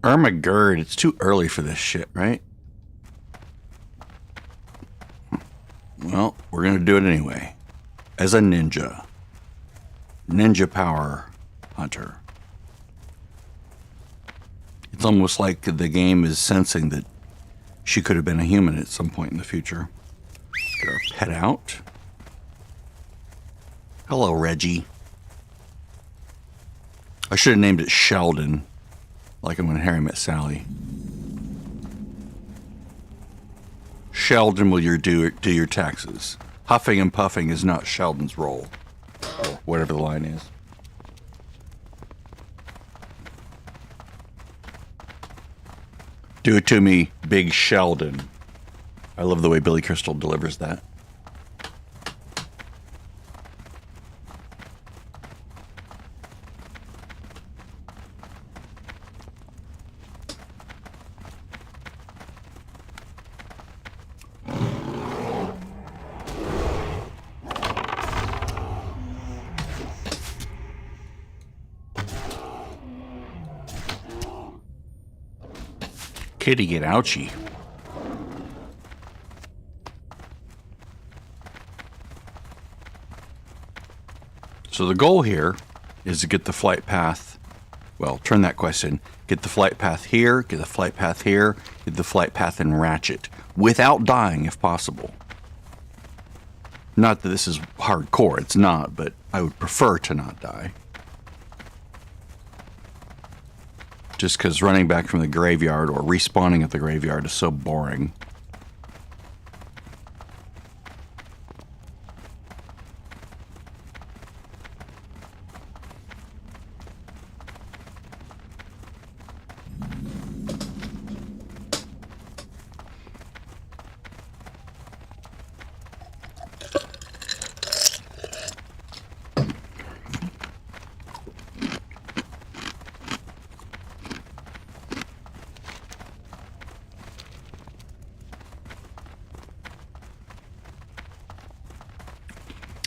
Ermagerd, it's too early for this shit, right? Well, we're going to do it anyway. As a ninja. Ninja power hunter. It's almost like the game is sensing that she could have been a human at some point in the future. Get our pet out. Hello, Reggie. I should have named it Sheldon, like when Harry Met Sally. Sheldon, will you do your taxes? Huffing and puffing is not Sheldon's role. Or whatever the line is. Do it to me, Big Sheldon. I love the way Billy Crystal delivers that. Kitty get ouchie. So the goal here is to get the flight path. Well, turn that question. Get the flight path here, get the flight path here, get the flight path in Ratchet. Without dying if possible. Not that this is hardcore, it's not, but I would prefer to not die. Just because running back from the graveyard or respawning at the graveyard is so boring.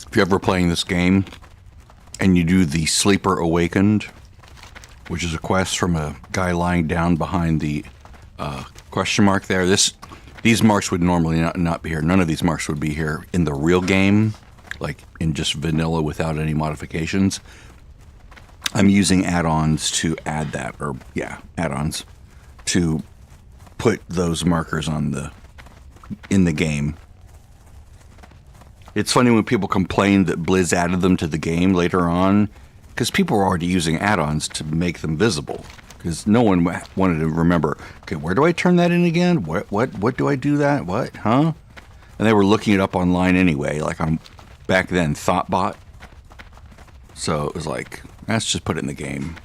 If you're ever playing this game and you do the Sleeper Awakened, which is a quest from a guy lying down behind the question mark there, these marks would normally not be here. None of these marks would be here in the real game, like in just vanilla without any modifications. I'm using add-ons to add that, or yeah, add-ons to put those markers on in the game. It's funny when people complain that Blizz added them to the game later on, because people were already using add-ons to make them visible. Because no one wanted to remember, okay, where do I turn that in again? What do I do that? What? Huh? And they were looking it up online anyway, like on back then Thoughtbot. So it was like, let's just put it in the game.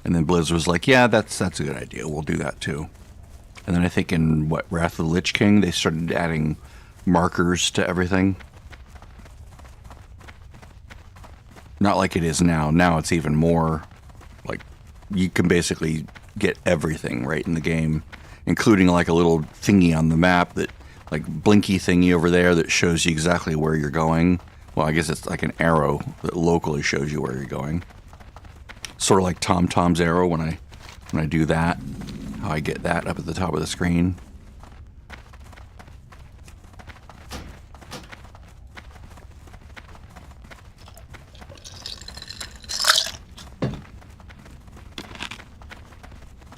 And then Blizz was like, yeah, that's a good idea. We'll do that too. And then I think in Wrath of the Lich King, they started adding markers to everything. Not like it is now. Now it's even more, like, you can basically get everything right in the game, including like a little thingy on the map that, like, blinky thingy over there that shows you exactly where you're going. Well, I guess it's like an arrow that locally shows you where you're going. Sort of like TomTom's arrow when I do that, how I get that up at the top of the screen.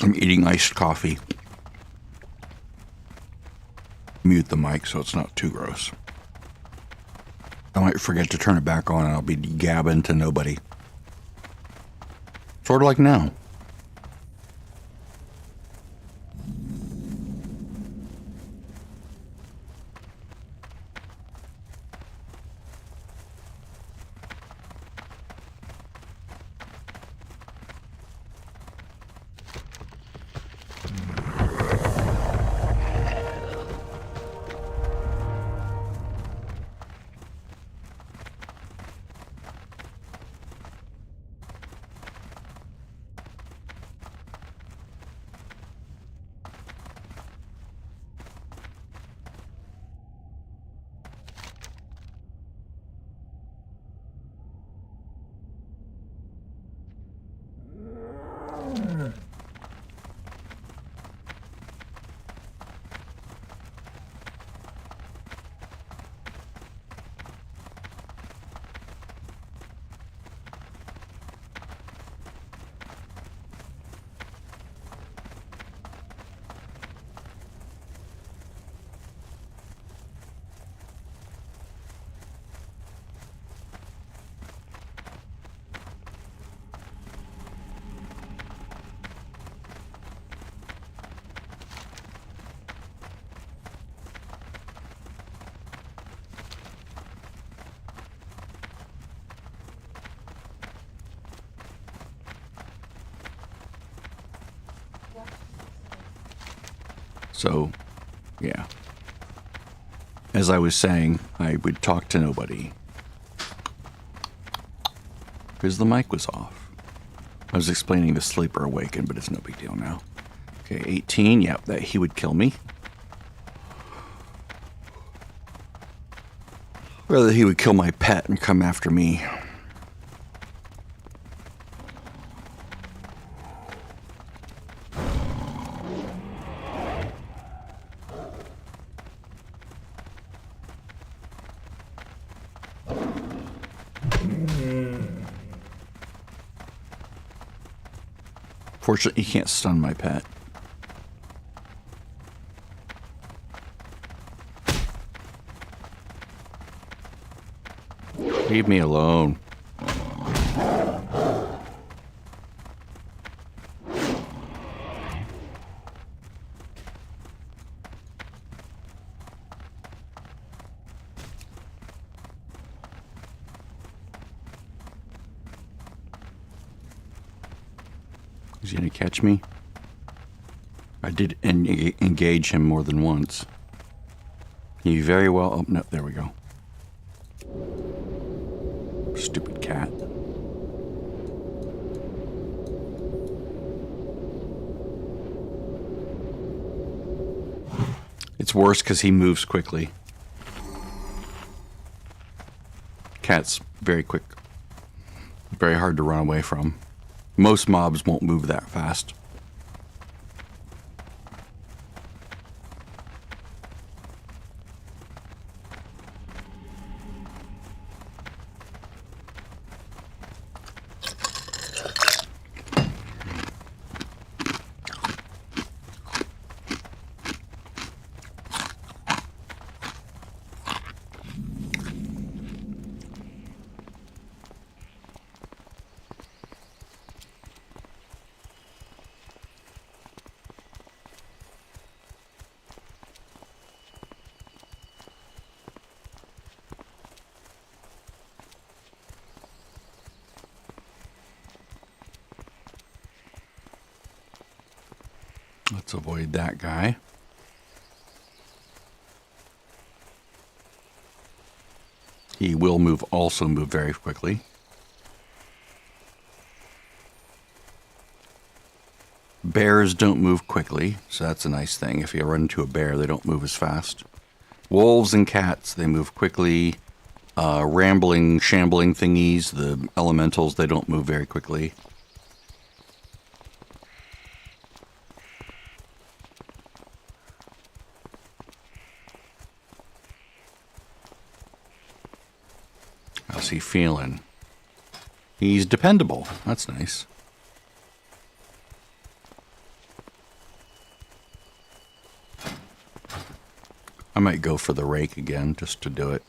I'm eating iced coffee. Mute the mic so it's not too gross. I might forget to turn it back on and I'll be gabbing to nobody. Sort of like now. So, yeah. As I was saying, I would talk to nobody. Because the mic was off. I was explaining the sleeper awakened, but it's no big deal now. Okay, 18. Yep, that he would kill me. Rather, he would kill my pet and come after me. Fortunately, he can't stun my pet. Leave me alone. Is he going to catch me? I did engage him more than once. He very well... Oh, no, there we go. Stupid cat. It's worse because he moves quickly. Cat's very quick. Very hard to run away from. Most mobs won't move that fast. Let's avoid that guy. He will also move very quickly. Bears don't move quickly, so that's a nice thing. If you run into a bear, they don't move as fast. Wolves and cats, they move quickly. Rambling, shambling thingies, the elementals, they don't move very quickly. How's he feeling? He's dependable. That's nice. I might go for the rake again just to do it.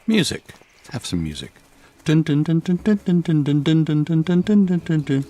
Music. Let's have some music. Dun dun dun dun dun dun dun dun dun dun dun dun dun dun dun.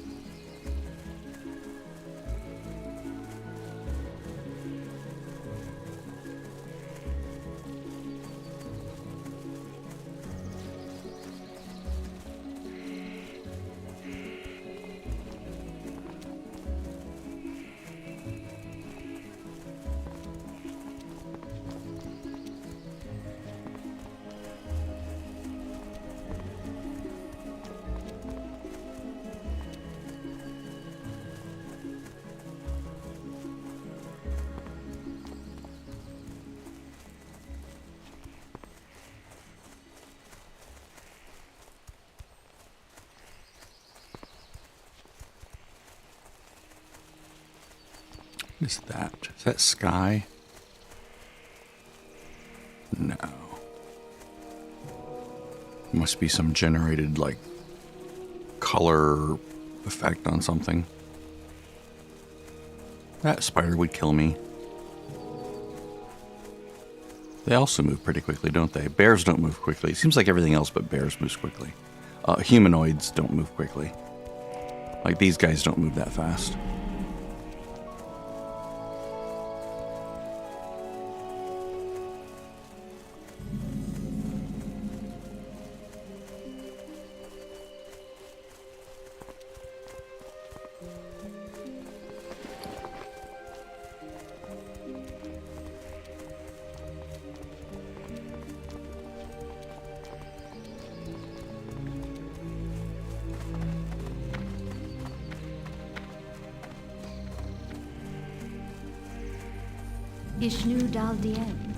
What is that? Is that sky? No. Must be some generated, like, color effect on something. That spider would kill me. They also move pretty quickly, don't they? Bears don't move quickly. It seems like everything else but bears moves quickly. Humanoids don't move quickly. Like, these guys don't move that fast. Ishnu Dal Dien.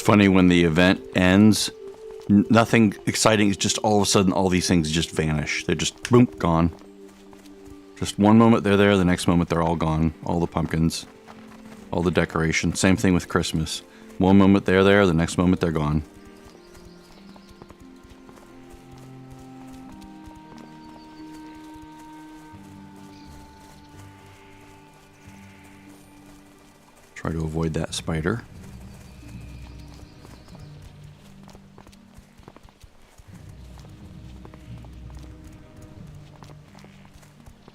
Funny when the event ends, nothing exciting. It's just all of a sudden all these things just vanish. They're just boom, gone. Just one moment they're there, the next moment they're all gone. All the pumpkins, all the decoration. Same thing with Christmas. One moment they're there, the next moment they're gone. Try to avoid that spider.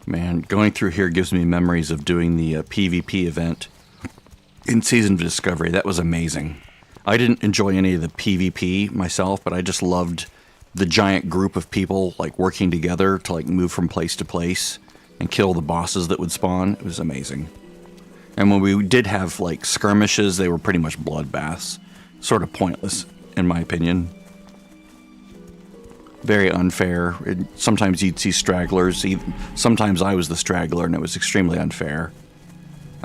Man, going through here gives me memories of doing the PvP event in Season of Discovery. That was amazing. I didn't enjoy any of the PvP myself, but I just loved the giant group of people like working together to like move from place to place and kill the bosses that would spawn. It was amazing. And when we did have like skirmishes, they were pretty much bloodbaths. Sort of pointless, in my opinion. Very unfair. Sometimes you'd see stragglers. Sometimes I was the straggler, and it was extremely unfair.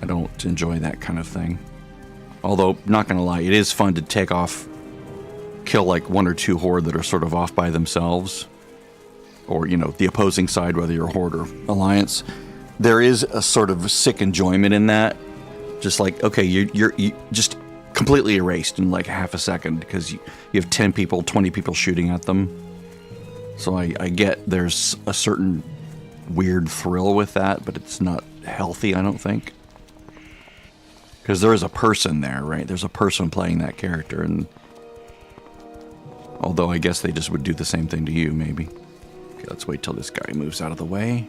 I don't enjoy that kind of thing. Although, not gonna lie, it is fun to kill like one or two horde that are sort of off by themselves. Or, you know, the opposing side, whether you're horde or alliance. There is a sort of sick enjoyment in that. Just like, okay, you're just completely erased in like half a second because you have 10 people, 20 people shooting at them. So I get there's a certain weird thrill with that, but it's not healthy, I don't think. Because there is a person there, right? There's a person playing that character, and although I guess they just would do the same thing to you, maybe. Okay, let's wait till this guy moves out of the way.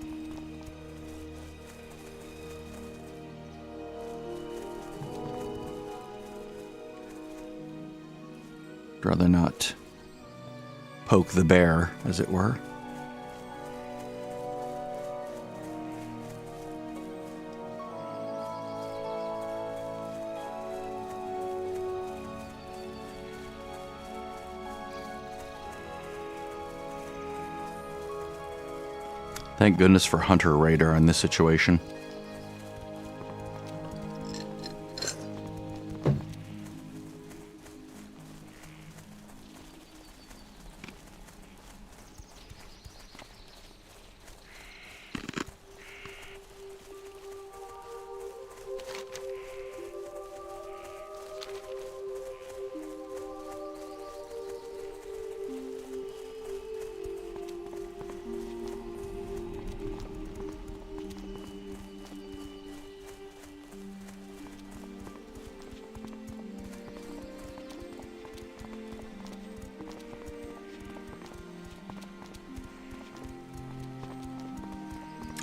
Rather not poke the bear, as it were. Thank goodness for Hunter Radar in this situation.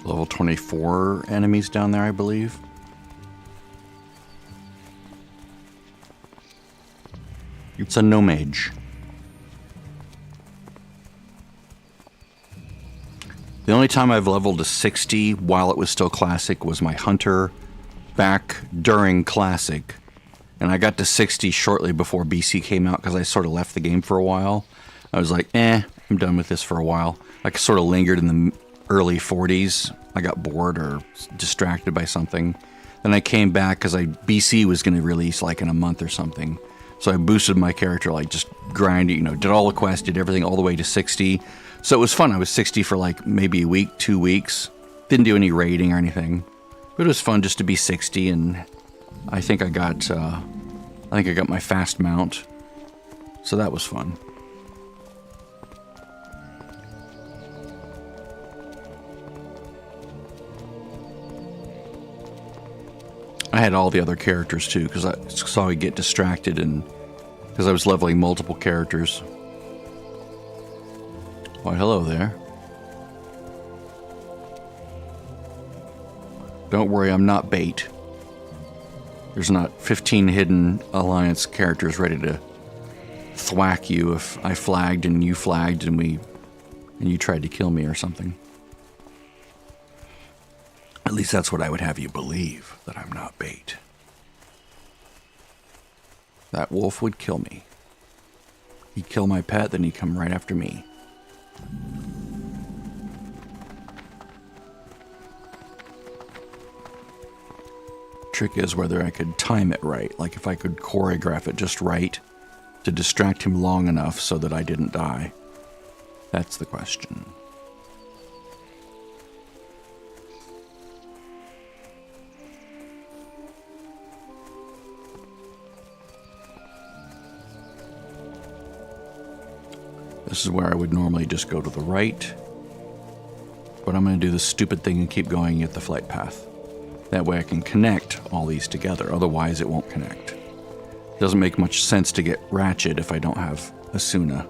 Level 24 enemies down there, I believe. It's a no mage. The only time I've leveled to 60 while it was still classic was my hunter back during classic And I got to 60 shortly before BC came out because I sort of left the game for a while. I was like, I'm done with this for a while. I sort of lingered in the early 40s. I got bored or distracted by something. Then I came back because BC was going to release like in a month or something. So I boosted my character, like just grinding, did all the quests, did everything all the way to 60. So it was fun. I was 60 for like maybe a week, 2 weeks. Didn't do any raiding or anything. But it was fun just to be 60, and I think I got my fast mount. So that was fun. I had all the other characters too, because I saw I get distracted, and because I was leveling multiple characters. Why, hello there. Don't worry, I'm not bait. There's not 15 hidden Alliance characters ready to thwack you if I flagged and you flagged and you tried to kill me or something. At least that's what I would have you believe, that I'm not bait. That wolf would kill me. He'd kill my pet, then he'd come right after me. Trick is whether I could time it right, like if I could choreograph it just right to distract him long enough so that I didn't die. That's the question. This is where I would normally just go to the right, but I'm going to do the stupid thing and keep going at the flight path. That way I can connect all these together, otherwise it won't connect. It doesn't make much sense to get Ratchet if I don't have Asuna.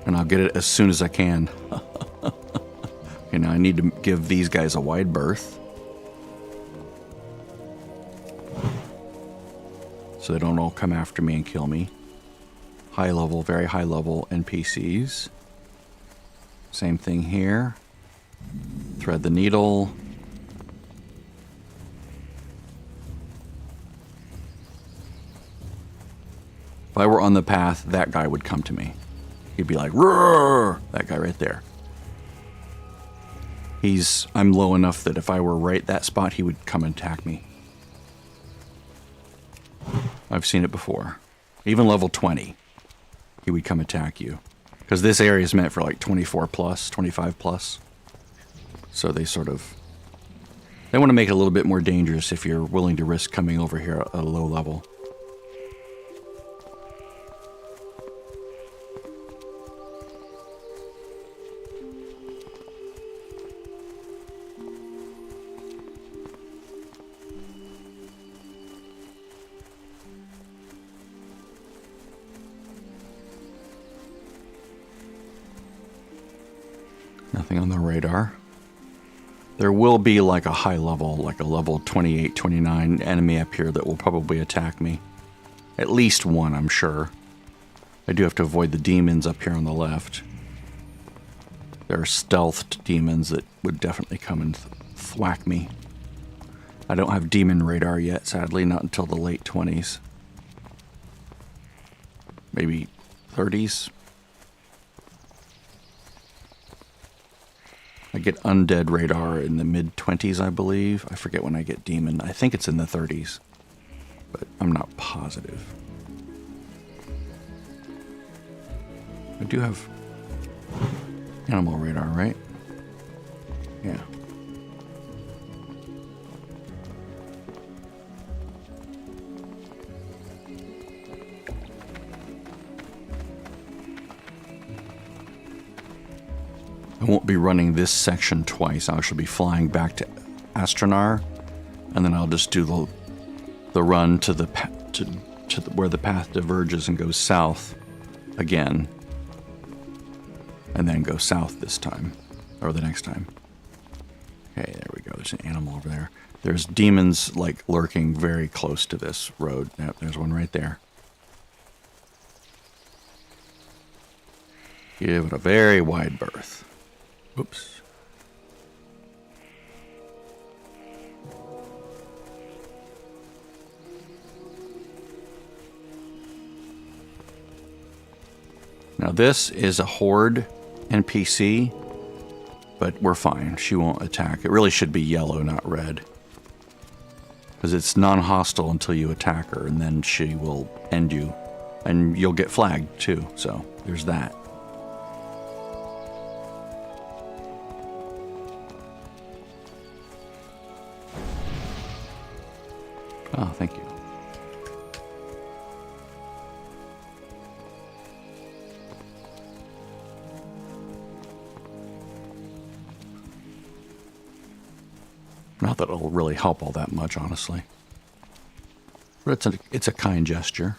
And I'll get it as soon as I can. Okay, now I need to give these guys a wide berth, so they don't all come after me and kill me. High level, very high level NPCs. Same thing here. Thread the needle. If I were on the path, that guy would come to me. He'd be like, roar! That guy right there. I'm low enough that if I were right that spot, he would come and attack me. I've seen it before. Even level 20. He would come attack you. Because this area is meant for like 24 plus, 25 plus. So they want to make it a little bit more dangerous if you're willing to risk coming over here at a low level. Nothing on the radar. There will be like a high level, like a level 28, 29 enemy up here that will probably attack me. At least one, I'm sure. I do have to avoid the demons up here on the left. There are stealthed demons that would definitely come and thwack me. I don't have demon radar yet, sadly, not until the late 20s. Maybe 30s. I get undead radar in the mid-20s, I believe. I forget when I get demon. I think it's in the 30s, but I'm not positive. I do have animal radar, right? Yeah. I won't be running this section twice. I shall be flying back to Astronar, and then I'll just do the run to where the path diverges and goes south again, and then go south this time, or the next time. Okay, there we go. There's an animal over there. There's demons like lurking very close to this road. Yep, there's one right there. Give it a very wide berth. Oops. Now this is a horde NPC, but we're fine. She won't attack. It really should be yellow, not red. Because it's non-hostile until you attack her, and then she will end you. And you'll get flagged, too. So, there's that. Oh, thank you. Not that it'll really help all that much, honestly. But it's a kind gesture.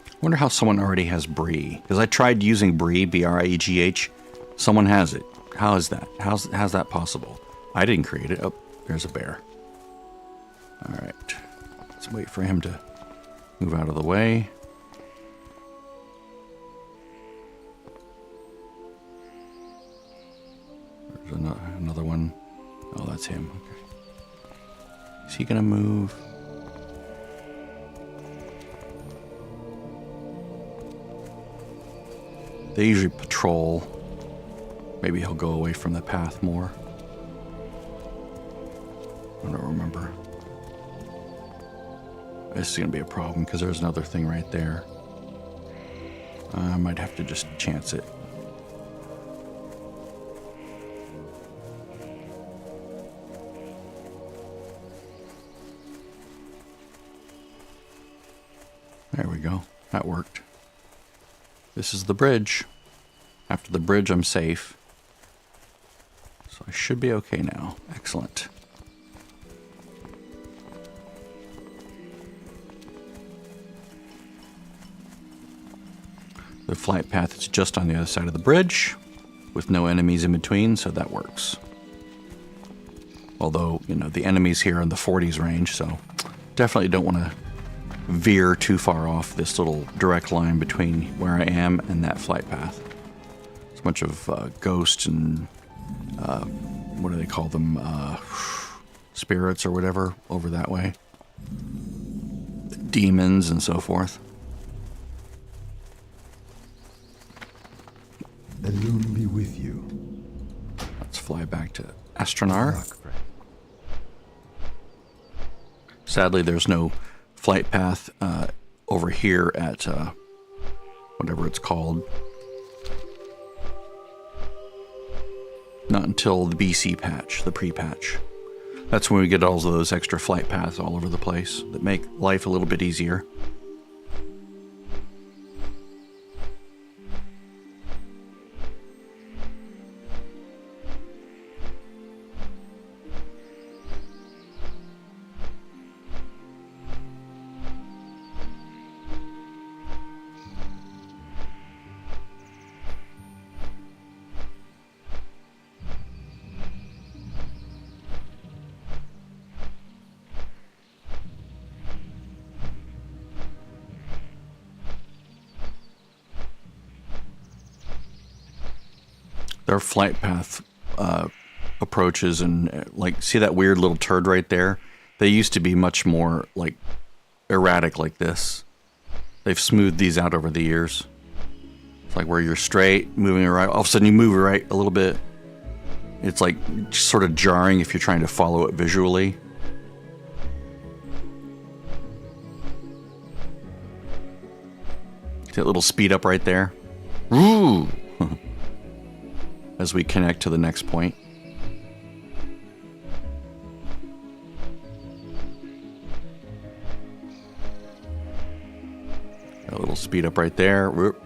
I wonder how someone already has Bree. Because I tried using Bree, B-R-I-E-G-H. Someone has it. How is that? How's that possible? I didn't create it. Oh, there's a bear. All right. Let's wait for him to move out of the way. There's another one. Oh, that's him. Okay. Is he going to move? They usually patrol. Maybe he'll go away from the path more. I don't remember. This is going to be a problem because there's another thing right there. I might have to just chance it. There we go. That worked. This is the bridge. After the bridge, I'm safe. So I should be okay now. Excellent. The flight path is just on the other side of the bridge, with no enemies in between, so that works. Although, you know, the enemies here are in the 40s range, so definitely don't want to veer too far off this little direct line between where I am and that flight path. It's a bunch of ghosts and what do they call them? Spirits or whatever over that way. Demons and so forth. Elune be with you. Let's fly back to Astronar. Sadly, there's no flight path over here at whatever it's called. Not until the BC patch, the pre-patch. That's when we get all of those extra flight paths all over the place that make life a little bit easier. Their flight path approaches and like, see that weird little turd right there? They used to be much more like erratic like this. They've smoothed these out over the years. It's like where you're straight, moving right, all of a sudden you move right a little bit. It's like sort of jarring if you're trying to follow it visually. See that little speed up right there? Ooh! As we connect to the next point. A little speed up right there. Whoop.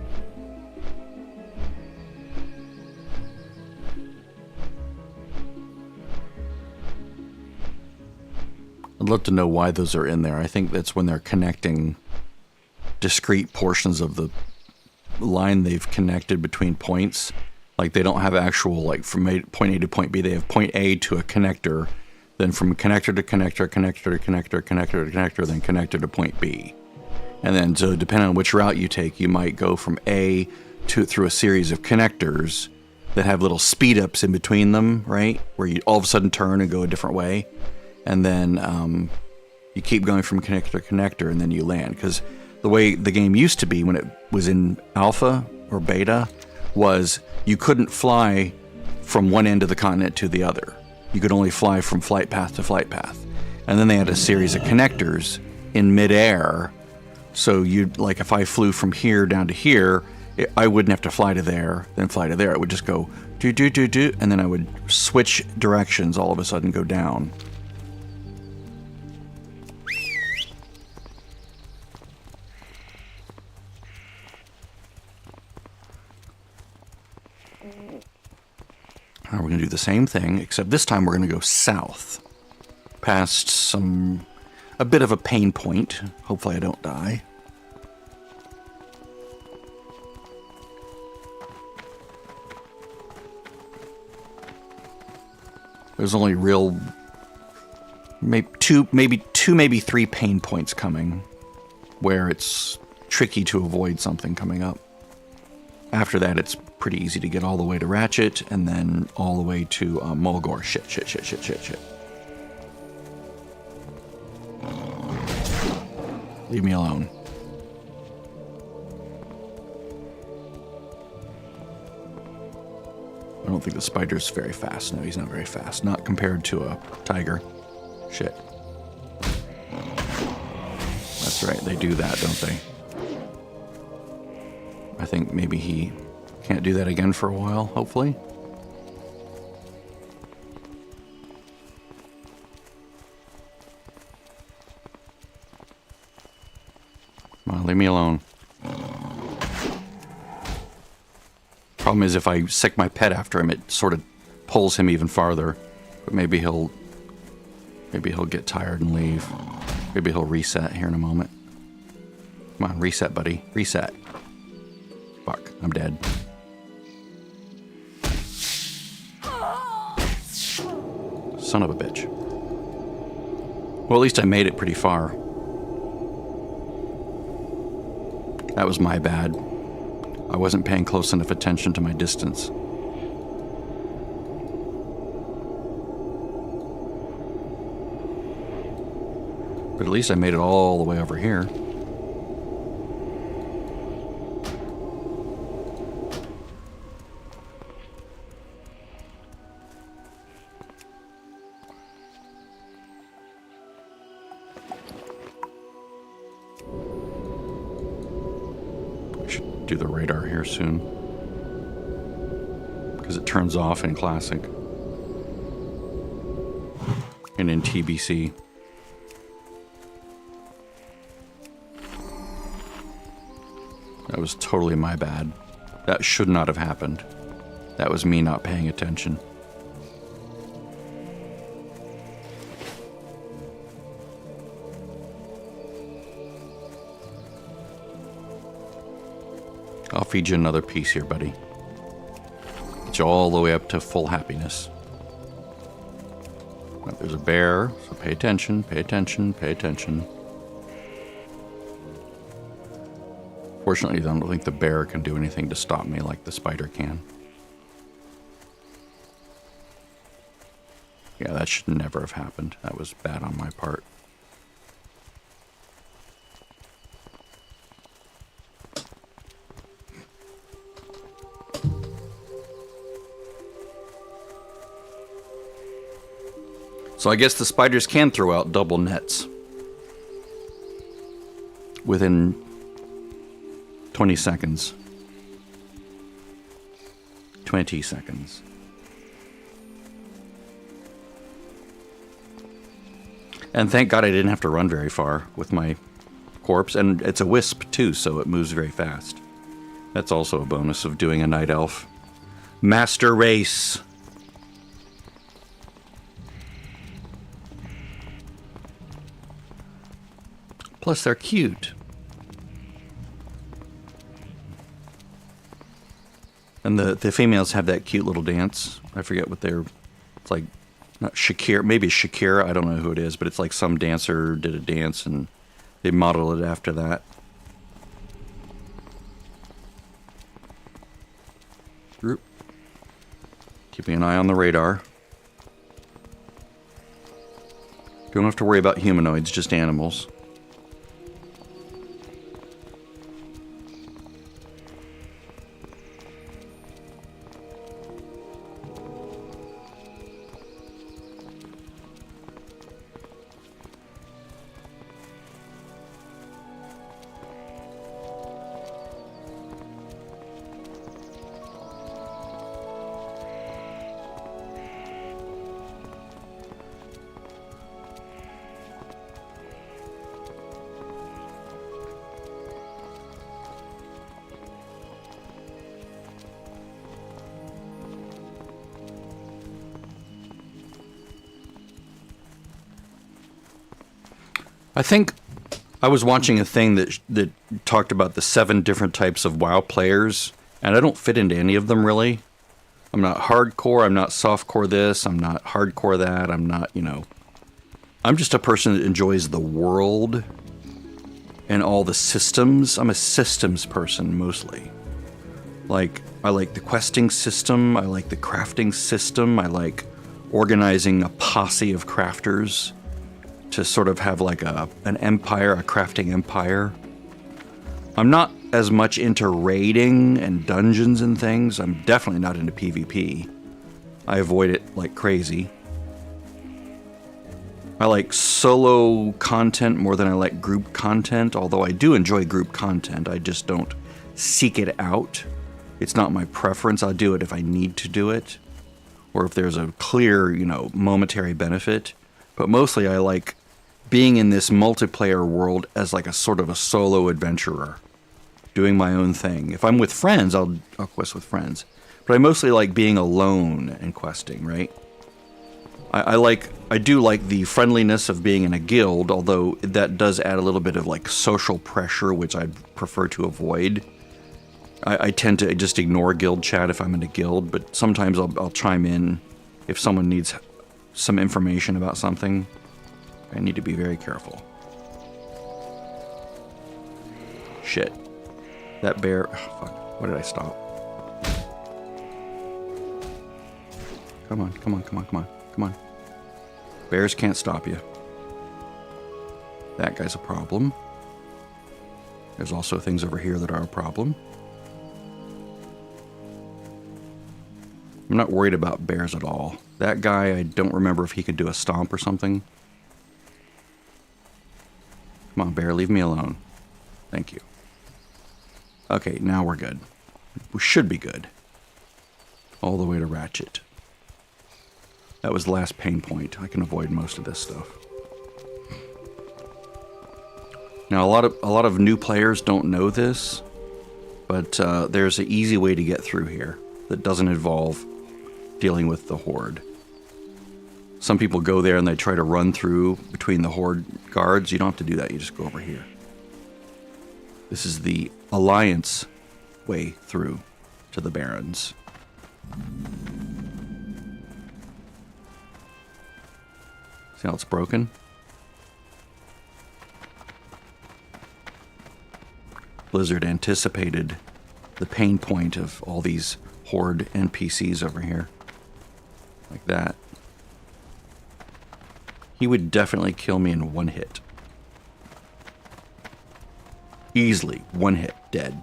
I'd love to know why those are in there. I think that's when they're connecting discrete portions of the line they've connected between points. Like they don't have actual, like from point A to point B, they have point A to a connector, then from connector to connector, connector to connector, connector to connector, then connector to point B. And then so depending on which route you take, you might go from A to through a series of connectors that have little speed ups in between them, right? Where you all of a sudden turn and go a different way. And then you keep going from connector to connector and then you land. Because the way the game used to be when it was in alpha or beta was you couldn't fly from one end of the continent to the other. You could only fly from flight path to flight path. And then they had a series of connectors in midair. So you'd, like, if I flew from here down to here, I wouldn't have to fly to there, then fly to there. It would just go do, do, do, do, and then I would switch directions, all of a sudden go down. Now we're going to do the same thing, except this time we're going to go south. Past a bit of a pain point. Hopefully I don't die. There's only maybe two, maybe three pain points coming where it's tricky to avoid something coming up. After that, it's pretty easy to get all the way to Ratchet and then all the way to Mulgore. Shit. Leave me alone. I don't think the spider's very fast. No, he's not very fast. Not compared to a tiger. Shit. That's right, they do that, don't they? I think maybe he can't do that again for a while, hopefully. Come on, leave me alone. Problem is, if I sick my pet after him, it sort of pulls him even farther. But maybe he'll get tired and leave. Maybe he'll reset here in a moment. Come on, reset, buddy. Reset. Fuck, I'm dead. Son of a bitch. Well, at least I made it pretty far. That was my bad. I wasn't paying close enough attention to my distance. But at least I made it all the way over here. Do the radar here soon, because it turns off in Classic and in TBC. That was totally my bad. That should not have happened. That was me not paying attention. I'll feed you another piece here, buddy. Get you all the way up to full happiness. But there's a bear, so pay attention, pay attention, pay attention. Fortunately, I don't think the bear can do anything to stop me like the spider can. Yeah, that should never have happened. That was bad on my part. So I guess the spiders can throw out double nets within 20 seconds. 20 seconds. And thank God I didn't have to run very far with my corpse. And it's a wisp too, so it moves very fast. That's also a bonus of doing a night elf. Master race. Plus, they're cute. And the females have that cute little dance. I forget what they're... It's like, not Shakira, maybe Shakira, I don't know who it is, but it's like some dancer did a dance and they modeled it after that. Keeping an eye on the radar. Don't have to worry about humanoids, just animals. I think I was watching a thing that talked about the 7 different types of WoW players, and I don't fit into any of them really. I'm not hardcore, I'm not softcore this, I'm not hardcore that, I'm not, I'm just a person that enjoys the world and all the systems. I'm a systems person mostly. Like, I like the questing system, I like the crafting system, I like organizing a posse of crafters to sort of have like an empire, a crafting empire. I'm not as much into raiding and dungeons and things. I'm definitely not into PvP. I avoid it like crazy. I like solo content more than I like group content, although I do enjoy group content. I just don't seek it out. It's not my preference. I'll do it if I need to do it, or if there's a clear, momentary benefit. But mostly I like being in this multiplayer world as like a sort of a solo adventurer, doing my own thing. If I'm with friends, I'll quest with friends. But I mostly like being alone and questing, right? I do like the friendliness of being in a guild, although that does add a little bit of like social pressure, which I'd prefer to avoid. I tend to just ignore guild chat if I'm in a guild, but sometimes I'll chime in if someone needs some information about something. I need to be very careful. Shit. That bear... Oh, fuck. Why did I stop? Come on, come on, come on, come on, come on. Bears can't stop you. That guy's a problem. There's also things over here that are a problem. I'm not worried about bears at all. That guy, I don't remember if he could do a stomp or something. Come on, bear, leave me alone. Thank you. Okay, now we're good. We should be good. All the way to Ratchet. That was the last pain point. I can avoid most of this stuff. Now, a lot of new players don't know this, but there's an easy way to get through here that doesn't involve dealing with the Horde. Some people go there and they try to run through between the Horde guards. You don't have to do that. You just go over here. This is the Alliance way through to the Barrens. See how it's broken? Blizzard anticipated the pain point of all these Horde NPCs over here. Like that. He would definitely kill me in one hit. Easily, one hit, dead.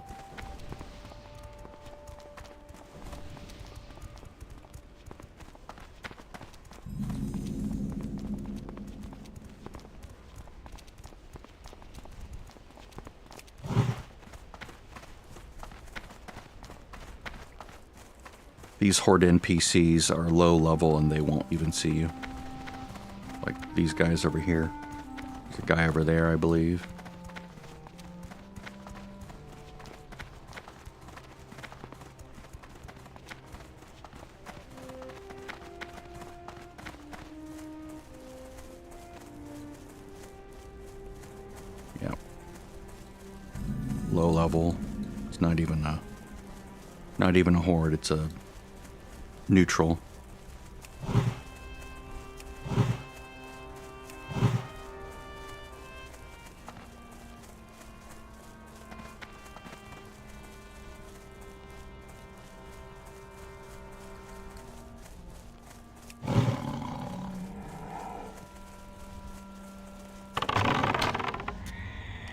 These Horde NPCs are low level and they won't even see you. Like these guys over here. There's a guy over there, I believe. Yep. Low level. It's not even a horde, it's a neutral.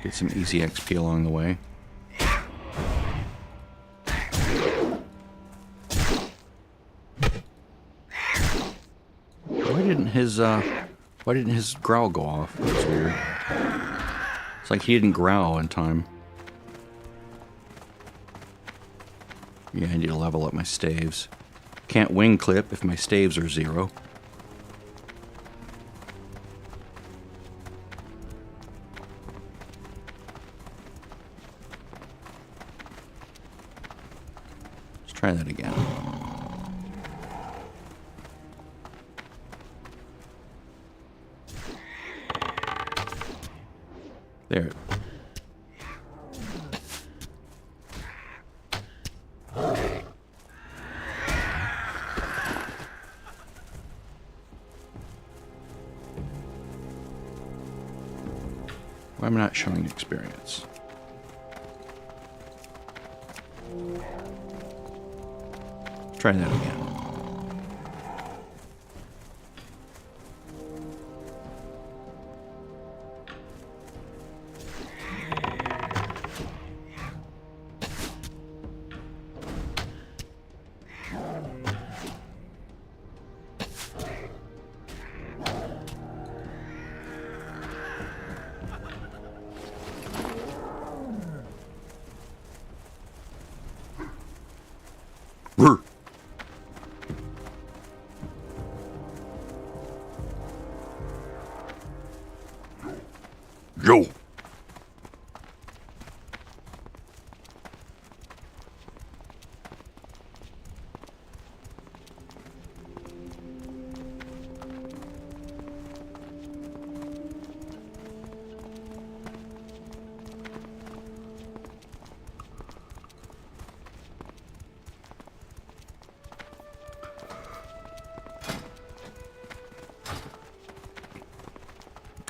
Get some easy XP along the way. Why didn't his growl go off? That's weird. It's like he didn't growl in time. Yeah, I need to level up my staves. Can't wing clip if my staves are 0. Let's try that again. There. Why am I not showing experience? Try that again. Brr. Yo.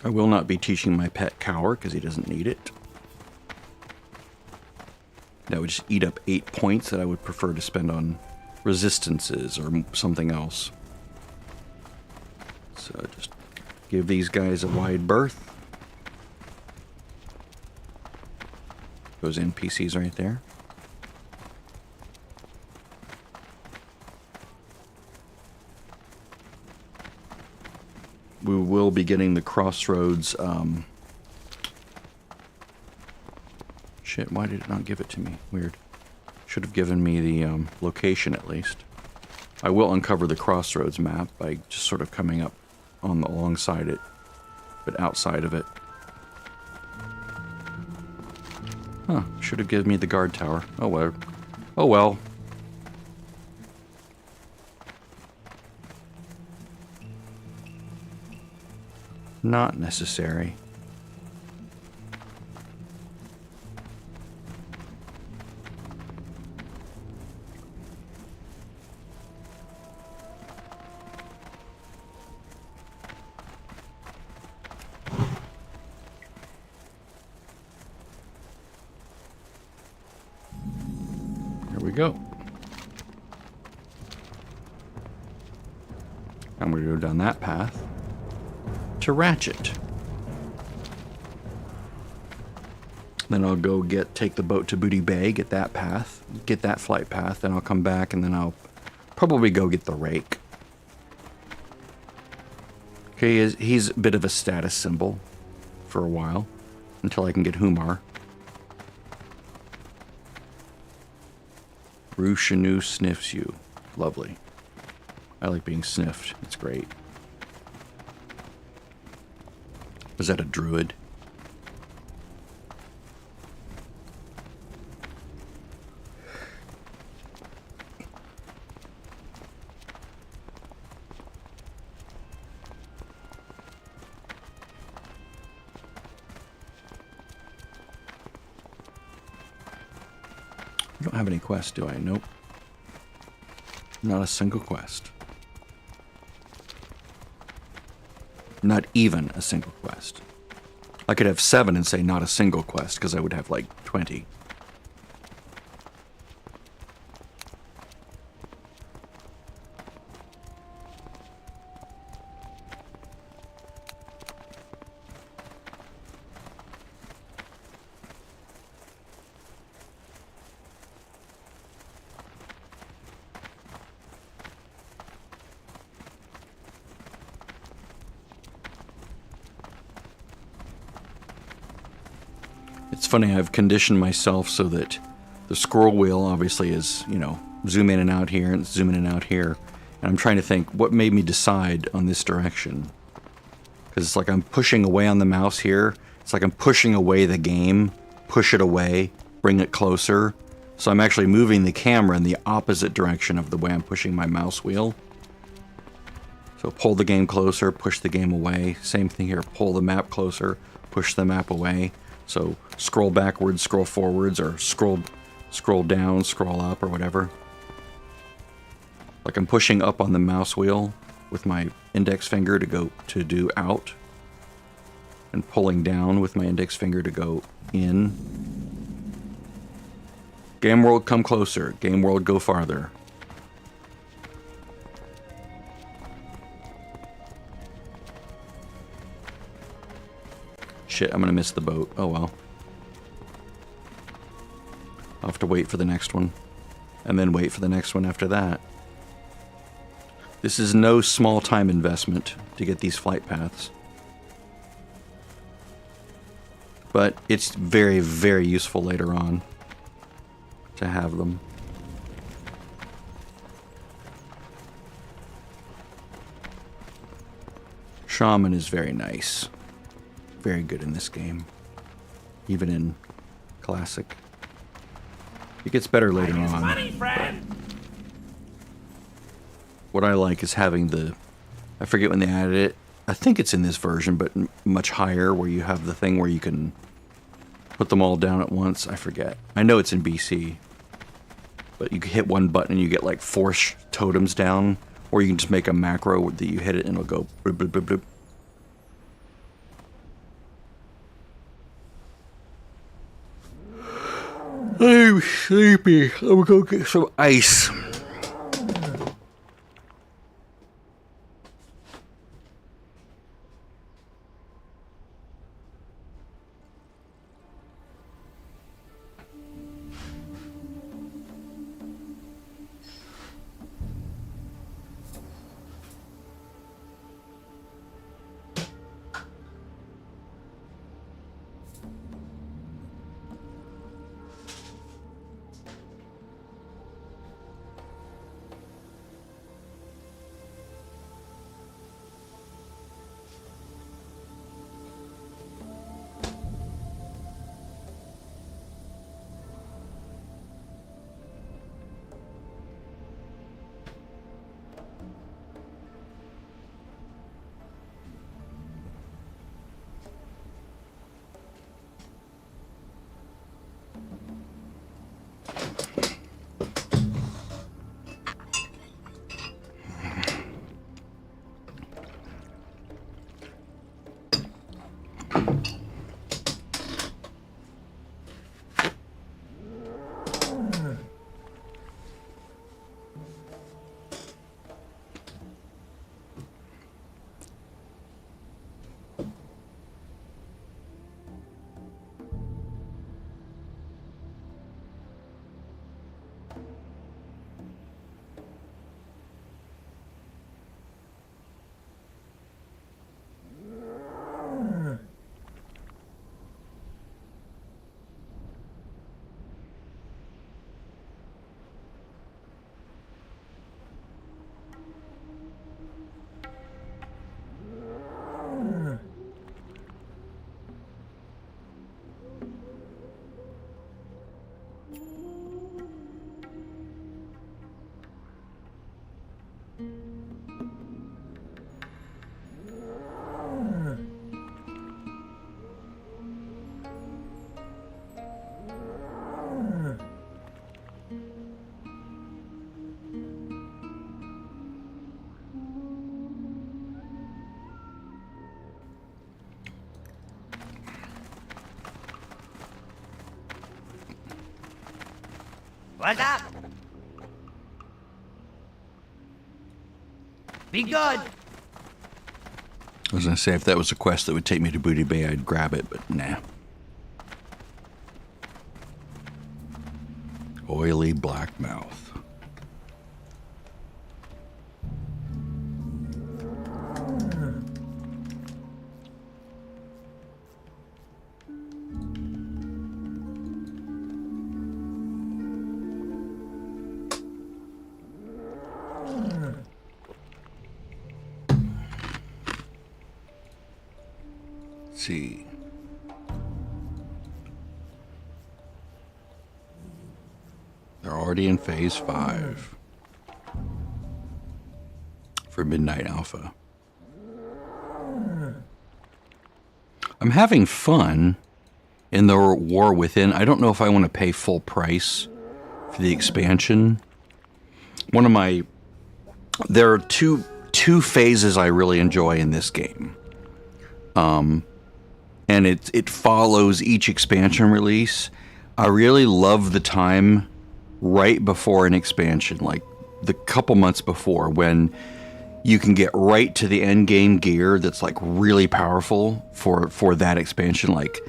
I will not be teaching my pet cower because he doesn't need it. That would just eat up 8 points that I would prefer to spend on resistances or something else. So just give these guys a wide berth. Those NPCs right there. We will be getting the crossroads. Shit, why did it not give it to me? Weird. Should have given me the location at least. I will uncover the crossroads map by just sort of coming up on the alongside it, but outside of it. Huh, should have given me the guard tower. Oh well. Oh well. Not necessary. Here we go. I'm going to go down that path to Ratchet. Then I'll go take the boat to Booty Bay, get that path, get that flight path, then I'll come back and then I'll probably go get the rake. Okay, he's a bit of a status symbol for a while, until I can get Humar. Rushanu sniffs you. Lovely. I like being sniffed. It's great. Was that a druid? I don't have any quests, do I? Nope. Not a single quest. Not even a single quest. I could have 7 and say not a single quest, because I would have like 20. It's funny, I've conditioned myself so that the scroll wheel obviously is, you know, zoom in and out here and zoom in and out here. And I'm trying to think what made me decide on this direction. Because it's like I'm pushing away on the mouse here. It's like I'm pushing away the game, push it away, bring it closer. So I'm actually moving the camera in the opposite direction of the way I'm pushing my mouse wheel. So pull the game closer, push the game away. Same thing here, pull the map closer, push the map away. So scroll backwards, scroll forwards, or scroll down, scroll up, or whatever. Like I'm pushing up on the mouse wheel with my index finger to go to do out, and pulling down with my index finger to go in. Game world, come closer. Game world, go farther. Shit, I'm gonna miss the boat. Oh well. I'll have to wait for the next one. And then wait for the next one after that. This is no small time investment to get these flight paths. But it's very, very useful later on to have them. Shaman is very nice. Very good in this game. Even in Classic. It gets better later on. Money, friend. What I like is having the... I forget when they added it. I think it's in this version, but much higher, where you have the thing where you can put them all down at once. I forget. I know it's in BC. But you can hit one button and you get like 4 totems down. Or you can just make a macro that you hit it and it'll go... Bloop, bloop, bloop, bloop. I'm sleepy. I'm gonna go get some ice. What's up? Be good. I was gonna say, if that was a quest that would take me to Booty Bay, I'd grab it, but nah. Oily black mouth. see. They're already in phase 5 for Midnight Alpha. I'm having fun in the War Within. I don't know if I want to pay full price for the expansion. There are two phases I really enjoy in this game. And it follows each expansion release. I really love the time right before an expansion, like the couple months before, when you can get right to the end game gear that's like really powerful for that expansion. Like,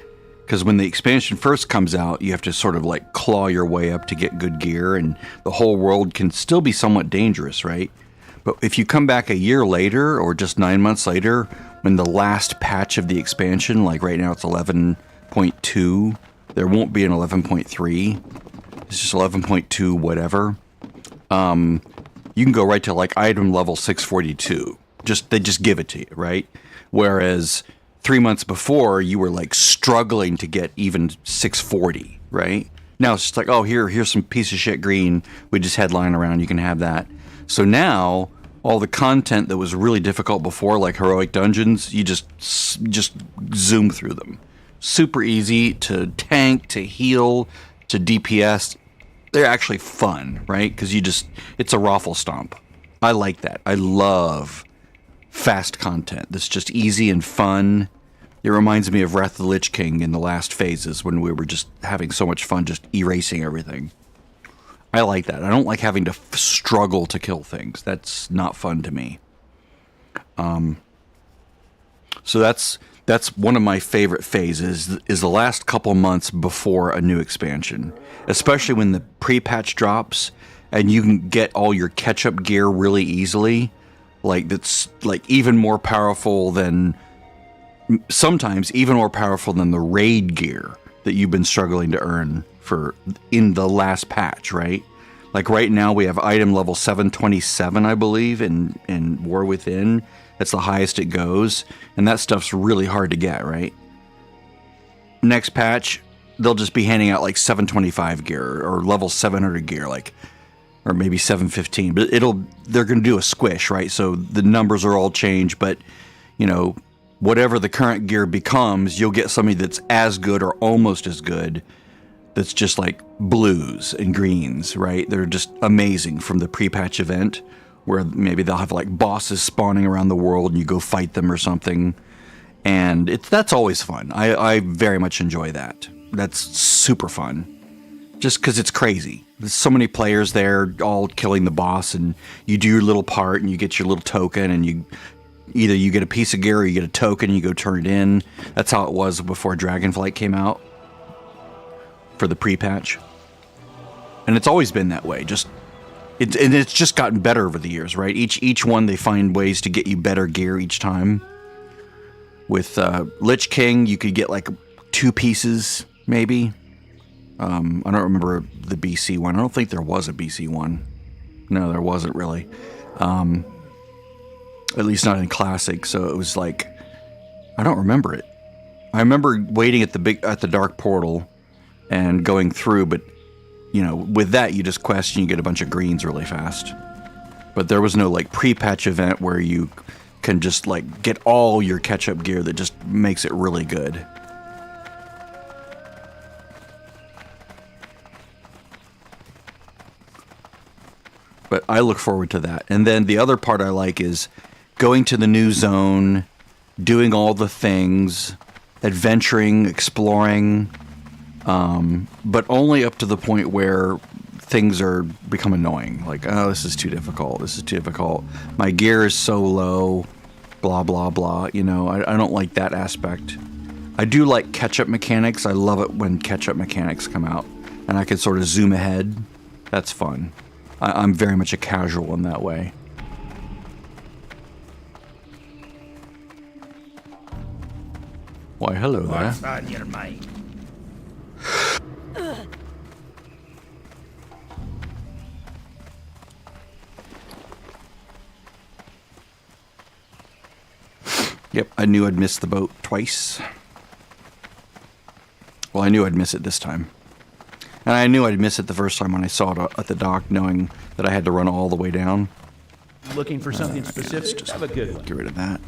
because when the expansion first comes out, you have to sort of like claw your way up to get good gear, and the whole world can still be somewhat dangerous, right? But if you come back a year later or just 9 months later, when the last patch of the expansion, like right now it's 11.2, there won't be an 11.3. It's just 11.2 whatever. You can go right to like item level 642. They just give it to you, right? Whereas 3 months before, you were like struggling to get even 640, right? Now it's just like, oh, here's some piece of shit green. We just headline around. You can have that. So now all the content that was really difficult before, like heroic dungeons, you just zoom through them. Super easy to tank, to heal, to DPS. They're actually fun, right? Because it's a raffle stomp. I like that. I love fast content that's just easy and fun. It reminds me of Wrath of the Lich King in the last phases when we were just having so much fun just erasing everything. I like that. I don't like having to struggle to kill things. That's not fun to me. So that's one of my favorite phases, is the last couple months before a new expansion, especially when the pre-patch drops and you can get all your catch-up gear really easily. Like, that's like even more powerful than, sometimes even more powerful than the raid gear that you've been struggling to earn for in the last patch, right? Like right now we have item level 727, I believe, in War Within. That's the highest it goes, and that stuff's really hard to get, right? Next patch, they'll just be handing out like 725 gear or level 700 gear, like, or maybe 715. But they're going to do a squish, right? So the numbers are all changed, but you know, whatever the current gear becomes, you'll get something that's as good or almost as good. That's just like blues and greens, right? They're just amazing from the pre-patch event, where maybe they'll have like bosses spawning around the world and you go fight them or something. And that's always fun. I very much enjoy that. That's super fun. Just because it's crazy. There's so many players there all killing the boss, and you do your little part and you get your little token, and you get a piece of gear or you get a token and you go turn it in. That's how it was before Dragonflight came out for the pre-patch. And it's always been that way. It's just gotten better over the years, right? Each one, they find ways to get you better gear each time. With Lich King, you could get like 2 pieces, maybe. I don't remember the BC one. I don't think there was a BC one. No, there wasn't really. At least not in Classic. So it was like, I don't remember it. I remember waiting at the Dark Portal and going through, but you know, with that, you just quest and you get a bunch of greens really fast. But there was no like pre-patch event where you can just like get all your catch-up gear that just makes it really good. But I look forward to that. And then the other part I like is going to the new zone, doing all the things, adventuring, exploring, but only up to the point where things become annoying. Like, oh, this is too difficult. This is too difficult. My gear is so low. Blah, blah, blah. You know, I don't like that aspect. I do like catch-up mechanics. I love it when catch-up mechanics come out and I can sort of zoom ahead. That's fun. I'm very much a casual in that way. Why, hello there. What's on your mind? Yep, I knew I'd missed the boat twice. I knew I'd miss it this time. And I knew I'd miss it the first time when I saw it at the dock, knowing that I had to run all the way down. Looking for something specific? Just Have a good one. get rid of that.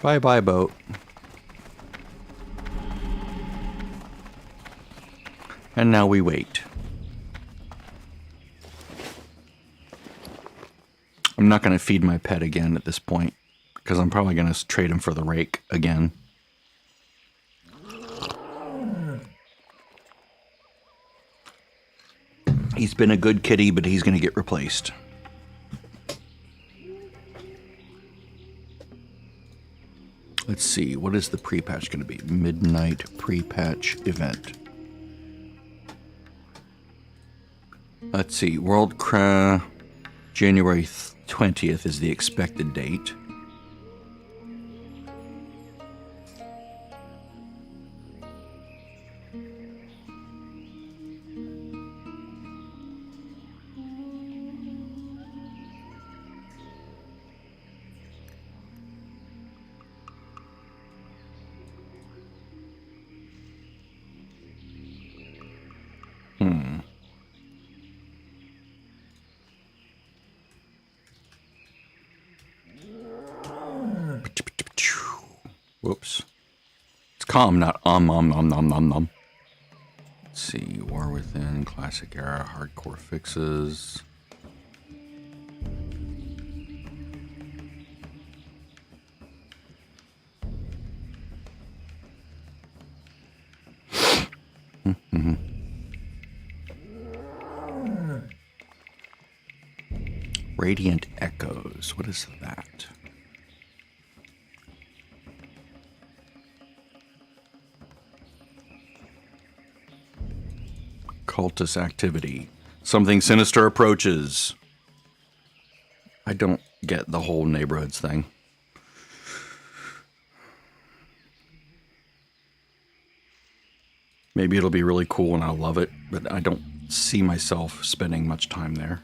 Bye-bye, boat. And now we wait. I'm not going to feed my pet again at this point, because I'm probably going to trade him for the rake again. He's been a good kitty, but he's going to get replaced. Let's see, what is the pre-patch going to be? Midnight pre-patch event. Let's see, Warcraft January 20th is the expected date. Whoops. It's calm, not nom nom nom nom. Let's see, War Within, Classic Era, Hardcore Fixes. Radiant Echoes, what is that? Cultist activity. Something sinister approaches. I don't get the whole neighborhoods thing. Maybe it'll be really cool and I'll love it, but I don't see myself spending much time there.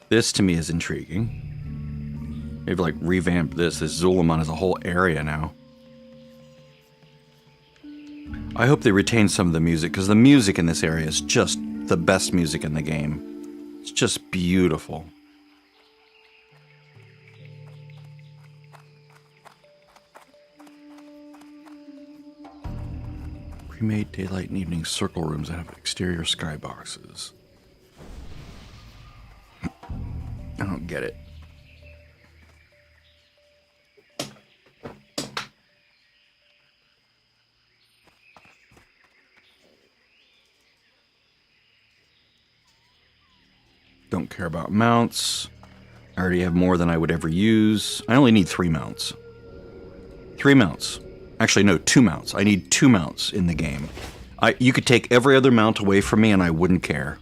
This to me is intriguing. They've like revamped this. This Zulamon is a whole area now. I hope they retain some of the music, because the music in this area is just the best music in the game. It's just beautiful. Pre-made daylight and evening circle rooms that have exterior skyboxes. I don't get it. Don't care about mounts. I already have more than I would ever use. I only need 3 mounts. 3 mounts. Actually, no, 2 mounts. I need 2 mounts in the game. You could take every other mount away from me and I wouldn't care.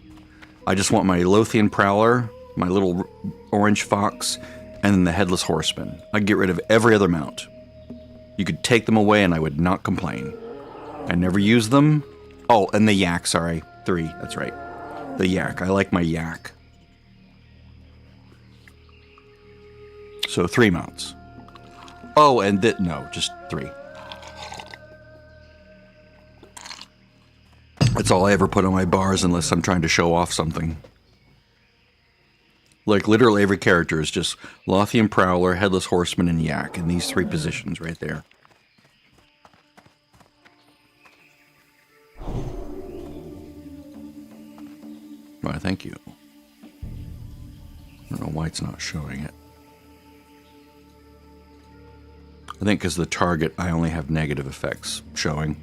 I just want my Lothian Prowler, my little orange fox, and then the Headless Horseman. I'd get rid of every other mount. You could take them away and I would not complain. I never use them. Oh, and the yak, sorry. 3, that's right. The yak. I like my yak. So 3 mounts. Oh, and no, just 3. That's all I ever put on my bars unless I'm trying to show off something. Like literally every character is just Lothian Prowler, Headless Horseman, and Yak in these 3 positions right there. Why, thank you. I don't know why it's not showing it. I think because the target, I only have negative effects showing.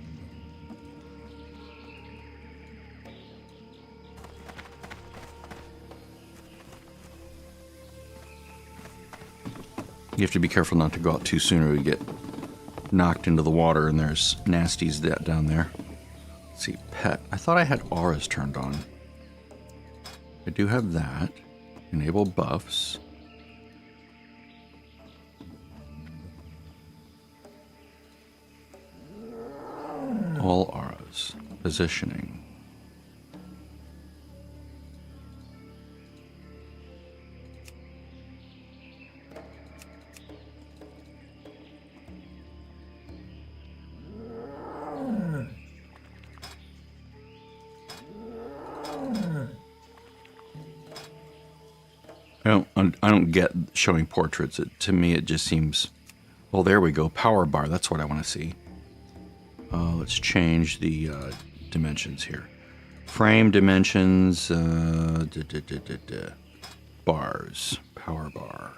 You have to be careful not to go out too soon or you get knocked into the water, and there's nasties down there. Let's see, pet. I thought I had auras turned on. I do have that. Enable buffs. All auras. Positioning. I don't get showing portraits. To me, it just seems... Well, there we go. Power bar. That's what I want to see. Let's change the dimensions here. Frame dimensions. Bars. Power bar.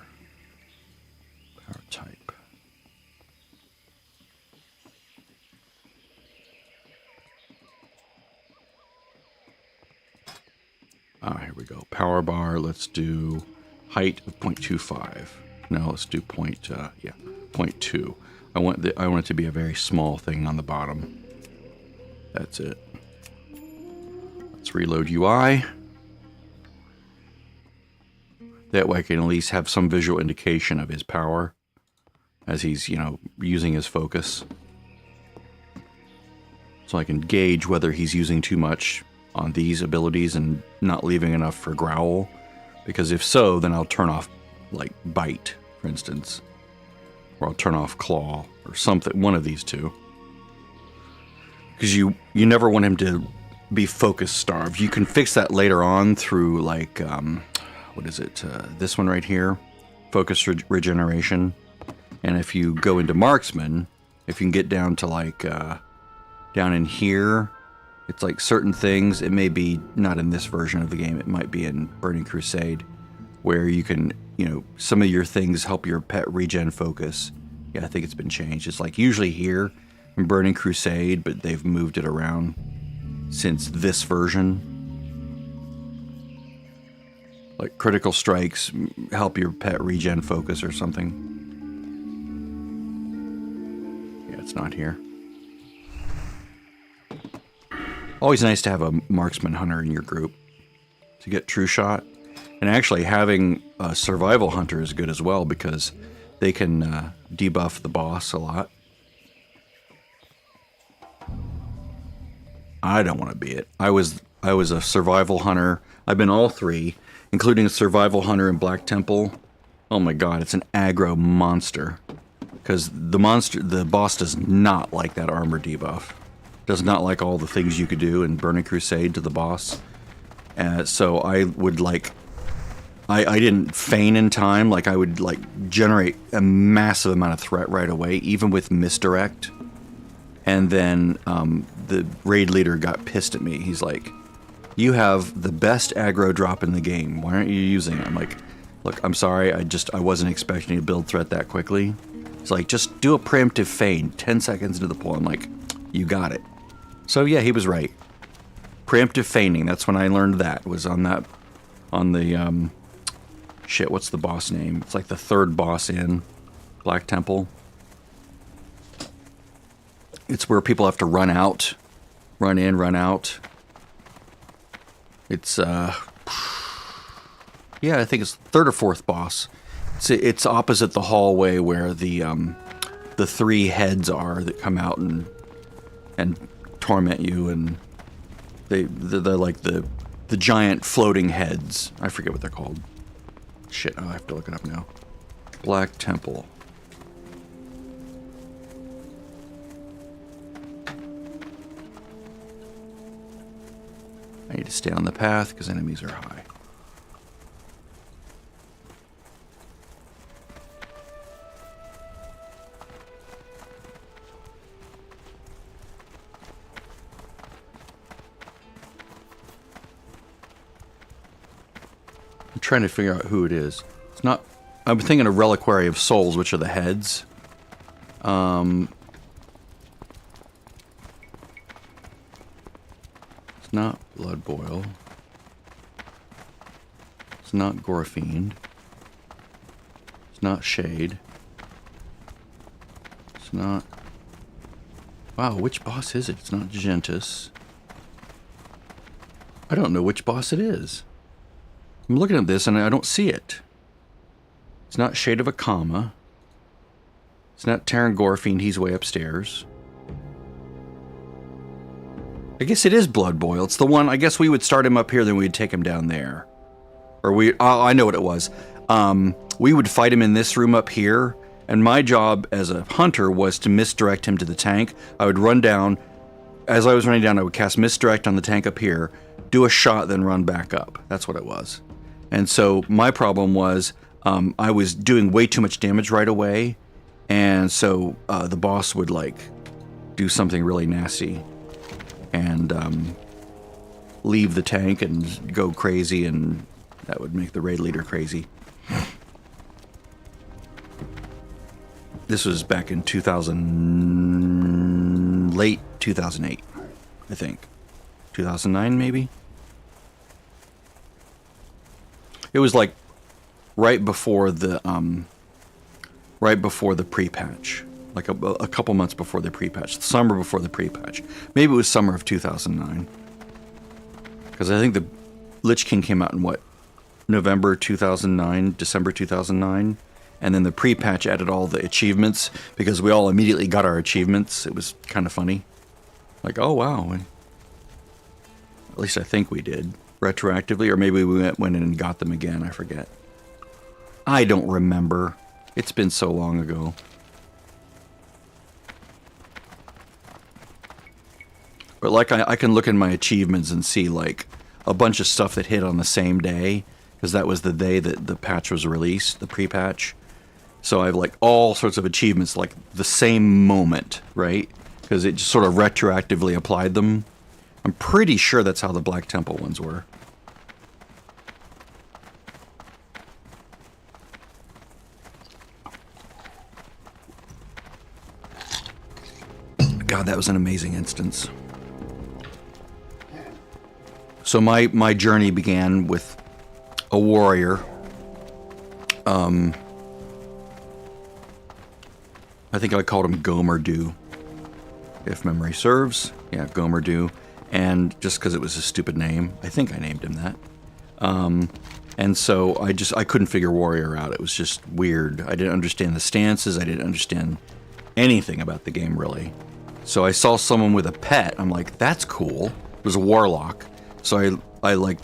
Power type. Here we go. Power bar. Let's do height of 0.25. No, let's do 0.2. I want it to be a very small thing on the bottom. That's it. Let's reload UI. That way I can at least have some visual indication of his power as he's, using his focus. So I can gauge whether he's using too much on these abilities and not leaving enough for growl. Because if so, then I'll turn off, like, bite, for instance. Or I'll turn off claw or something, one of these two. Because you never want him to be focus starved. You can fix that later on through, like, what is it? This one right here, focus regeneration. And if you go into marksman, if you can get down to, like, down in here, it's like certain things, it may be not in this version of the game, it might be in Burning Crusade, where you can, some of your things help your pet regen focus. Yeah, I think it's been changed. It's like usually here in Burning Crusade, but they've moved it around since this version. Like critical strikes help your pet regen focus or something. Yeah, it's not here. Always nice to have a marksman hunter in your group to get true shot. And actually having a survival hunter is good as well because they can debuff the boss a lot. I don't want to be it. I was a survival hunter. I've been all three, including a survival hunter in Black Temple. Oh my god, it's an aggro monster. Because the boss does not like that armor debuff. Does not like all the things you could do in Burning Crusade to the boss. So I would like... I didn't feign in time. Like I would like generate a massive amount of threat right away, even with misdirect. And then the raid leader got pissed at me. He's like, "You have the best aggro drop in the game. Why aren't you using it?" I'm like, "Look, I'm sorry. I wasn't expecting to build threat that quickly." It's like, just do a preemptive feign 10 seconds into the pull. I'm like, "You got it." So yeah, he was right. Preemptive feigning. That's when I learned that. Was on the shit, what's the boss name? It's like the third boss in Black Temple. It's where people have to run out. Run in, run out. It's, yeah, I think it's third or fourth boss. It's opposite the hallway where the three heads are that come out and torment you, and they're like the giant floating heads. I forget what they're called. Shit, I have to look it up now. Black Temple. I need to stay on the path because enemies are high. I'm trying to figure out who it is. It's not... I'm thinking of Reliquary of Souls, which are the heads. It's not Blood Boil. It's not Gorfiend. It's not Shade. It's not... Wow, which boss is it? It's not Gentis. I don't know which boss it is. I'm looking at this and I don't see it. It's not Shade of a Comma. It's not Terran Gorfiend, he's way upstairs. I guess it is Blood Boil. It's the one, I guess we would start him up here, then we'd take him down there. Or I know what it was. We would fight him in this room up here, and my job as a hunter was to misdirect him to the tank. I would run down. As I was running down, I would cast misdirect on the tank up here, do a shot, then run back up. That's what it was. And so my problem was I was doing way too much damage right away, and so the boss would like do something really nasty and leave the tank and go crazy, and that would make the raid leader crazy. This was back in late 2008, I think. 2009, maybe? It was like right before the pre-patch. Like a couple months before the pre-patch. The summer before the pre-patch. Maybe it was summer of 2009. Because I think the Lich King came out in what? November 2009, December 2009. And then the pre-patch added all the achievements, because we all immediately got our achievements. It was kind of funny. Like, oh wow. At least I think we did. Retroactively, or maybe we went in and got them again, I forget. I don't remember. It's been so long ago. But like, I can look in my achievements and see like a bunch of stuff that hit on the same day, because that was the day that the patch was released, the pre-patch. So I have like all sorts of achievements like the same moment, right? Because it just sort of retroactively applied them. I'm pretty sure that's how the Black Temple ones were. God, that was an amazing instance. So my journey began with a warrior. I think I called him Gomerdu, if memory serves. Yeah, Gomerdu. And just because it was a stupid name, I think I named him that. And so I couldn't figure warrior out. It was just weird. I didn't understand the stances. I didn't understand anything about the game, really. So I saw someone with a pet. I'm like, that's cool. It was a warlock. So I like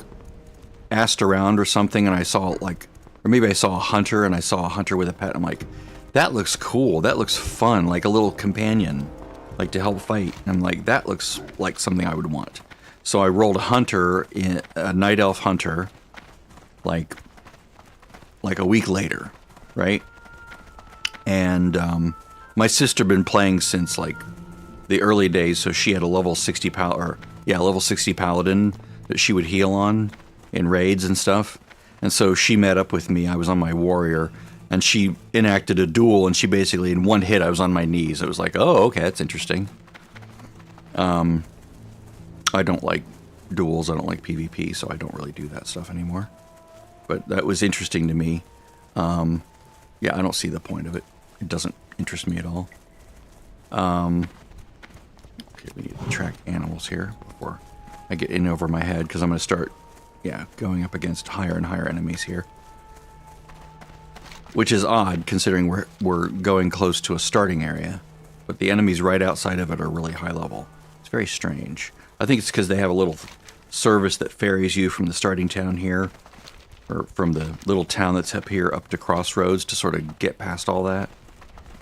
asked around or something, and I saw like, or maybe I saw a hunter, and I saw a hunter with a pet. I'm like, that looks cool. That looks fun, like a little companion, like to help fight. And I'm like, that looks like something I would want. So I rolled a night elf hunter, like a week later, right? And my sister been playing since like the early days, so she had a level 60 level 60 paladin that she would heal on in raids and stuff. And so she met up with me. I was on my warrior, and she enacted a duel, and she basically, in one hit, I was on my knees. It was like, oh, okay, that's interesting. I don't like duels. I don't like PvP, so I don't really do that stuff anymore. But that was interesting to me. Yeah, I don't see the point of it. It doesn't interest me at all. Okay, we need to track animals here before I get in over my head, because I'm going to start, going up against higher and higher enemies here. Which is odd, considering we're going close to a starting area. But the enemies right outside of it are really high level. It's very strange. I think it's because they have a little service that ferries you from the starting town here, or from the little town that's up here up to Crossroads to sort of get past all that.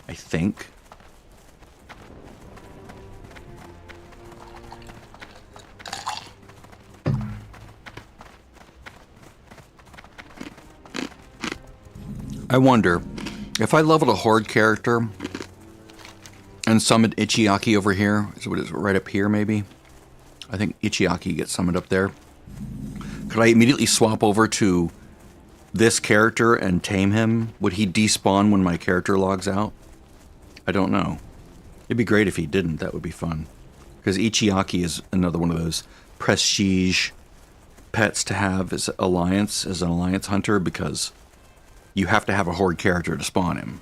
I think. I wonder, if I leveled a horde character and summoned Ichiaki over here, so what is it, right up here maybe? I think Ichiaki gets summoned up there. Could I immediately swap over to this character and tame him? Would he despawn when my character logs out? I don't know. It'd be great if he didn't. That would be fun. Because Ichiaki is another one of those prestige pets to have as an alliance hunter, because you have to have a horde character to spawn him.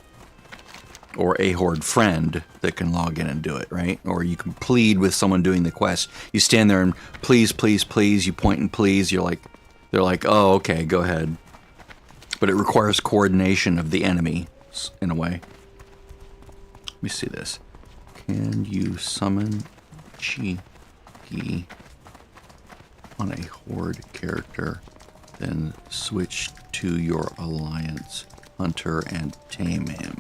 Or a horde friend that can log in and do it, right? Or you can plead with someone doing the quest. You stand there and please, please, please, you point and please, they're like, oh, okay, go ahead. But it requires coordination of the enemy, in a way. Let me see this. Can you summon Chi? key on a horde character, then switch to your alliance hunter and tame him.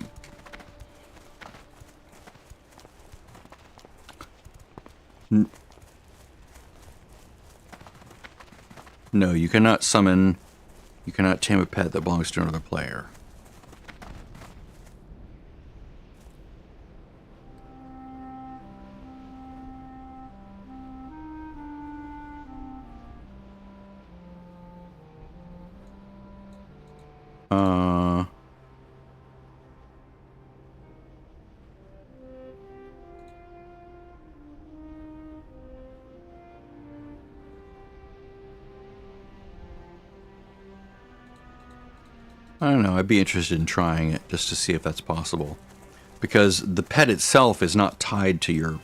No, you cannot tame a pet that belongs to another player. I don't know. I'd be interested in trying it just to see if that's possible, because the pet itself is not tied to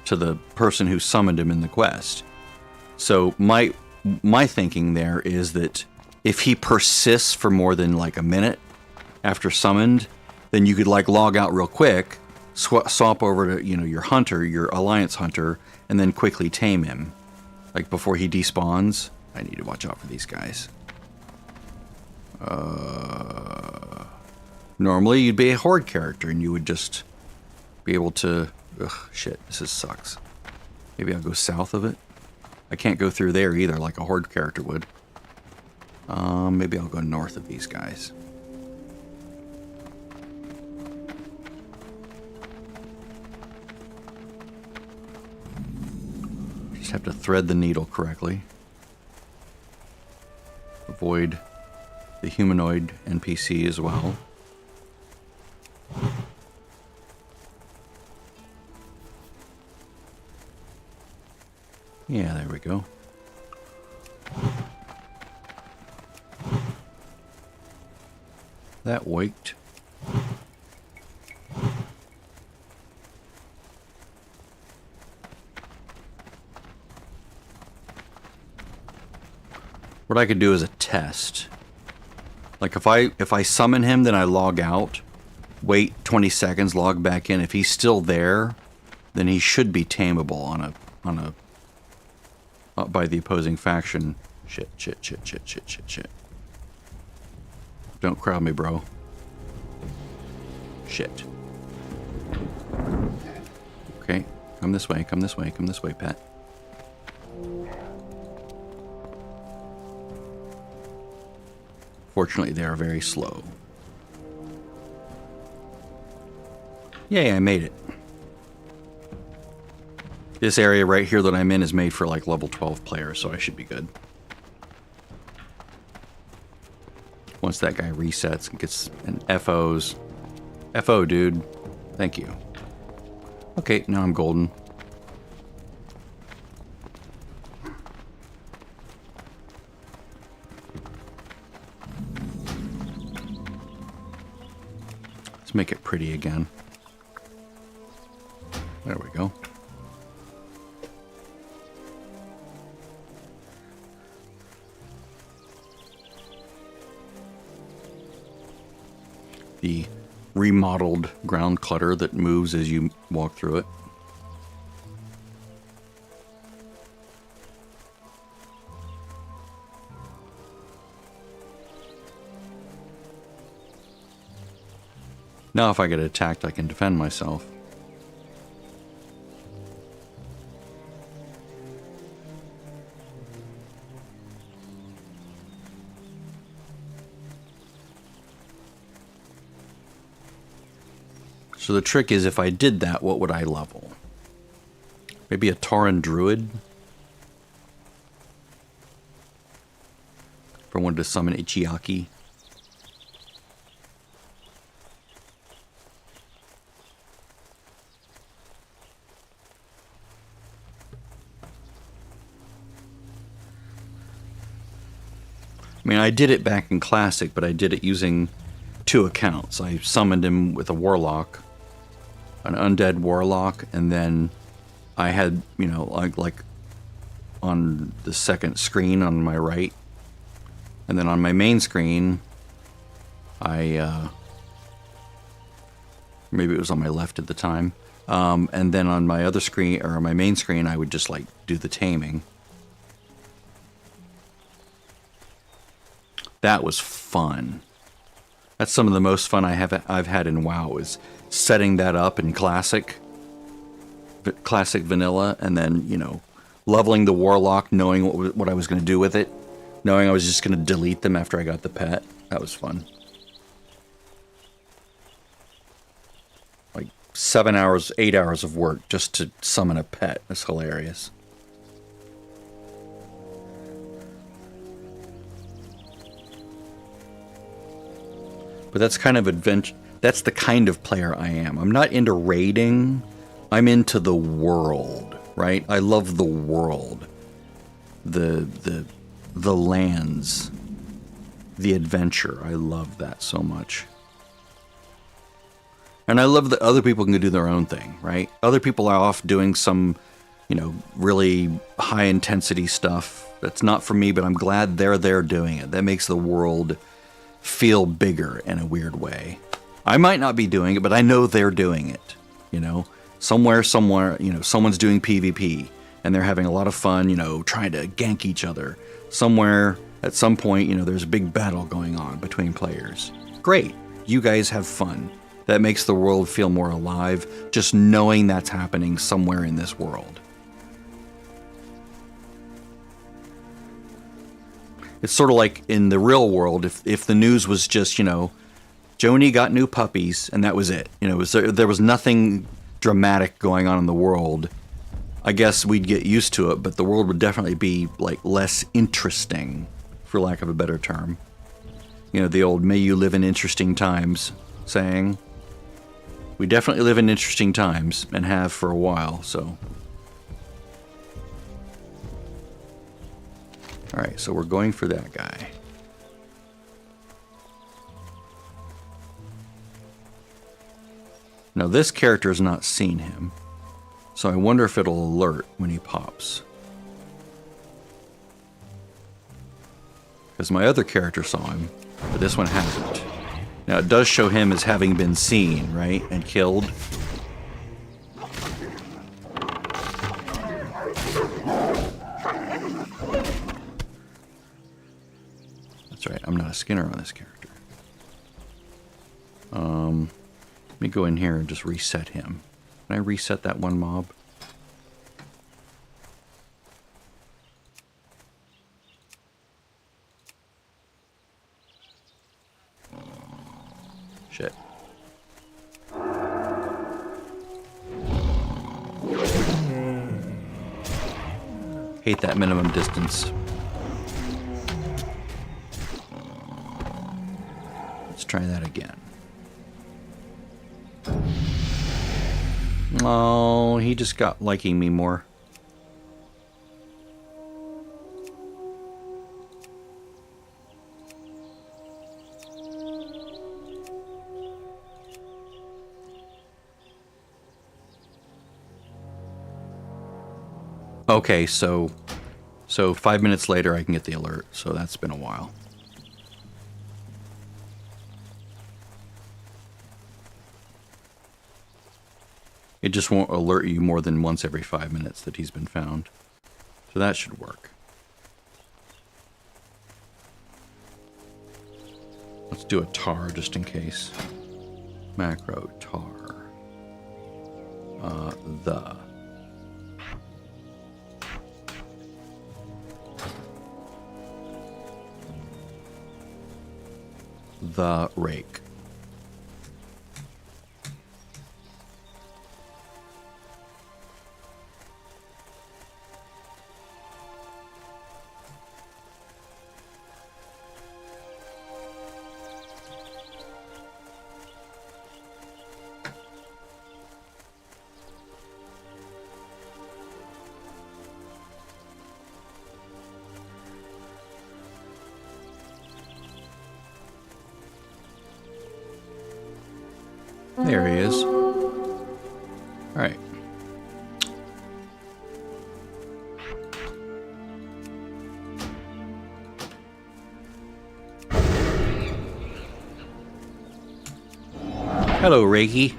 the person who summoned him in the quest. So my thinking there is that if he persists for more than like a minute after summoned, then you could like log out real quick, swap over to your hunter, your alliance hunter, and then quickly tame him, like before he despawns. I need to watch out for these guys. Normally you'd be a horde character and you would just be able to... Ugh, shit, sucks. Maybe I'll go south of it. I can't go through there either like a horde character would. Maybe I'll go north of these guys. Just have to thread the needle correctly. Avoid the humanoid NPC as well. Yeah, there we go. That waked. What I could do is a test. Like if I summon him, then I log out, wait 20 seconds, log back in. If he's still there, then he should be tameable on a by the opposing faction. Shit. Don't crowd me, bro. Shit. Okay, come this way, pet. Fortunately, they are very slow. Yay, I made it. This area right here that I'm in is made for like level 12 players, so I should be good. Once that guy resets and gets an FOs. FO, dude. Thank you. Okay, now I'm golden. Let's make it pretty again. There we go. The remodeled ground clutter that moves as you walk through it. Now if I get attacked, I can defend myself. So the trick is, if I did that, what would I level? Maybe a Tauren Druid? If I wanted to summon Ichiaki. I mean, I did it back in Classic, but I did it using 2 accounts. I summoned him with a Warlock, an undead Warlock, and then I had, you know, like on the second screen on my right, and then on my main screen, maybe it was on my left at the time, And then on my other screen, or on my main screen, I would just like do the taming. That was fun. That's some of the most fun I've had in WoW, is setting that up in classic vanilla, and then, you know, leveling the warlock, knowing what I was going to do with it, knowing I was just going to delete them after I got the pet. That was fun. Like 7 hours, 8 hours of work just to summon a pet. That's hilarious. But that's kind of adventure. That's the kind of player I am. I'm not into raiding. I'm into the world, right? I love the world, the lands, the adventure. I love that so much. And I love that other people can do their own thing, right? Other people are off doing some, you know, really high intensity stuff. That's not for me, but I'm glad they're there doing it. That makes the world feel bigger in a weird way. I might not be doing it, but I know they're doing it, you know? Somewhere, you know, someone's doing PvP, and they're having a lot of fun, you know, trying to gank each other. Somewhere, at some point, you know, there's a big battle going on between players. Great. You guys have fun. That makes the world feel more alive, just knowing that's happening somewhere in this world. It's sort of like in the real world, if the news was just, you know, Joni got new puppies, and that was it. You know, there was nothing dramatic going on in the world. I guess we'd get used to it, but the world would definitely be like less interesting, for lack of a better term. You know, the old "may you live in interesting times" saying. We definitely live in interesting times, and have for a while, so. Alright, so we're going for that guy. Now this character has not seen him, so I wonder if it'll alert when he pops. Because my other character saw him, but this one hasn't. Now it does show him as having been seen, right? And killed. That's right, I'm not a skinner on this character. Let me go in here and just reset him. Can I reset that one mob? Shit. Hate that minimum distance. Let's try that again. Oh, he just got liking me more. Okay, so 5 minutes later I can get the alert, so that's been a while. It just won't alert you more than once every 5 minutes that he's been found. So that should work. Let's do a tar just in case. Macro tar. The rake. There he is. All right. Hello, Reiki.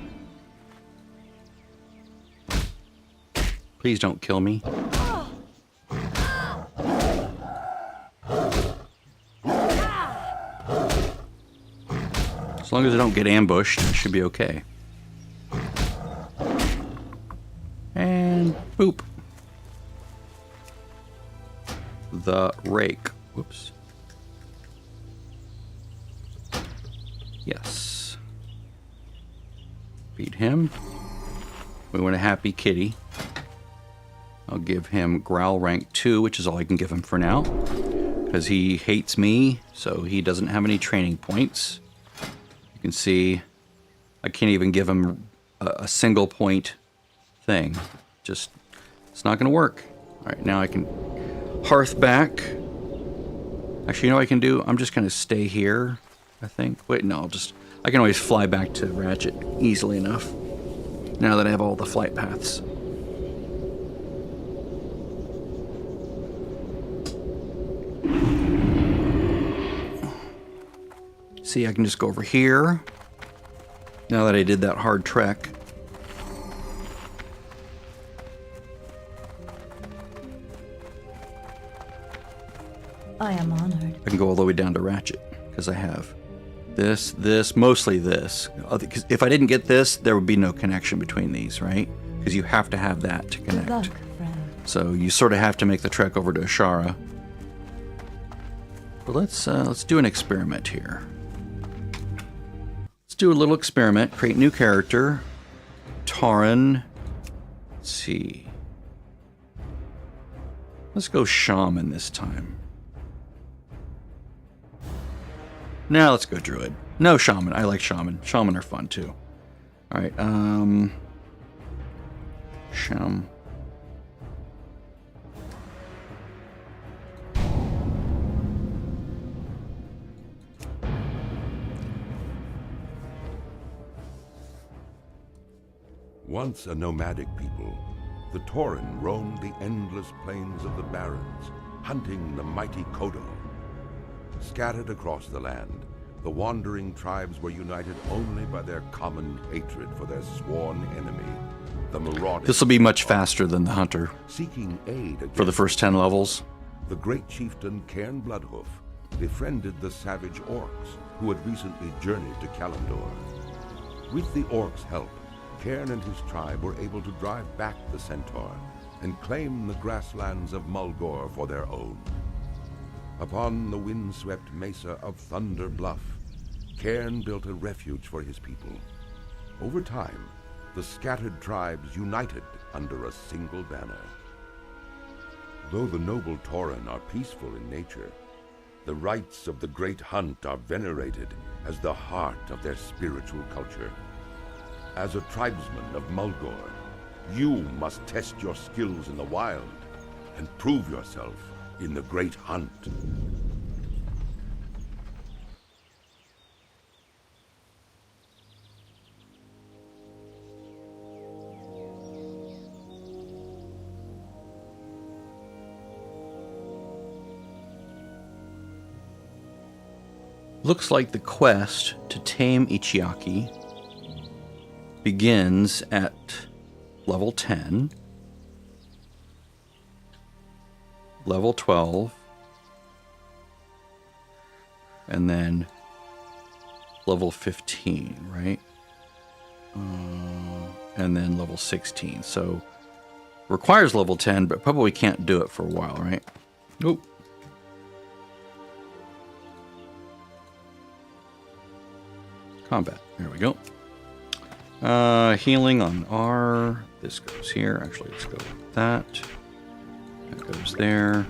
Please don't kill me. As long as I don't get ambushed, I should be okay. And boop. The rake. Whoops. Yes. Beat him. We want a happy kitty. I'll give him growl rank 2, which is all I can give him for now. Because he hates me, so he doesn't have any training points. You can see I can't even give him a single point thing. Just, it's not going to work. All right, now I can hearth back. Actually, you know what I can do? I'm just going to stay here, I think. Wait, no, I can always fly back to Ratchet easily enough. Now that I have all the flight paths. See, I can just go over here. Now that I did that hard trek. I am honored. I can go all the way down to Ratchet, because I have this, mostly this. Because if I didn't get this, there would be no connection between these, right? Because you have to have that to connect. Good luck, friend. So you sort of have to make the trek over to Ashara. But let's do an experiment here. Let's do a little experiment. Create new character. Tauren. Let's see. Let's go Shaman this time. Now let's go Druid. No, Shaman. I like Shaman. Shaman are fun too. Alright, Sham. Once a nomadic people, the Tauren roamed the endless plains of the Barrens, hunting the mighty Kodo. Scattered across the land, the wandering tribes were united only by their common hatred for their sworn enemy, the marauding. This will be much faster than the Hunter Seeking aid for the first 10 levels. the great chieftain Cairn Bloodhoof befriended the savage orcs who had recently journeyed to Kalimdor. With the orcs' help, Cairn and his tribe were able to drive back the centaur and claim the grasslands of Mulgore for their own. Upon the windswept mesa of Thunder Bluff, Cairn built a refuge for his people. Over time, the scattered tribes united under a single banner. Though the noble Tauren are peaceful in nature, the rites of the Great Hunt are venerated as the heart of their spiritual culture. As a tribesman of Mulgore, you must test your skills in the wild and prove yourself in the Great Hunt. Looks like the quest to tame Ichiaki begins at level 10, level 12, and then level 15, right? And then level 16. So requires level 10, but probably can't do it for a while, right? Nope. Combat. There we go. Healing on R. This goes here. Actually, let's go with that. That goes there.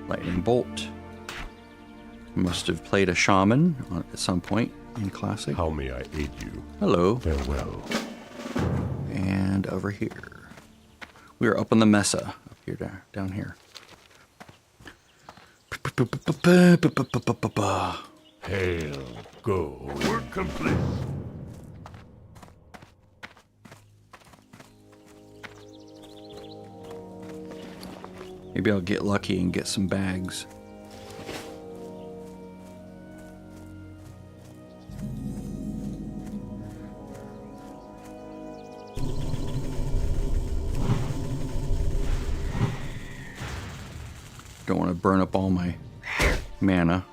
Lightning bolt. Must have played a shaman at some point in Classic. How may I aid you? Hello. Farewell. And over here. We are up on the mesa. Up here, down here. Hail, go. Work complete. Maybe I'll get lucky and get some bags. Don't want to burn up all my mana.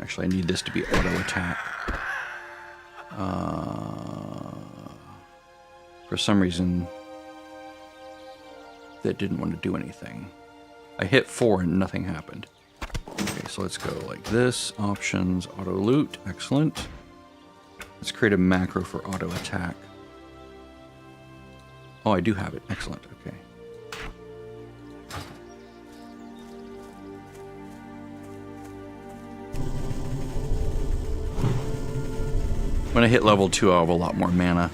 Actually, I need this to be auto attack. For some reason, that didn't want to do anything. I hit 4 and nothing happened. Okay, so let's go like this. Options, auto loot. Excellent. Let's create a macro for auto attack. Oh, I do have it. Excellent. Okay. When I hit level 2, I'll have a lot more mana.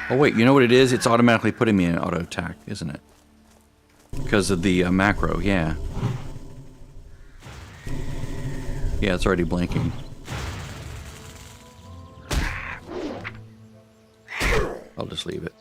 Oh wait, you know what it is? It's automatically putting me in auto attack, isn't it? Because of the macro, yeah. Yeah, it's already blinking. I'll just leave it.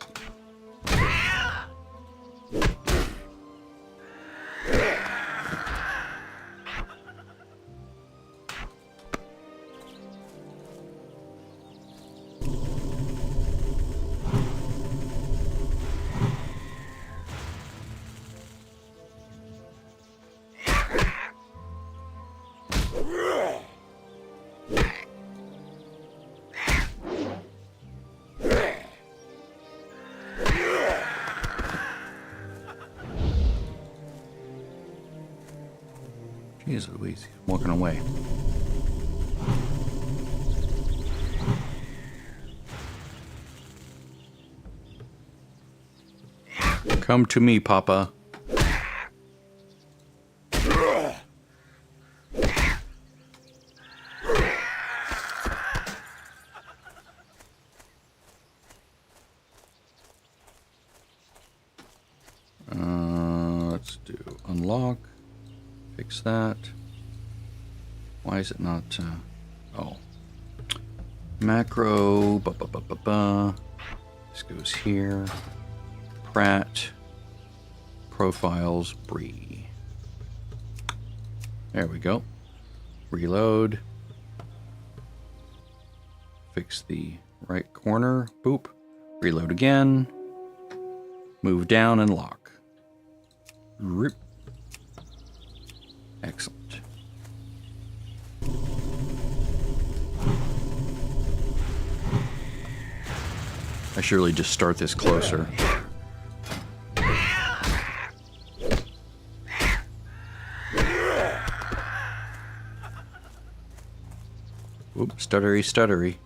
Jeez Louise, walking away. Come to me, Papa. Let's do unlock. Fix that. Why is it not? Oh, macro. This goes here. Pratt. Profiles. Bree. There we go. Reload. Fix the right corner. Boop. Reload again. Move down and lock. Rip. Excellent. I should really just start this closer. Oop, stuttery, stuttery.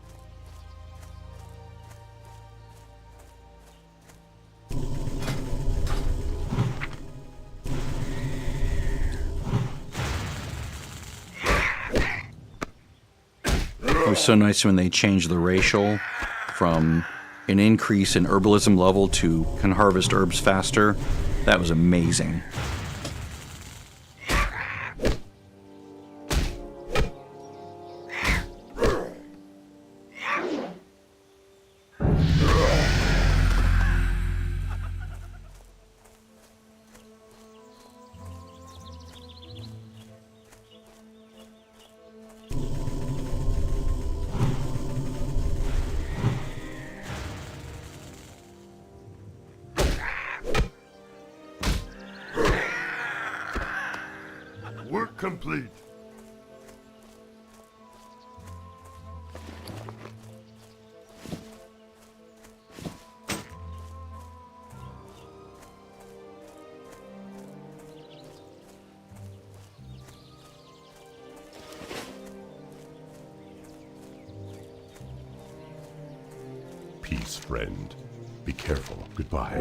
It was so nice when they changed the racial from an increase in herbalism level to can harvest herbs faster. That was amazing. Work complete. Peace, friend. Be careful. Goodbye.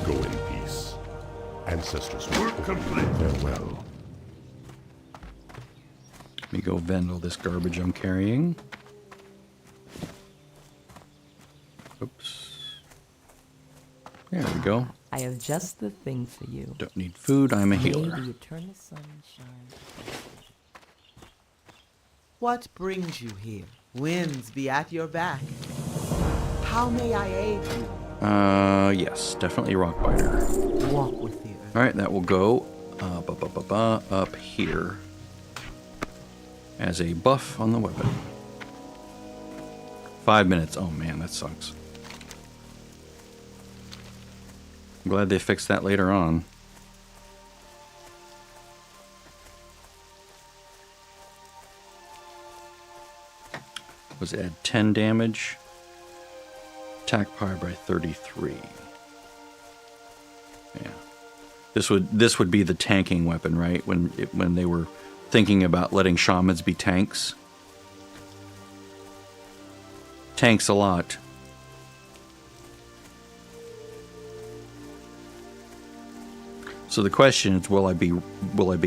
Go in peace. Ancestors, work complete. Farewell. Let me go vend all this garbage I'm carrying. Oops. There we go. I have just the thing for you. Don't need food. I'm a May healer. the eternal sun shine. What brings you here? Winds be at your back. How may I aid you? Yes, definitely Rockbiter. Walk with the earth. All right, that will go up here as a buff on the weapon. 5 minutes. Oh man, that sucks. I'm glad they fixed that later on. Was add 10 damage. Attack power by 33. Yeah. This would be the tanking weapon, right? When they were thinking about letting shamans be tanks. Tanks a lot. So the question is, will I be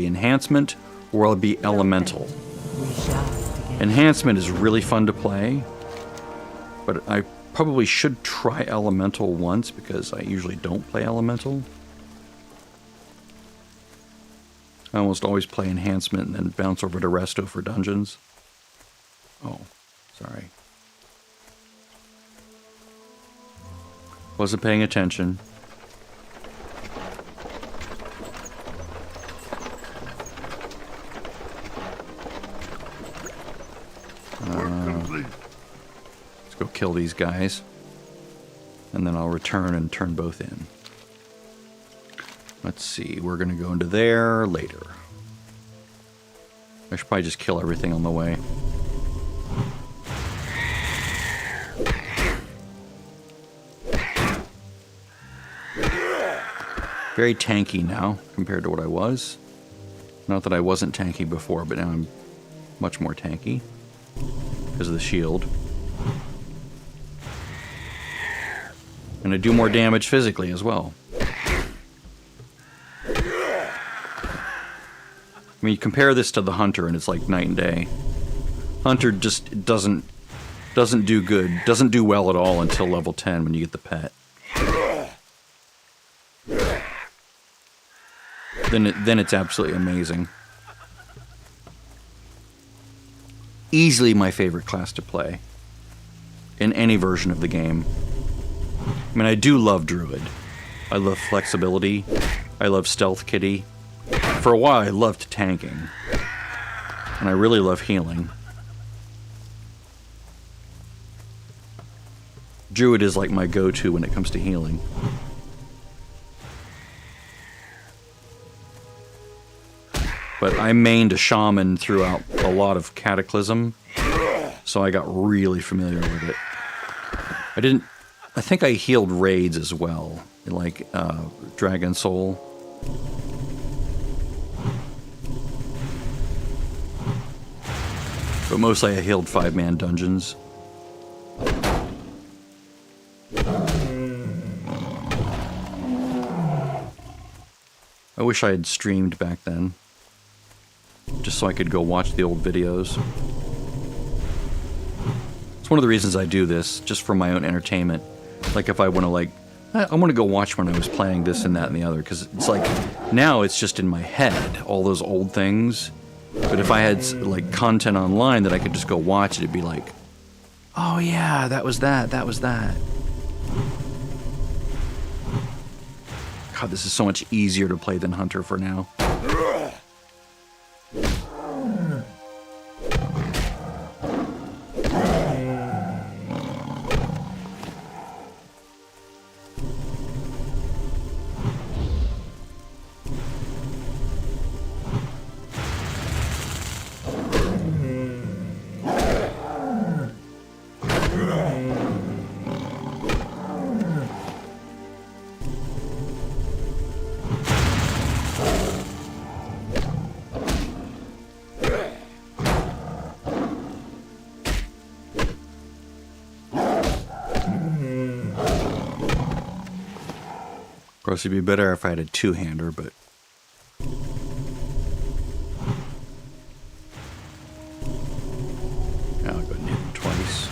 enhancement or will I be elemental? We shall begin. Enhancement is really fun to play, but I probably should try elemental once because I usually don't play elemental. I almost always play enhancement and then bounce over to resto for dungeons. Oh, sorry. Wasn't paying attention. Let's go kill these guys. And then I'll return and turn both in. Let's see, we're going to go into there later. I should probably just kill everything on the way. Very tanky now compared to what I was. Not that I wasn't tanky before, but now I'm much more tanky because of the shield. And I do more damage physically as well. I mean, you compare this to the Hunter and it's like night and day. Hunter just doesn't do good, doesn't do well at all until level 10 when you get the pet. Then it's absolutely amazing. Easily my favorite class to play in any version of the game. I mean, I do love Druid. I love flexibility. I love Stealth Kitty. For a while, I loved tanking. And I really love healing. Druid is like my go-to when it comes to healing. But I mained a shaman throughout a lot of Cataclysm, so I got really familiar with it. I think I healed raids as well, like Dragon Soul. But mostly I healed 5-man dungeons. I wish I had streamed back then, just so I could go watch the old videos. It's one of the reasons I do this, just for my own entertainment. Like if I want to I want to go watch when I was playing this and that and the other, because it's like, now it's just in my head, all those old things. But if I had like content online that I could just go watch it, it'd be like, oh yeah, that was that. God, this is so much easier to play than Hunter for now. Of course, it'd be better if I had a two-hander, but... Now I'll go and hit him twice.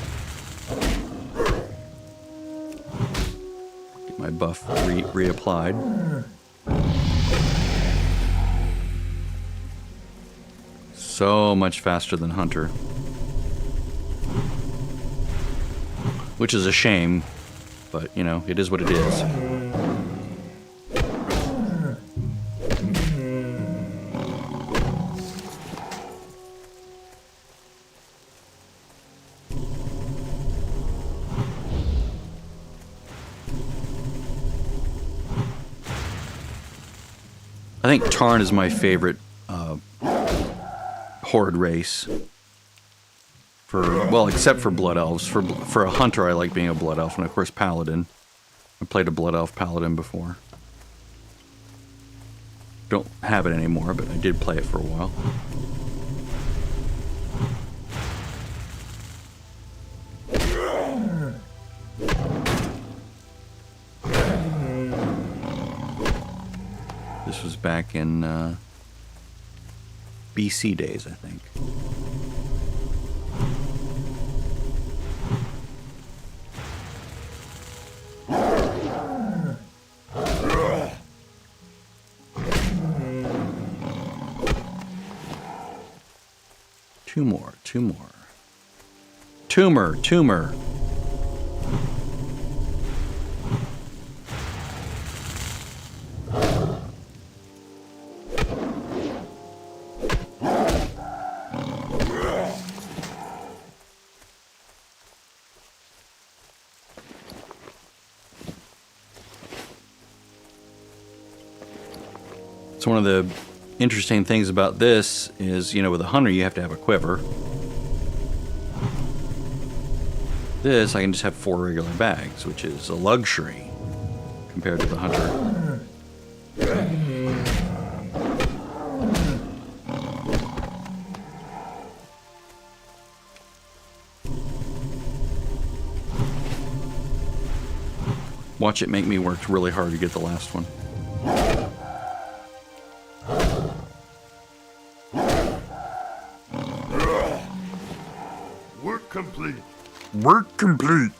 Get my buff reapplied. So much faster than Hunter. Which is a shame, but, you know, it is what it is. think Tarn is my favorite horde race. Well, except for Blood Elves. For a hunter, I like being a Blood Elf, and of course Paladin. I played a Blood Elf Paladin before. Don't have it anymore, but I did play it for a while. This was back in BC days, I think. Two more. Tumor. So one of the interesting things about this is, you know, with a hunter you have to have a quiver. This, I can just have 4 regular bags, which is a luxury compared to the hunter. Watch it make me work really hard to get the last one. Work complete.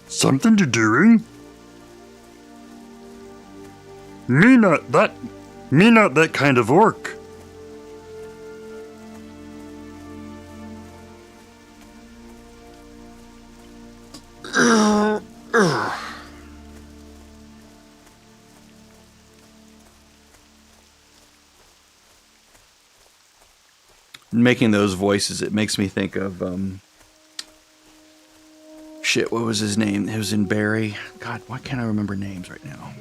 Something to doing? Me not that kind of orc. Making those voices, it makes me think of shit, what was his name? It was in Barry. God, why can't I remember names right now?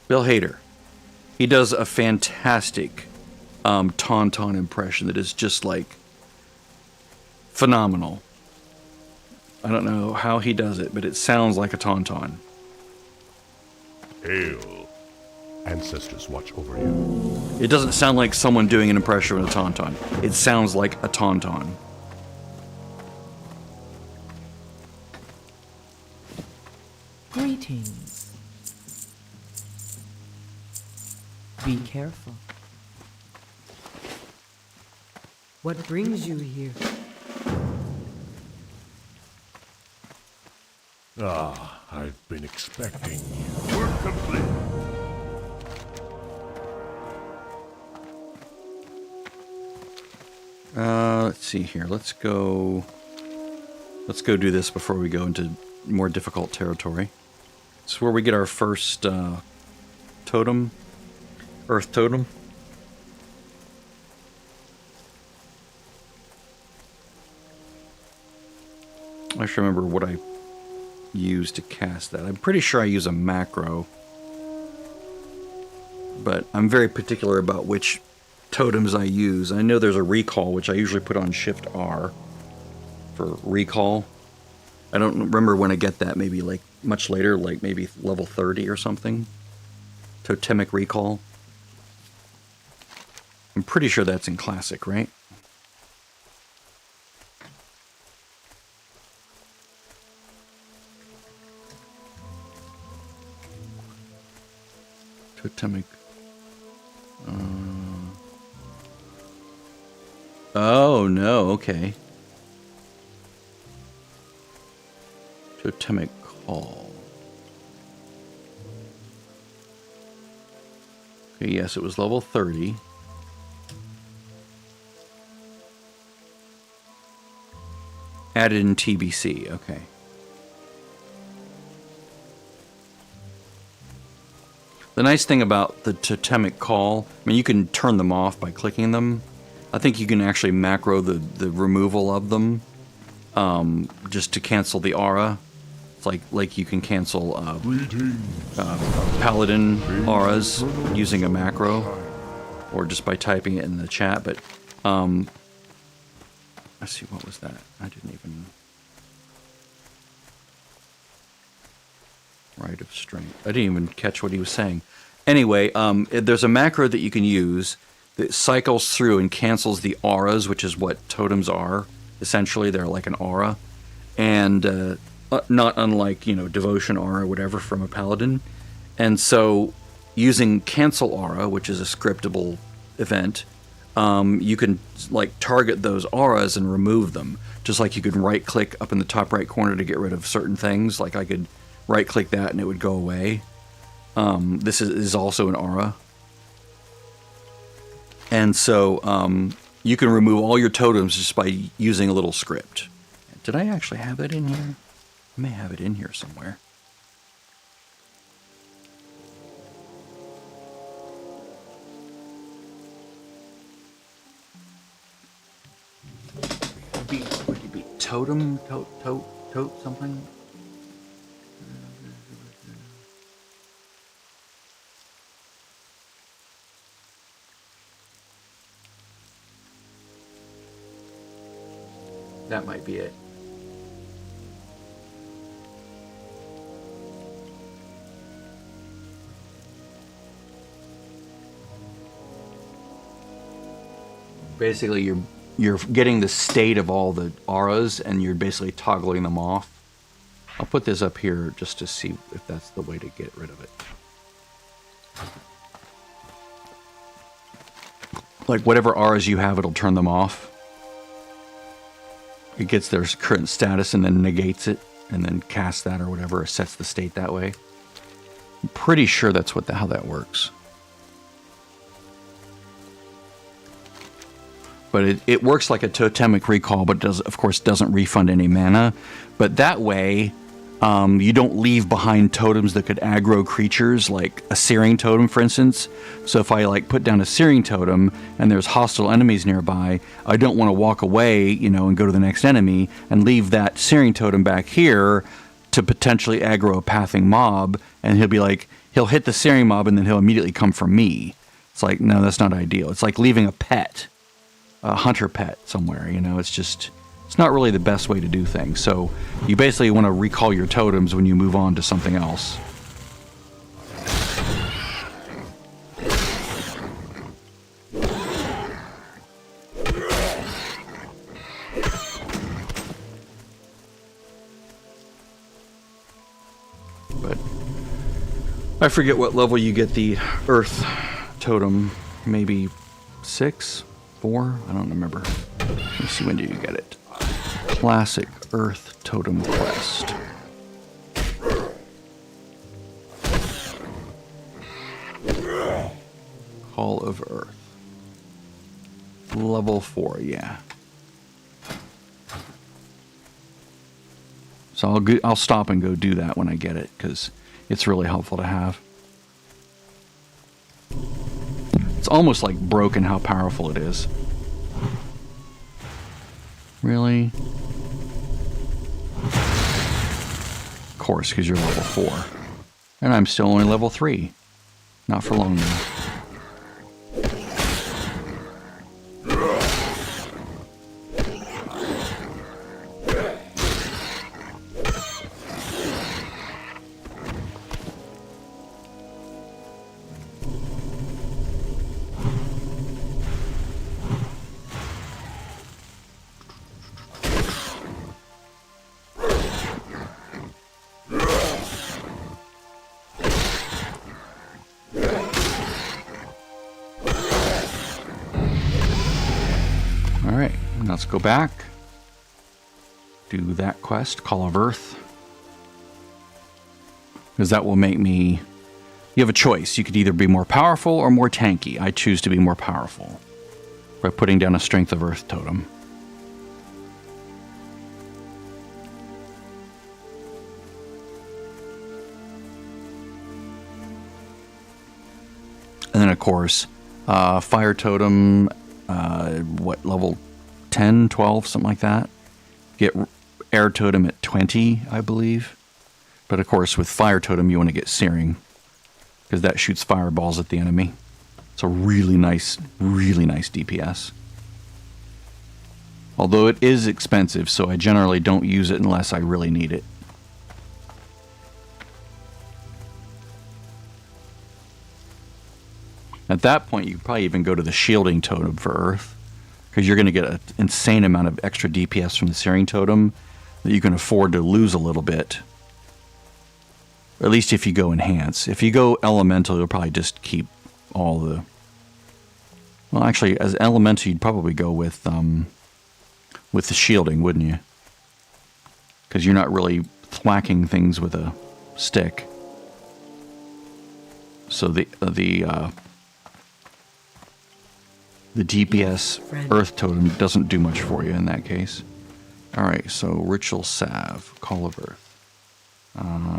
Bill Hader. He does a fantastic Tauntaun impression that is just like phenomenal. I don't know how he does it, but it sounds like a Tauntaun. Hail. Ancestors watch over you. It doesn't sound like someone doing an impression of a Tauntaun. It sounds like a Tauntaun. Greetings. Be careful. What brings you here? Ah, I've been expecting you. Work complete. Let's see here. Let's go do this before we go into more difficult territory. It's where we get our first totem, Earth Totem. I should remember what I use to cast that. I'm pretty sure I use a macro, but I'm very particular about which totems I use. I know there's a recall, which I usually put on Shift R for recall. I don't remember when I get that, maybe like much later, like maybe level 30 or something. Totemic recall. I'm pretty sure that's in Classic, right? Totemic. Oh, no, okay. Totemic Call. Okay, yes, it was level 30. Added in TBC, okay. The nice thing about the Totemic Call, I mean, you can turn them off by clicking them, I think you can actually macro the removal of them, just to cancel the aura. It's like you can cancel paladin auras using a macro, or just by typing it in the chat. But let's see, what was that? I didn't even. Rite of Strength. I didn't even catch what he was saying. Anyway, there's a macro that you can use that cycles through and cancels the auras, which is what totems are. Essentially, they're like an aura. And not unlike, devotion aura or whatever from a paladin. And so using cancel aura, which is a scriptable event, you can target those auras and remove them. Just like you could right click up in the top right corner to get rid of certain things. Like I could right click that and it would go away. This is also an aura. And so you can remove all your totems just by using a little script. Did I actually have that in here? I may have it in here somewhere. Would it be totem? Tote something? That might be it. Basically, you're getting the state of all the auras, and you're basically toggling them off. I'll put this up here just to see if that's the way to get rid of it. Like whatever auras you have, it'll turn them off. It gets their current status and then negates it, and then casts that or whatever, or sets the state that way. I'm pretty sure that's how that works. But it works like a totemic recall, but of course doesn't refund any mana. But that way, you don't leave behind totems that could aggro creatures, like a searing totem, for instance. So if I put down a searing totem and there's hostile enemies nearby, I don't want to walk away, and go to the next enemy and leave that searing totem back here to potentially aggro a pathing mob. And he'll hit the searing mob and then he'll immediately come for me. It's like, no, that's not ideal. It's like leaving a hunter pet somewhere, it's not really the best way to do things. So you basically want to recall your totems when you move on to something else. But I forget what level you get the Earth totem, maybe 6? 4? I don't remember. Let's see, when do you get it? Classic Earth Totem Quest. Call of Earth. Level 4, yeah. So I'll stop and go do that when I get it, because it's really helpful to have. It's almost like broken how powerful it is. Really? Of course, because you're level 4. And I'm still only level 3. Not for long now. Let's go back, do that quest, Call of Earth, because that will make me, you have a choice. You could either be more powerful or more tanky. I choose to be more powerful by putting down a Strength of Earth totem. And then of course, Fire totem, level 10, 12, something like that. Get air totem at 20, I believe. But of course, with fire totem, you want to get searing, because that shoots fireballs at the enemy. It's a really nice DPS. Although it is expensive, so I generally don't use it unless I really need it. At that point, you could probably even go to the shielding totem for Earth, because you're going to get an insane amount of extra DPS from the searing totem that you can afford to lose a little bit. Or at least if you go enhance. If you go elemental, you'll probably just keep all the... Well, actually, as elemental, you'd probably go with the shielding, wouldn't you? Because you're not really thwacking things with a stick. So the DPS Earth Totem doesn't do much for you in that case. Alright, so Ritual Salve, Call of Earth.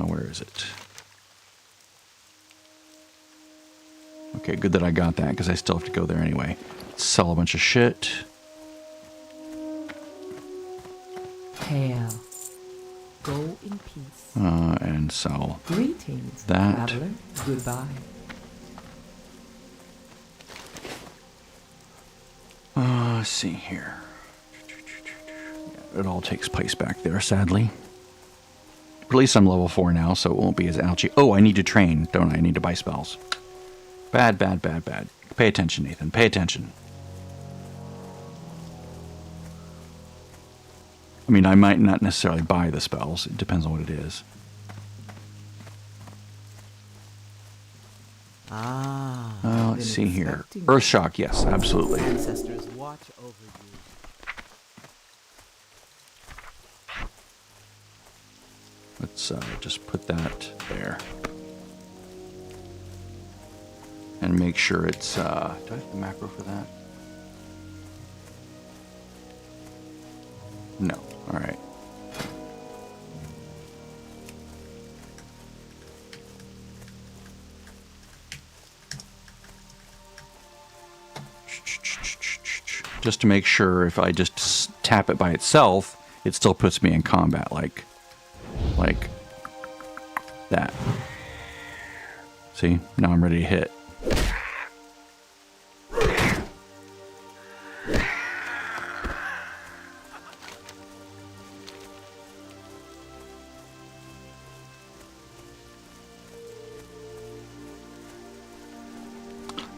Where is it? Okay, good that I got that, because I still have to go there anyway. Sell a bunch of shit. Hail. Go in peace. And sell Greetings, that. traveler. Goodbye. Let's see here. Yeah, it all takes place back there, sadly. At least I'm level 4 now, so it won't be as ouchy. Oh, I need to train, don't I? I need to buy spells. Bad, bad, bad, bad. Pay attention, Nathan. Pay attention. I mean, I might not necessarily buy the spells. It depends on what it is. Let's see here. Earth Shock, yes, absolutely. Ancestors watch over you. Let's just put that there. And make sure it's... do I have the macro for that? No. Alright. Just to make sure if I just tap it by itself, it still puts me in combat, like that. See? Now I'm ready to hit.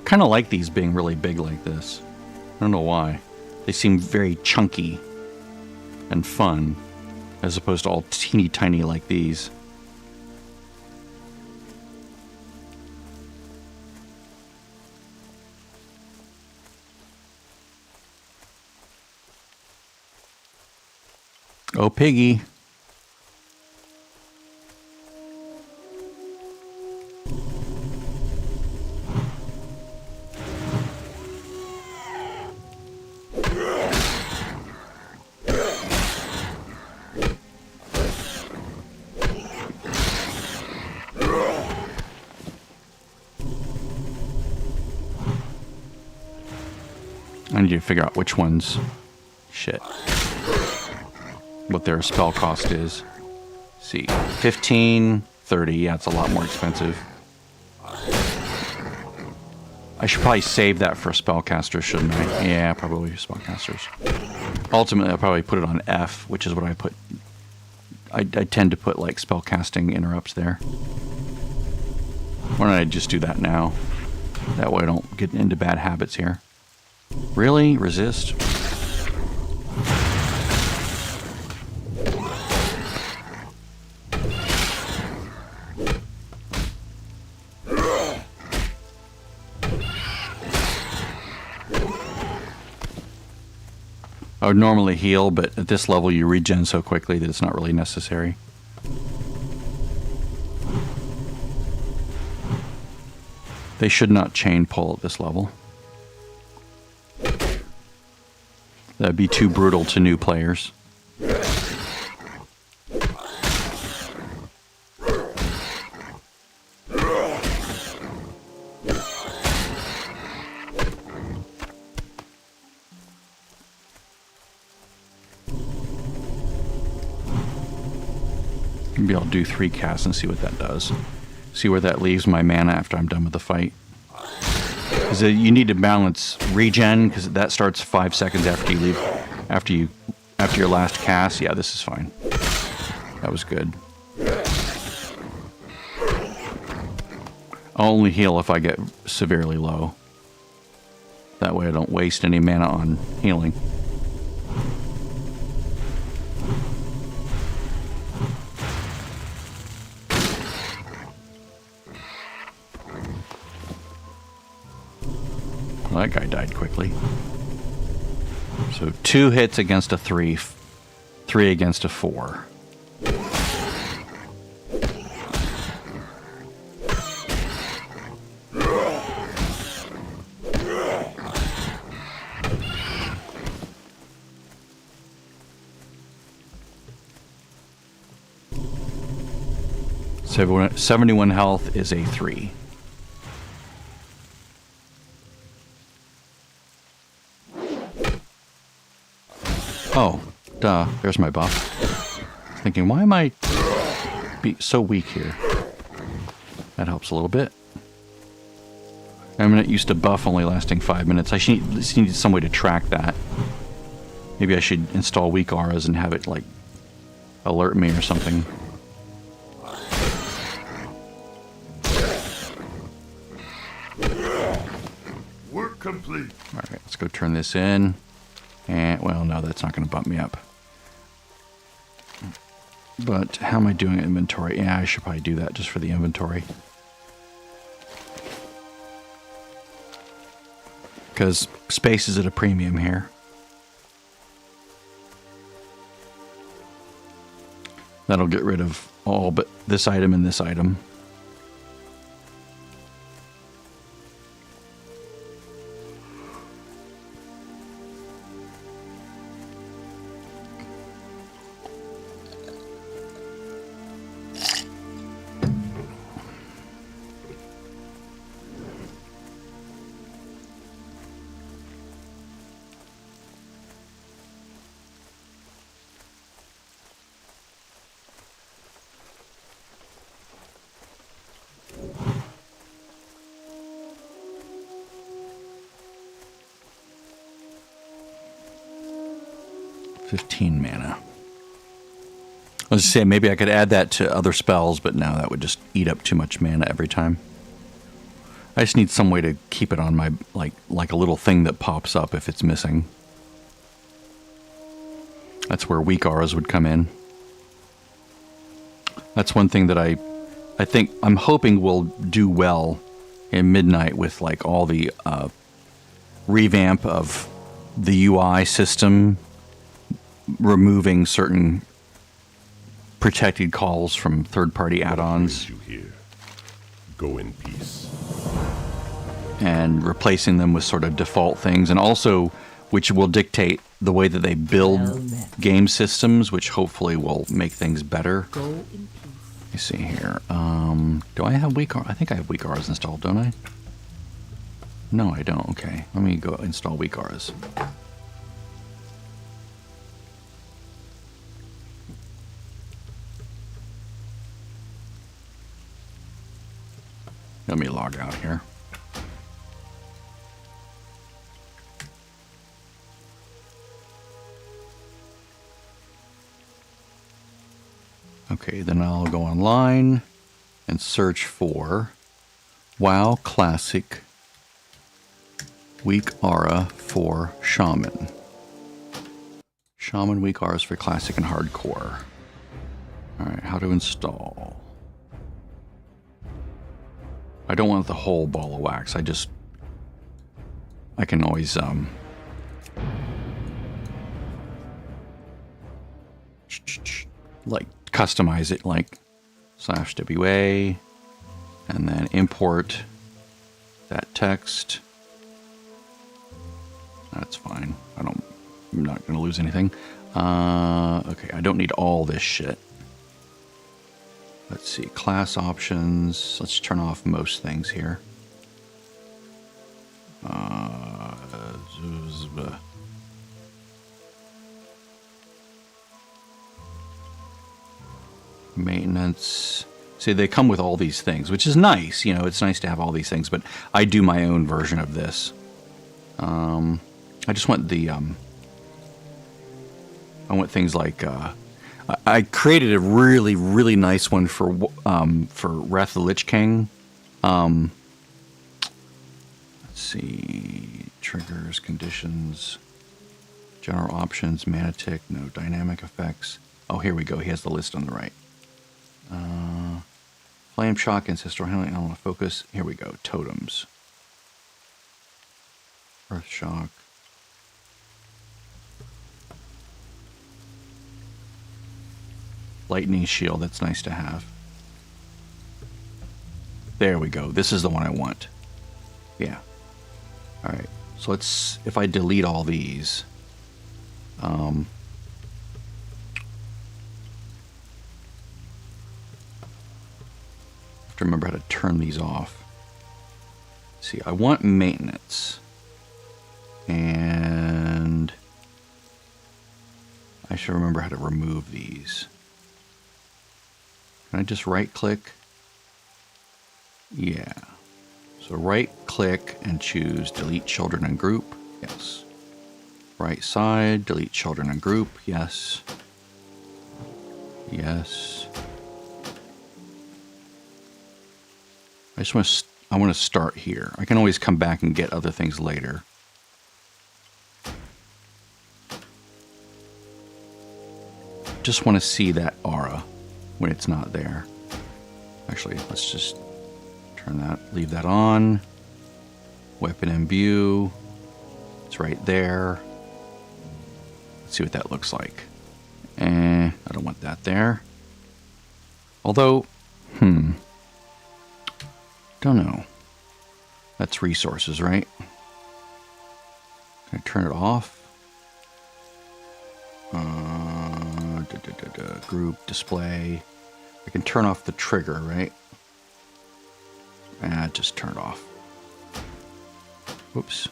Kind of like these being really big like this. I don't know why. They seem very chunky and fun, as opposed to all teeny tiny like these. Oh, piggy. I need to figure out which ones. Shit. What their spell cost is. Let's see. 15, 30. Yeah, it's a lot more expensive. I should probably save that for spellcasters, shouldn't I? Yeah, probably spellcasters. Ultimately, I'll probably put it on F, which is what I put. I tend to put like spellcasting interrupts there. Why don't I just do that now? That way I don't get into bad habits here. Really? Resist? I would normally heal, but at this level you regen so quickly that it's not really necessary. They should not chain pull at this level. That'd be too brutal to new players. Maybe I'll do 3 casts and see what that does. See where that leaves my mana after I'm done with the fight. Because you need to balance regen, because that starts 5 seconds after you leave, after your last cast. Yeah, this is fine. That was good. I'll only heal if I get severely low. That way I don't waste any mana on healing. Well, that guy died quickly. So 2 hits against a 3, 3 against a 4. So 71 health is a 3. Oh, duh. There's my buff. Thinking, why am I so weak here? That helps a little bit. I'm not used to buff only lasting 5 minutes. I just need some way to track that. Maybe I should install weak auras and have it, like, alert me or something. Work complete. Alright, let's go turn this in. And, well, no, that's not going to bump me up. But how am I doing inventory? Yeah, I should probably do that just for the inventory. Because space is at a premium here. That'll get rid of all but this item and this item. Mana. I was just saying maybe I could add that to other spells, but no, that would just eat up too much mana every time. I just need some way to keep it on my, like a little thing that pops up if it's missing. That's where weak auras would come in. That's one thing that I think, I'm hoping will do well in Midnight with like all the revamp of the UI system, removing certain protected calls from third-party add-ons. You hear. Go in peace. And replacing them with sort of default things, and also which will dictate the way that they build game systems, which hopefully will make things better. Go in peace. Let me see here. Do I have weak auras? I think I have weak auras installed, don't I? No, I don't. Okay, let me go install weak auras. Let me log out here. Okay, then I'll go online and search for WoW Classic Weak Aura for Shaman. Shaman Weak Auras for Classic and Hardcore. Alright, how to install. I don't want the whole ball of wax. I can always like customize it, like /WA, and then import that text. That's fine. I'm not going to lose anything. Okay, I don't need all this shit. Let's see, class options. Let's turn off most things here. Maintenance. See, they come with all these things, which is nice. You know, it's nice to have all these things, but I do my own version of this. I just want the, I want things like, I created a really, really nice one for Wrath of the Lich King. Let's see, triggers, conditions, general options, mana tick, no dynamic effects. Oh, here we go. He has the list on the right. Flame shock, ancestral handling, element of focus. Here we go. Totems. Earth shock. Lightning shield. That's nice to have. There we go. This is the one I want. Yeah. All right. So let's, if I delete all these, have to remember how to turn these off. See, I want maintenance. And I should remember how to remove these. Can I just right click? Yeah. So right click and choose delete children and group. Yes. Right side, delete children and group. Yes. Yes. I want to start here. I can always come back and get other things later. Just want to see that aura when it's not there. Actually, let's just turn that, leave that on. Weapon imbue. It's right there. Let's see what that looks like. I don't want that there. Although, don't know. That's resources, right? Can I turn it off? Group, display. I can turn off the trigger, right? Just turn it off. Whoops.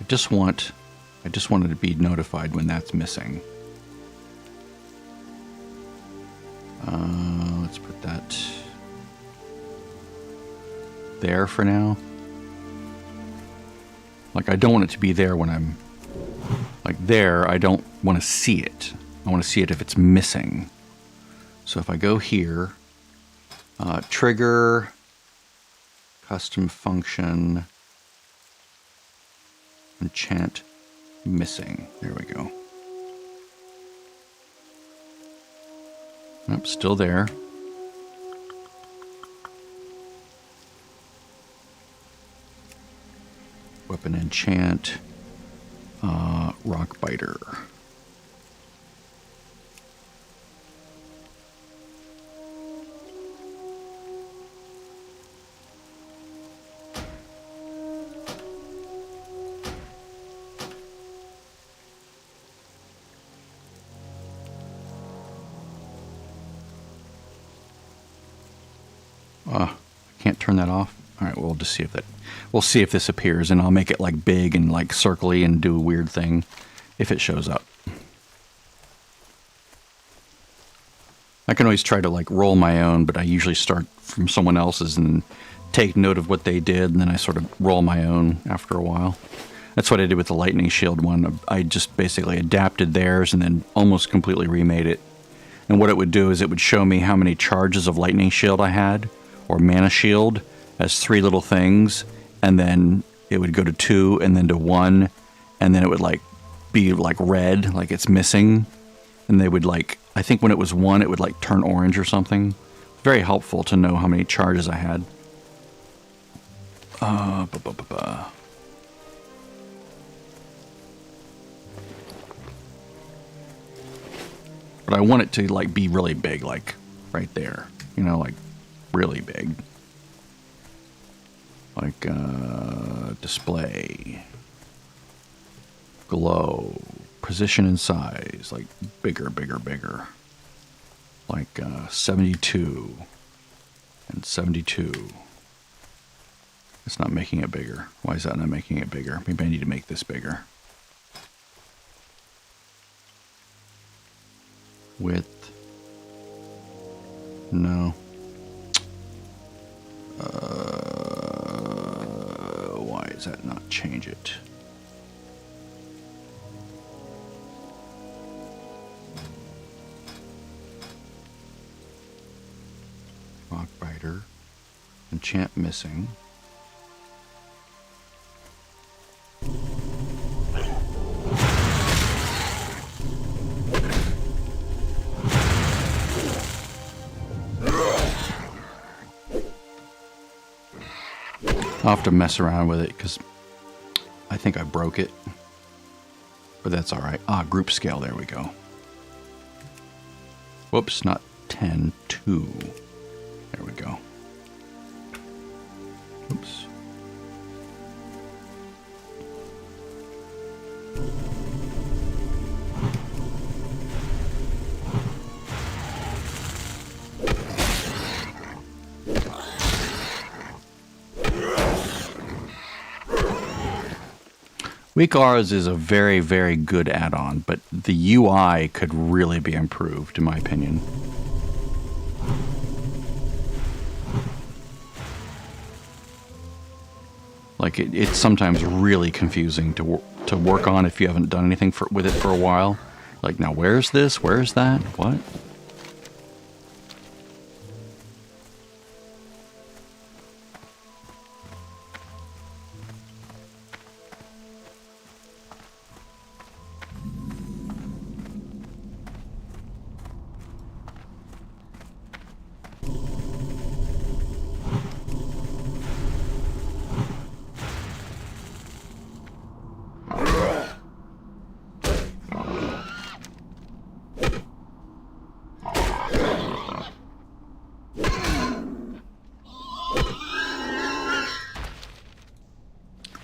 I just wanted to be notified when that's missing. Let's put that there for now. Like, I don't want it to be there when I'm like there. I don't want to see it. I want to see it if it's missing. So if I go here, trigger, custom function, enchant, missing. There we go. Nope, still there. Weapon enchant, rock biter. I can't turn that off. All right, we'll just see if that. We'll see if this appears, and I'll make it like big and like circly and do a weird thing if it shows up. I can always try to like roll my own, but I usually start from someone else's and take note of what they did, and then I sort of roll my own after a while. That's what I did with the lightning shield one. I just basically adapted theirs and then almost completely remade it. And what it would do is it would show me how many charges of lightning shield I had, or mana shield, as 3 little things, and then it would go to 2 and then to 1, and then it would like be like red, like it's missing, and they would like, I think when it was 1 it would like turn orange or something. Very helpful to know how many charges I had. But I want it to like be really big, like right there, you know, like really big. Like, display, glow, position and size, like bigger, bigger, bigger. Like 72 and 72. It's not making it bigger. Why is that not making it bigger? Maybe I need to make this bigger. Width. No. Why does that not change it? Rockbiter. Enchant missing. I'll have to mess around with it because I think I broke it. But that's alright. Ah, group scale. There we go. Whoops, not 10, 2. There we go. Oops. Weak Auras is a very, very good add-on, but the UI could really be improved, in my opinion. Like, it's sometimes really confusing to work on if you haven't done anything with it for a while. Like, now where's this? Where's that? What?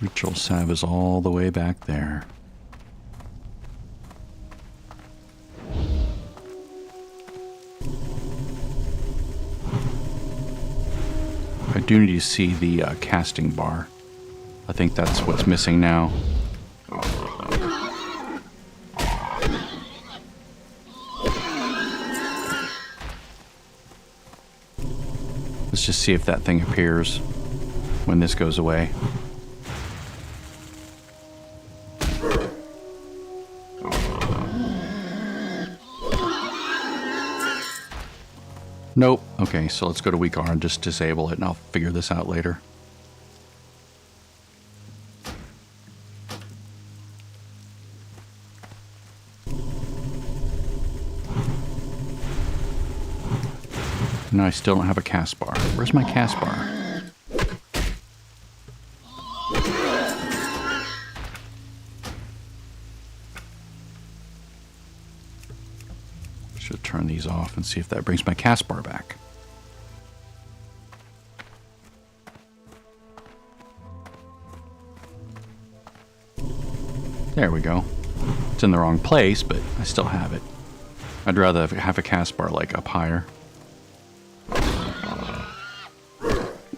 Ritual salve is all the way back there. I do need to see the casting bar. I think that's what's missing now. Let's just see if that thing appears when this goes away. Nope. Okay, so let's go to weak R and just disable it, and I'll figure this out later. No, I still don't have a cast bar. Where's my cast bar? Should turn these off and see if that brings my cast bar back. There we go. It's in the wrong place, but I still have it. I'd rather have a cast bar like up higher.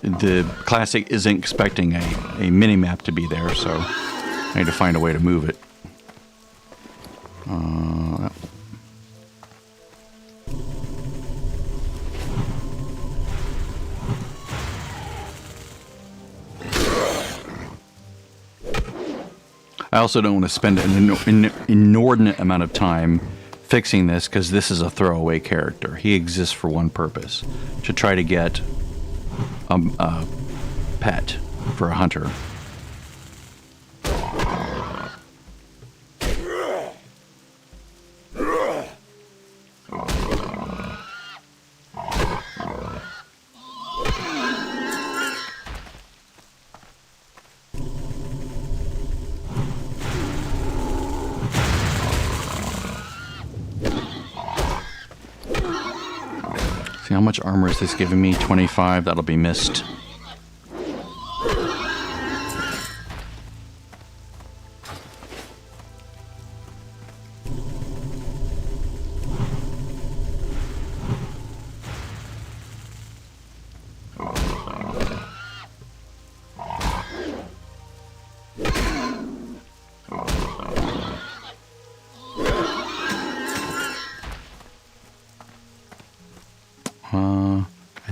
The Classic isn't expecting a mini-map to be there, so I need to find a way to move it. I also don't want to spend an inordinate amount of time fixing this, because this is a throwaway character. He exists for one purpose, to try to get a pet for a hunter. See, how much armor is this giving me? 25. That'll be missed.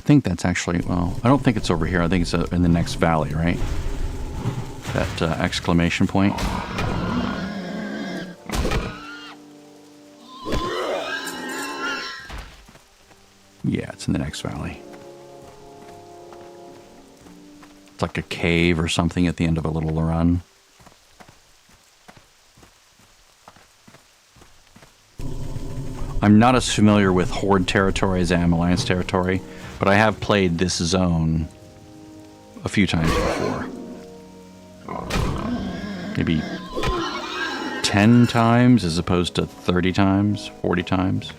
think that's actually, well, I don't think it's over here. I think it's in the next valley, right? That exclamation point. Yeah, it's in the next valley. It's like a cave or something at the end of a little run. I'm not as familiar with Horde territory as I am Alliance territory, but I have played this zone a few times before. Maybe 10 times as opposed to 30 times, 40 times.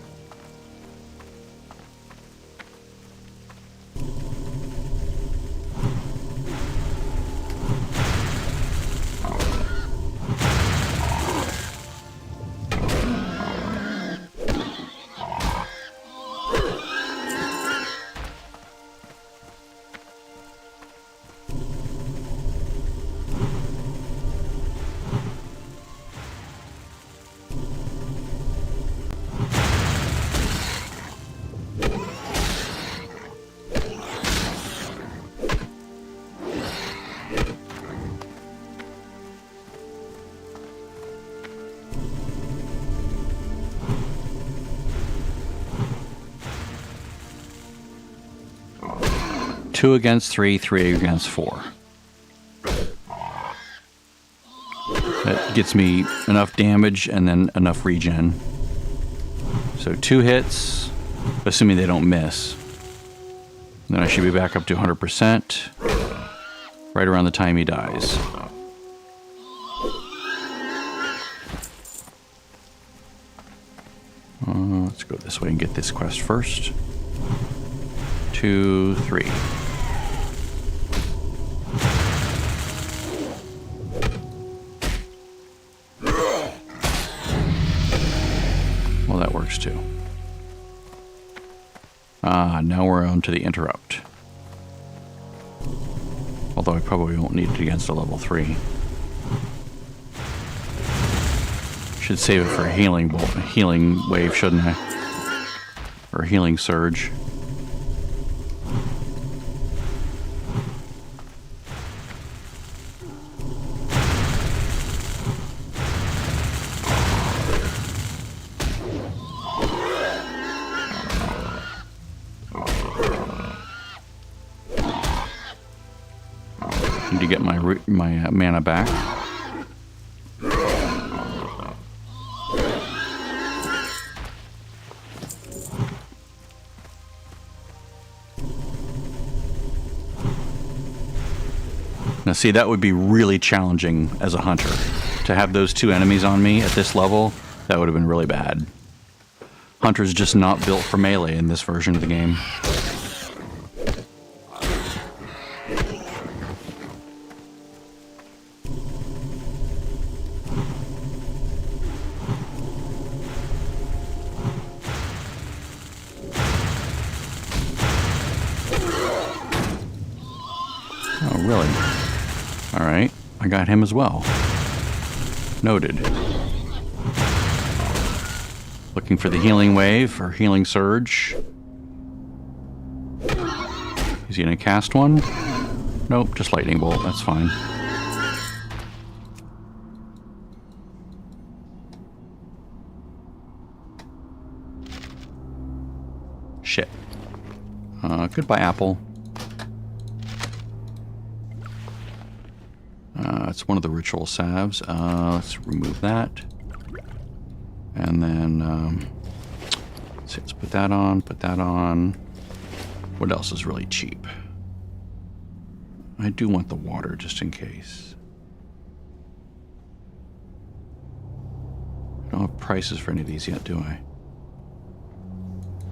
Two against three, three against four. That gets me enough damage and then enough regen. So 2 hits, assuming they don't miss. Then I should be back up to 100%, right around the time he dies. Let's go this way and get this quest first. 2, 3. Well, that works too. Now we're on to the interrupt. Although I probably won't need it against a level 3. Should save it for a healing wave, shouldn't I? Or a healing surge. Need to get my mana back. Now see, that would be really challenging as a hunter. To have those 2 enemies on me at this level, that would have been really bad. Hunter's just not built for melee in this version of the game. Oh, really? Alright, I got him as well. Noted. Looking for the healing wave or healing surge. Is he gonna cast one? Nope, just lightning bolt, that's fine. Shit. Goodbye, Apple. It's one of the ritual salves. Let's remove that. And then, let's put that on, put that on. What else is really cheap? I do want the water, just in case. I don't have prices for any of these yet, do I?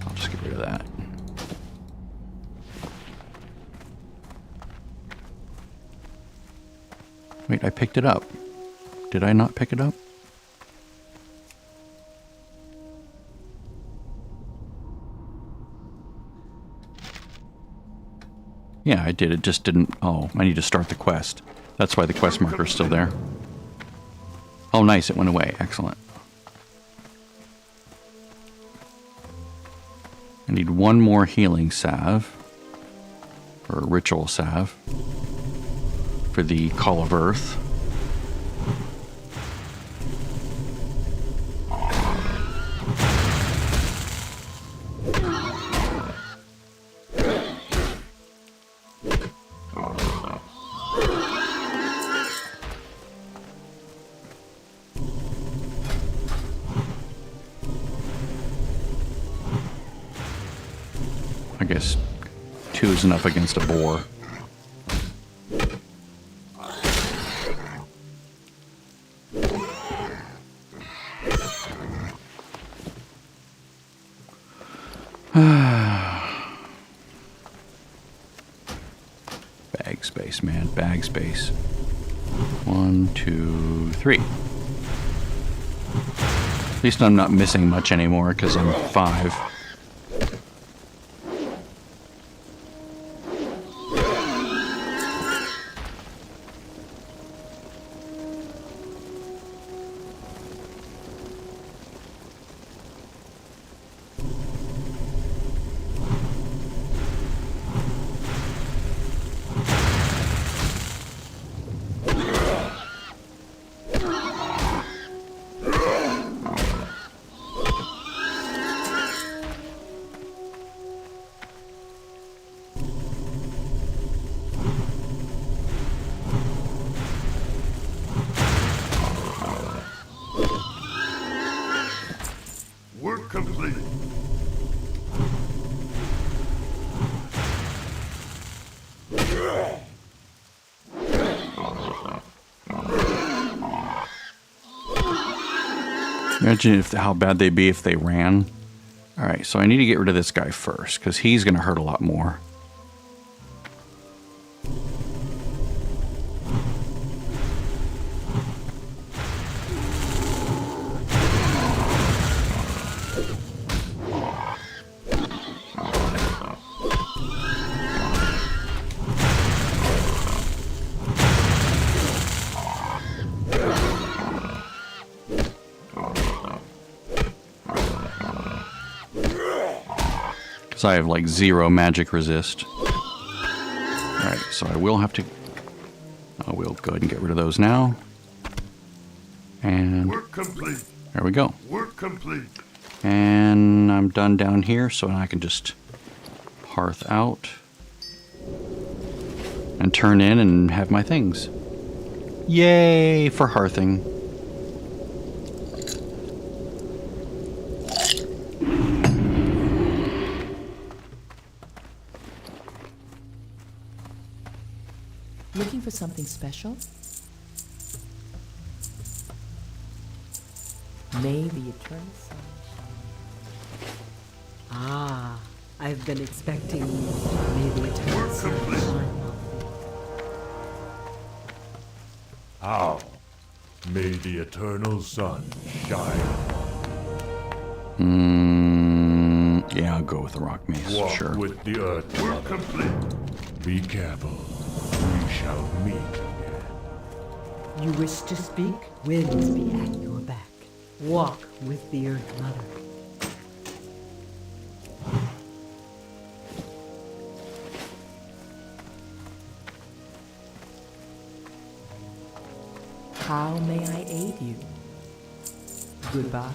I'll just get rid of that. Wait, I picked it up. Did I not pick it up? Yeah, I did. It just didn't... Oh, I need to start the quest. That's why the quest marker is still there. Oh, nice. It went away. Excellent. I need one more healing salve. or a ritual salve for the Call of Earth. I guess 2 is enough against a boar. Bag space, man. Bag space. 1, 2, 3. At least I'm not missing much anymore because I'm 5. Work complete. Imagine how bad they'd be if they ran. Alright, so I need to get rid of this guy first, because he's going to hurt a lot more. So I have like 0 magic resist. Alright, so I will have to... I will go ahead and get rid of those now. And Work complete. there we go. Work complete. And I'm done down here, so I can just hearth out. And turn in and have my things. Yay for hearthing. Looking for something special? May the eternal sun shine. Ah, I've been expecting you. May the eternal sun shine on you. How? May the eternal sun shine. Yeah, I'll go with the rock mace, Walk sure. with the earth. Work complete. Be careful. We shall meet again. You wish to speak? Winds be at your back. Walk with the Earth Mother. How may I aid you? Goodbye.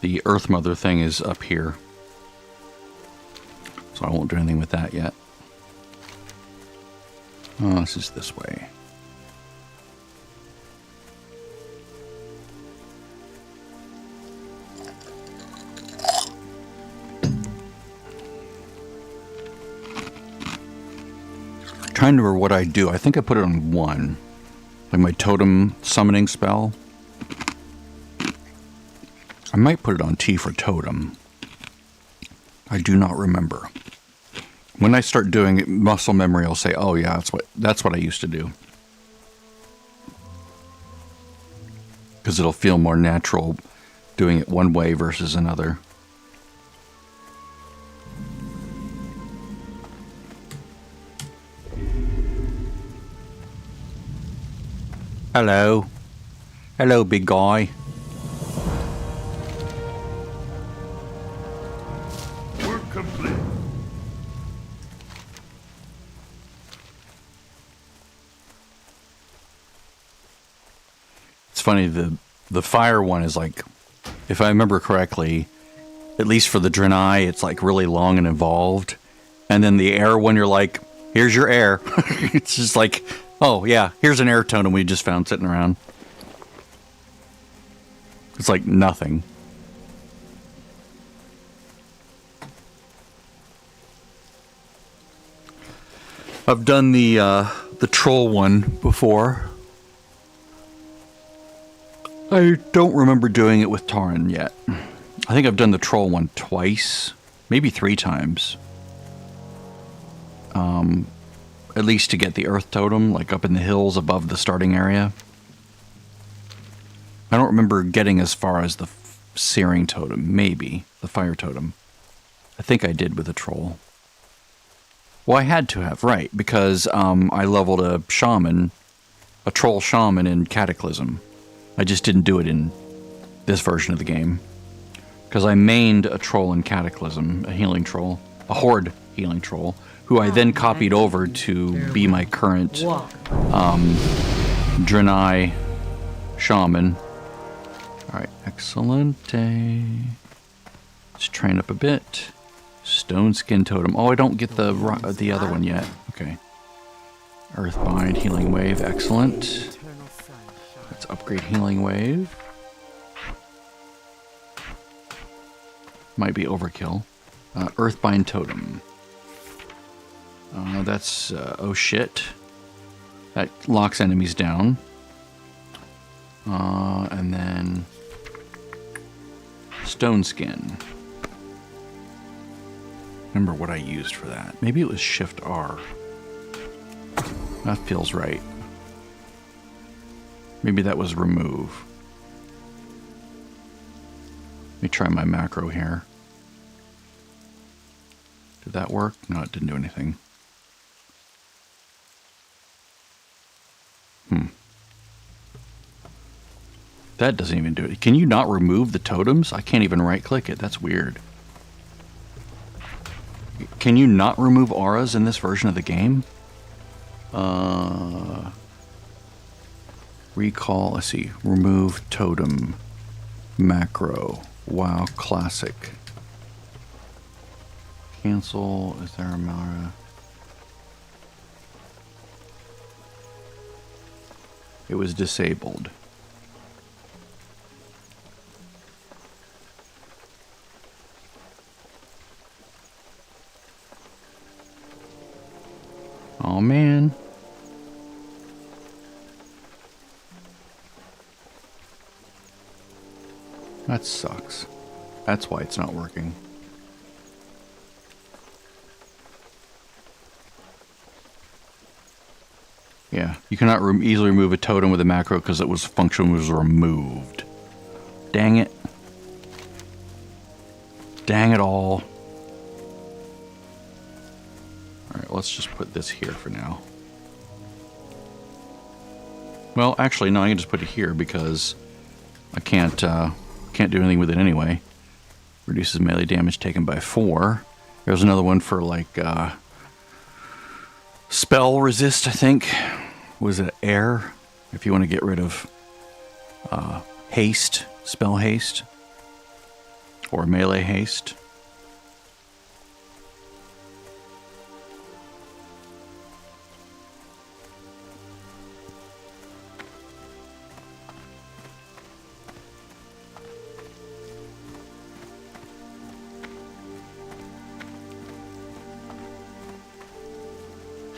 The Earth Mother thing is up here. So I won't do anything with that yet. Oh, this is this way. Trying to remember what I do. I think I put it on 1. Like my totem summoning spell. I might put it on T for totem. I do not remember. When I start doing it, muscle memory will say, "Oh yeah, that's what I used to do." Because it'll feel more natural doing it one way versus another. Hello. Hello, big guy. Work complete. It's funny, the fire one is like, if I remember correctly, at least for the Draenei, it's like really long and involved. And then the air one, you're like, here's your air. It's just like, oh yeah, here's an air totem we just found sitting around. It's like nothing. I've done the troll one before. I don't remember doing it with Tauren yet. I think I've done the troll one twice, maybe 3 times. At least to get the earth totem, like up in the hills above the starting area. I don't remember getting as far as the searing totem, maybe the fire totem. I think I did with the troll. Well, I had to have, right, because I leveled a shaman, a troll shaman in Cataclysm. I just didn't do it in this version of the game. Because I mained a troll in Cataclysm, a healing troll, a horde healing troll, who I then copied over to be my current Draenei shaman. Alright, excellent. Let's train up a bit. Stone skin totem. Oh, I don't get the other one yet. Okay. Earthbind, healing wave, excellent. Let's upgrade healing wave. Might be overkill. Earthbind totem. That's oh shit. That locks enemies down. And then stone skin. Remember what I used for that. Maybe it was Shift R. That feels right. Maybe that was remove. Let me try my macro here. Did that work? No, it didn't do anything. That doesn't even do it. Can you not remove the totems? I can't even right-click it. That's weird. Can you not remove auras in this version of the game? Recall, let's see. Remove totem. Macro. WoW Classic. Cancel. Is there a Mara? It was disabled. Oh man. That sucks. That's why it's not working. Yeah, you cannot easily remove a totem with a macro because it was function was removed. Dang it. Dang it all. Alright, let's just put this here for now. Well, actually, no, I can just put it here because I can't do anything with it anyway. Reduces melee damage taken by 4. There's another one for, like, spell resist, I think. Was it air? If you want to get rid of haste, spell haste, or melee haste.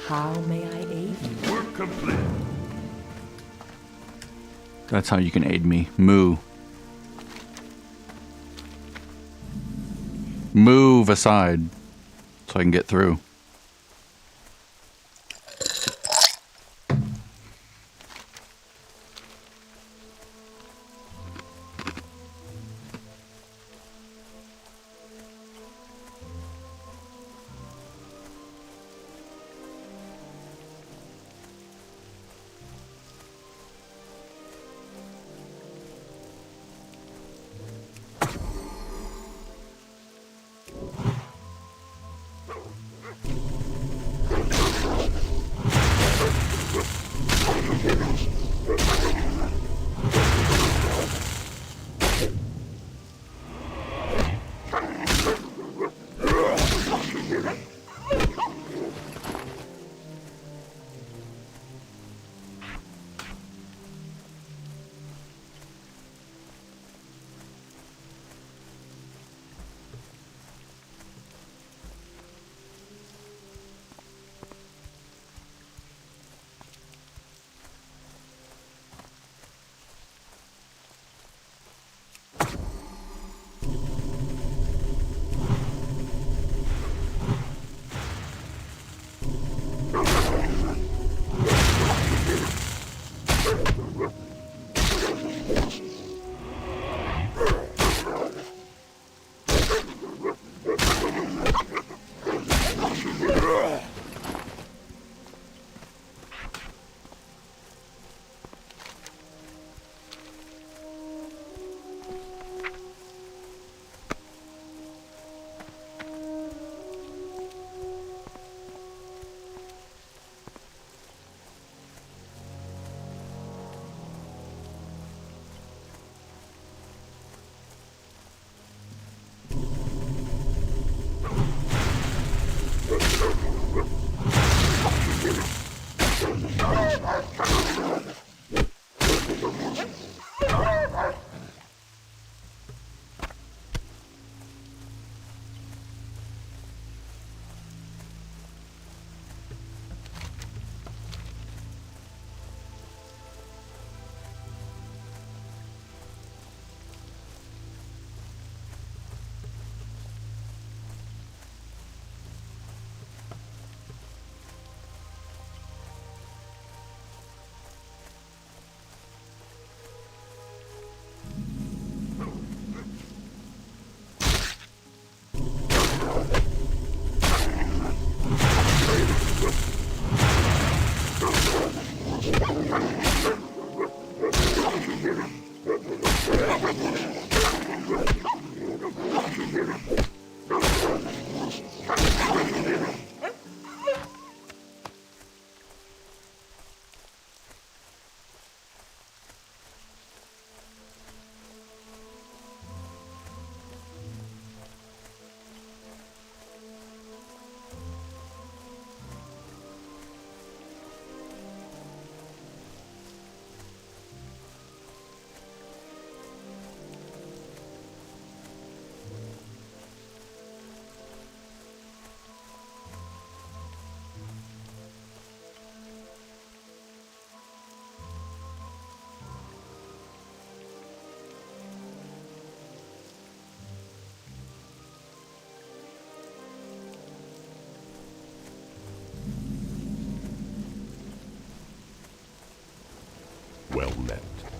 How may I aid you? Work complete. That's how you can aid me. Moo. Move aside so I can get through.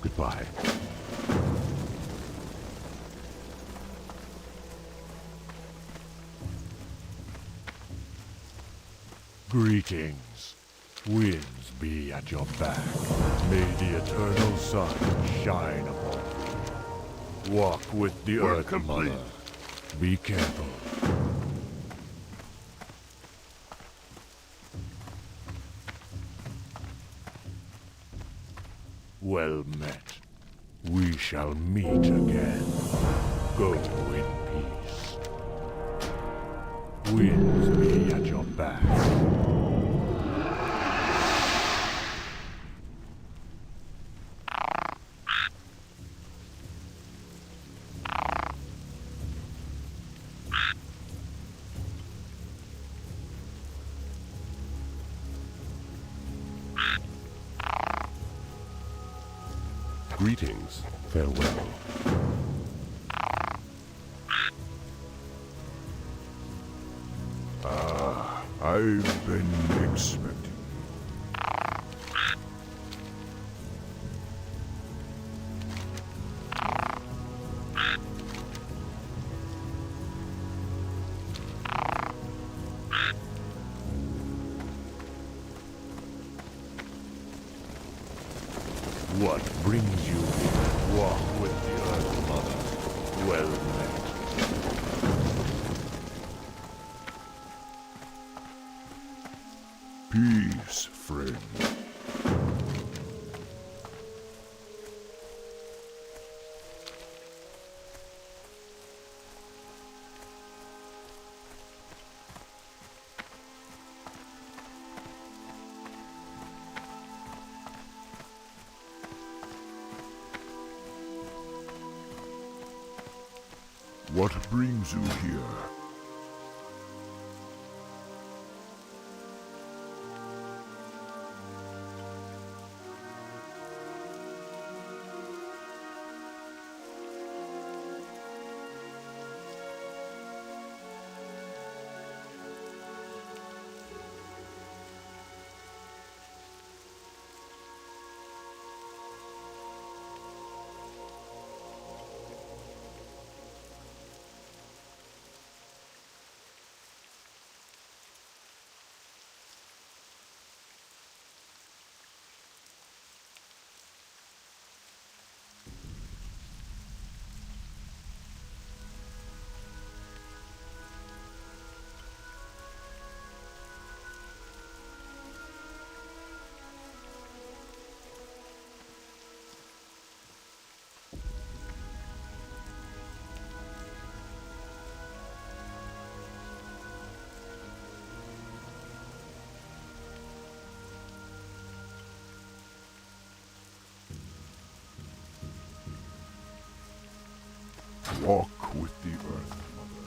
Goodbye. Greetings. Winds be at your back. May the eternal sun shine upon you. Walk with the Work Earth complete. Mother. Be careful. Well met. We shall meet again. Go in peace. Winds be at your back. Greetings. Farewell. I've been expecting. What brings you here? Walk with the Earth Mother. Well met. Peace, friend. What brings you here? Walk with the Earth Mother.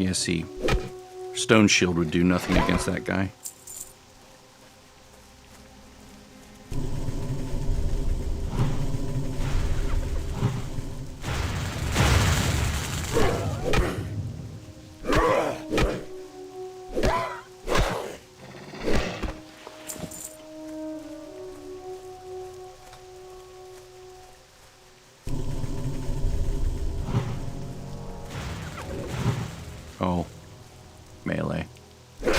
Yeah, see, Stone Shield would do nothing against that guy. Oh, melee. Was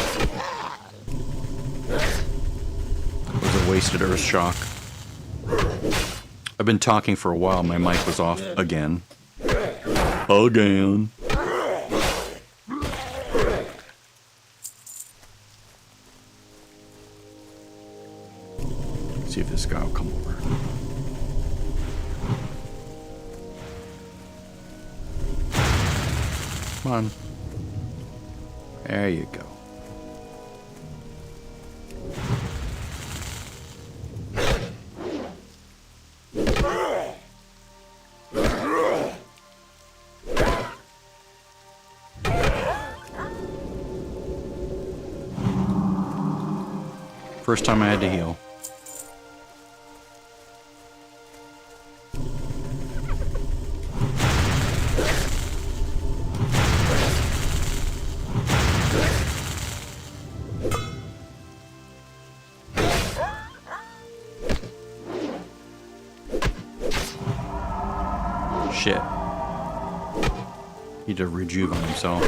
a wasted earth shock. I've been talking for a while. My mic was off again. Again. See if this guy will come over. Come on. There you go. First time I had to heal. Shit. Need to rejuvenate himself.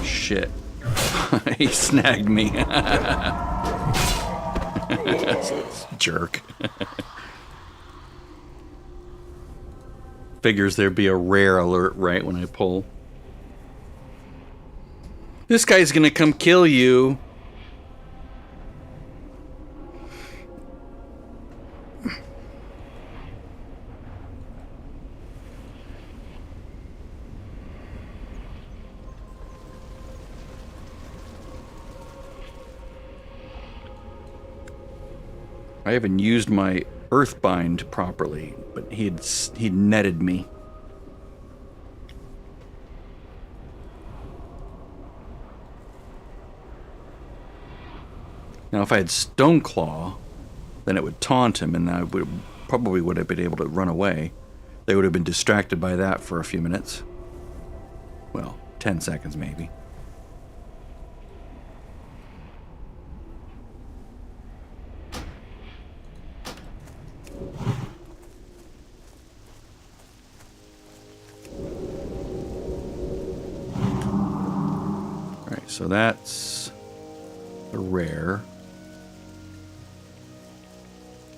Shit. He snagged me. Jerk. Figures there'd be a rare alert right when I pull. This guy's gonna come kill you. I haven't used my Earthbind properly, but he'd netted me. Now, if I had Stoneclaw, then it would taunt him, and I probably would have been able to run away. They would have been distracted by that for a few minutes. Well, 10 seconds maybe. Alright, so that's a rare.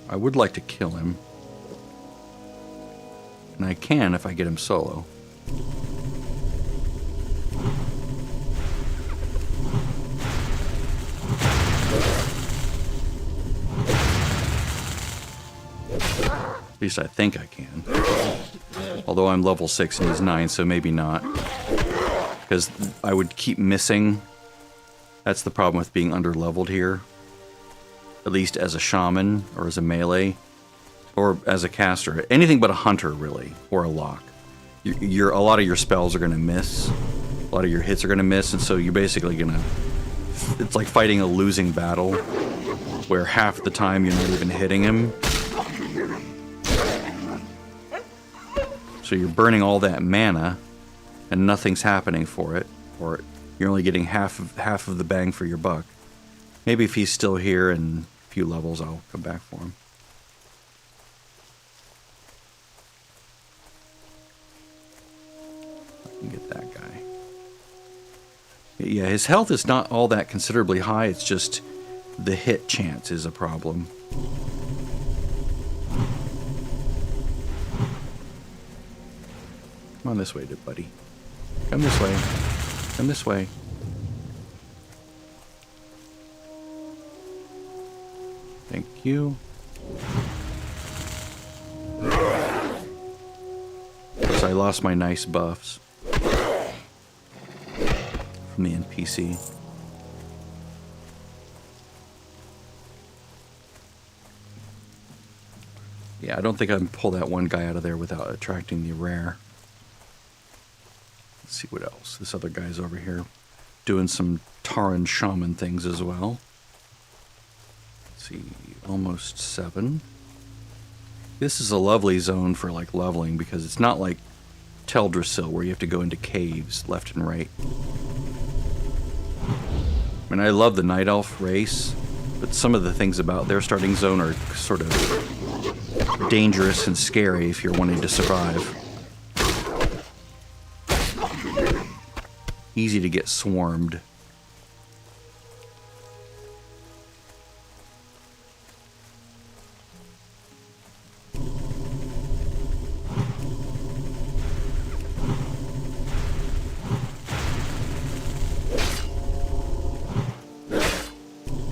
I would like to kill him. And I can if I get him solo. At least I think I can. Although I'm level 6 and he's 9, so maybe not. Because I would keep missing. That's the problem with being under-leveled here. At least as a shaman, or as a melee, or as a caster. Anything but a hunter, really, or a lock. A lot of your spells are going to miss. A lot of your hits are going to miss, and so you're basically going to... It's like fighting a losing battle, where half the time you're not even hitting him. So you're burning all that mana, and nothing's happening for it, or you're only getting half of the bang for your buck. Maybe if he's still here in a few levels, I'll come back for him. I can get that guy. Yeah, his health is not all that considerably high, it's just the hit chance is a problem. Come on this way, buddy. Come this way. Come this way. Thank you. Of course, I lost my nice buffs from the NPC. Yeah, I don't think I can pull that one guy out of there without attracting the rare. Let's see what else. This other guy's over here doing some Taran shaman things as well. Let's see, almost 7. This is a lovely zone for like leveling because it's not like Teldrassil where you have to go into caves left and right. I mean, I love the Night Elf race, but some of the things about their starting zone are sort of dangerous and scary if you're wanting to survive. Easy to get swarmed.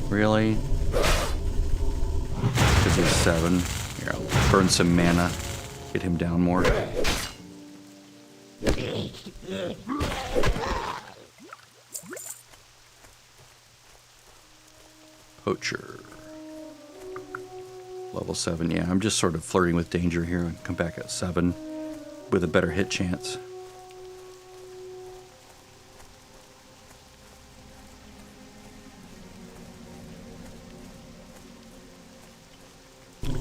Really? Because he's 7. Here, I'll burn some mana. Get him down more. Poacher. Level 7. Yeah, I'm just sort of flirting with danger here and come back at 7 with a better hit chance.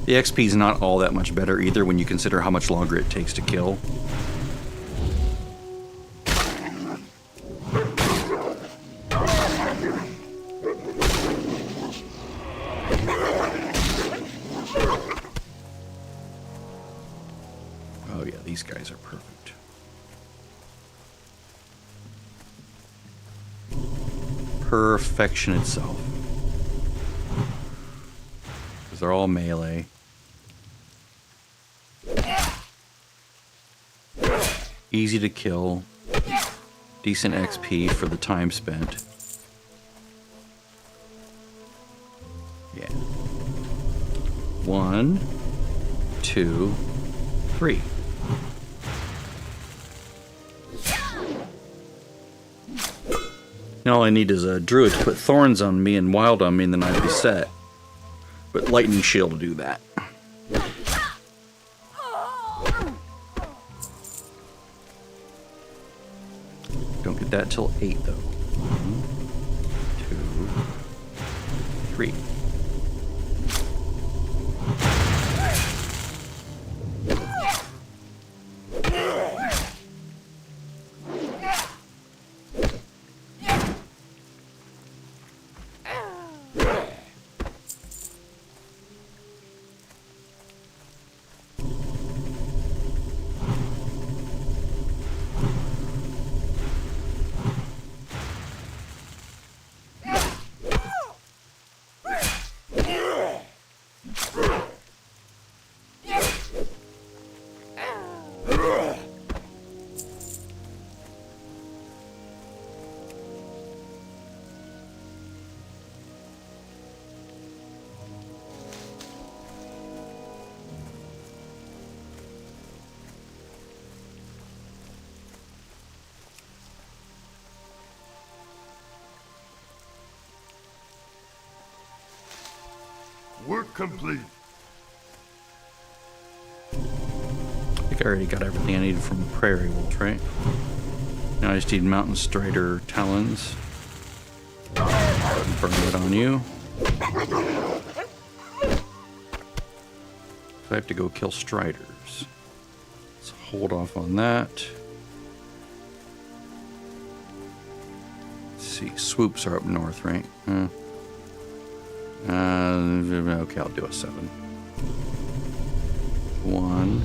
The XP is not all that much better either when you consider how much longer it takes to kill. Oh yeah, these guys are perfect. Perfection itself. Because they're all melee. Easy to kill. Decent XP for the time spent. Yeah. 1, 2, 3. Now all I need is a druid to put thorns on me and wild on me, and then I'd be set. But lightning shield will do that. Don't get that till 8 though. 1, 2, 3. Work complete. I think I already got everything I needed from Prairie Wolf, right? Now I just need Mountain Strider Talons. Burn it on you. So I have to go kill Striders. Let's hold off on that. Let's see, swoops are up north, right? Okay, I'll do a 7. 1,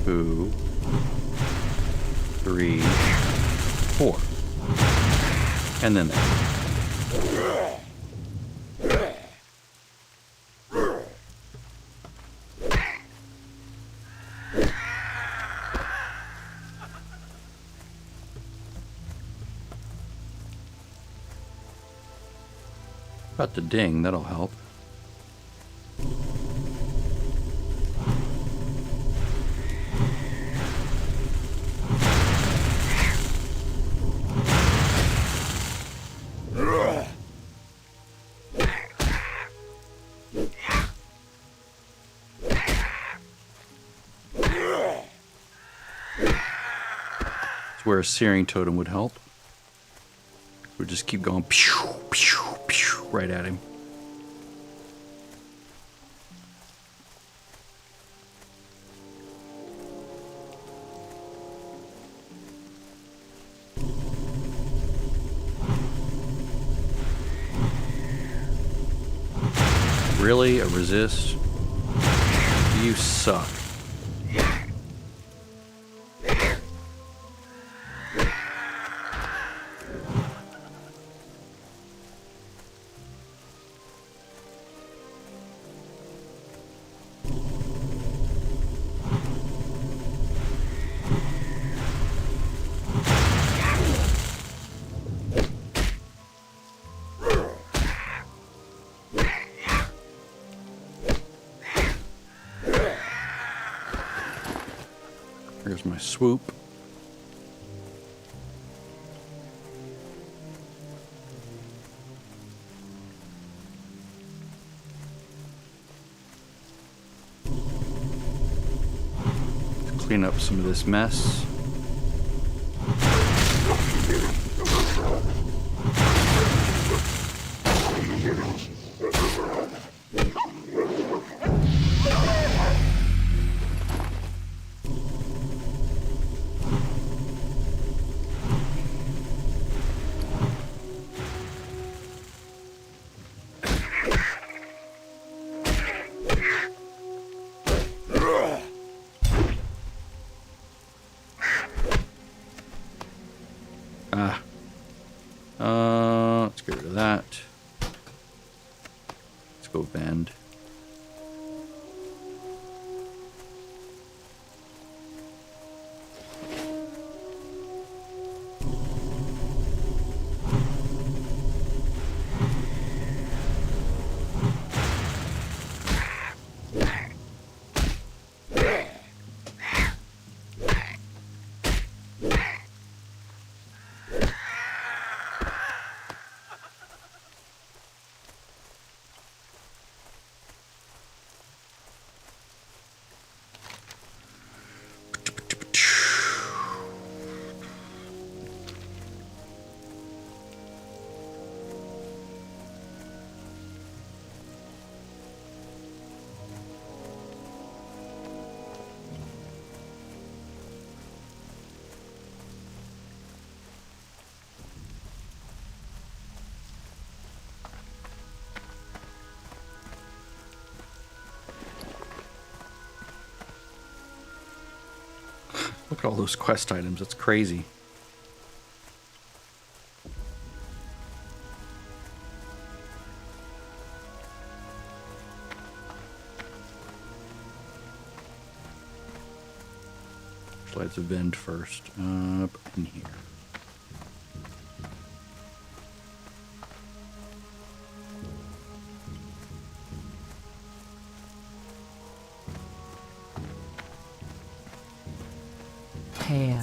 2, 3, 4. And then that. About the ding, that'll help. Where a searing totem would help. We'd just keep going pew, pew, pew, right at him. Really? A resist? You suck. Here's my swoop. Clean up some of this mess. Let's get rid of that. Let's go bend. Look at all those quest items. That's crazy. Let's vend first. Up in here. Hail.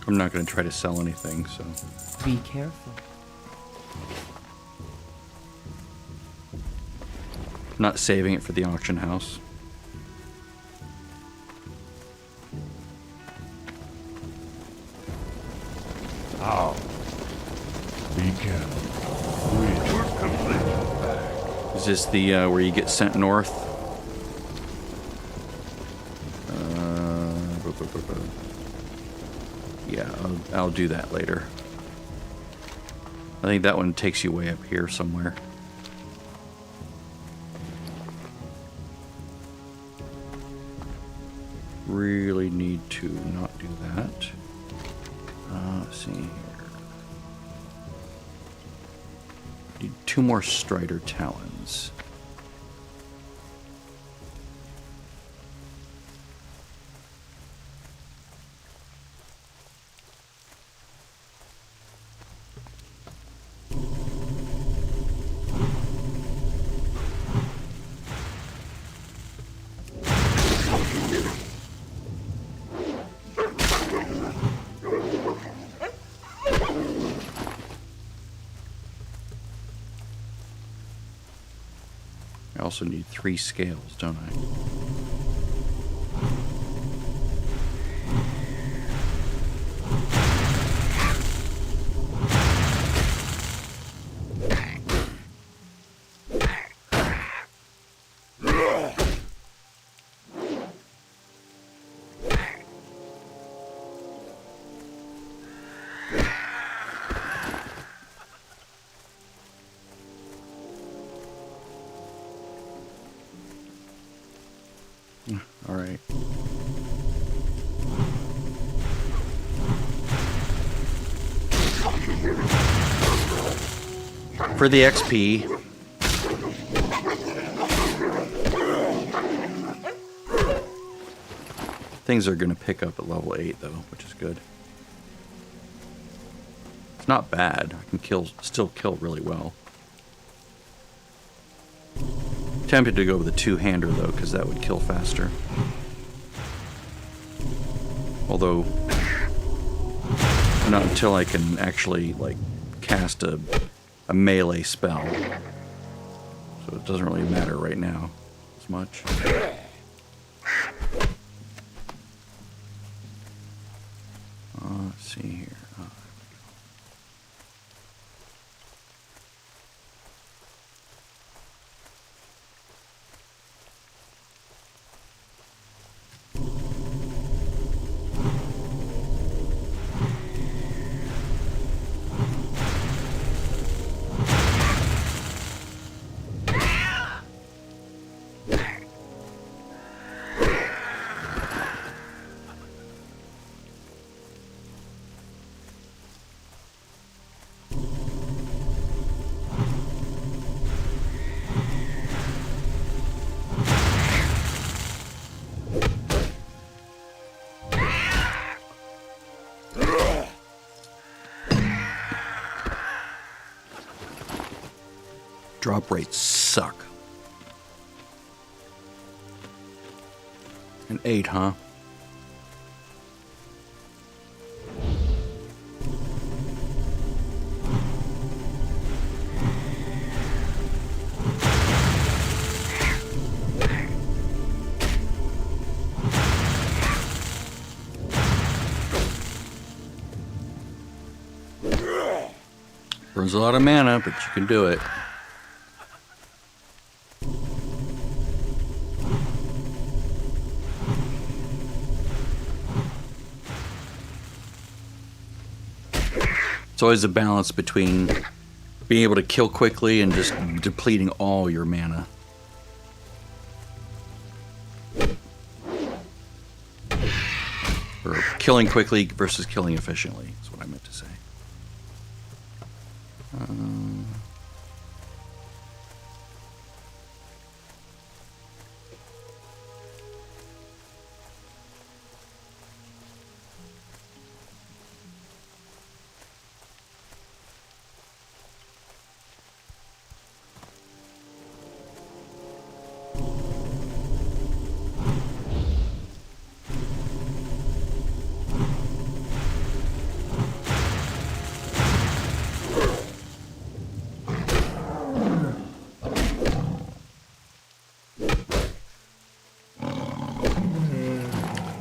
I'm not going to try to sell anything, so. Be careful. Not saving it for the auction house. Ow. Be careful. We're completely back. Is this the where you get sent north? Yeah, I'll do that later. I think that one takes you way up here somewhere. Really need to not do that. Let's see here. Need 2 more Strider Talons. I also need 3 scales, don't I? All right. For the XP, things are going to pick up at level 8 though, which is good. It's not bad. I can still kill really well. Tempted to go with a 2-hander though, because that would kill faster. Although, not until I can actually like cast a melee spell. So it doesn't really matter right now as much. Let's see here. Drop rates suck. An 8, huh? Burns a lot of mana, but you can do it. It's always a balance between being able to kill quickly and just depleting all your mana. Or killing quickly versus killing efficiently, is what I meant to say.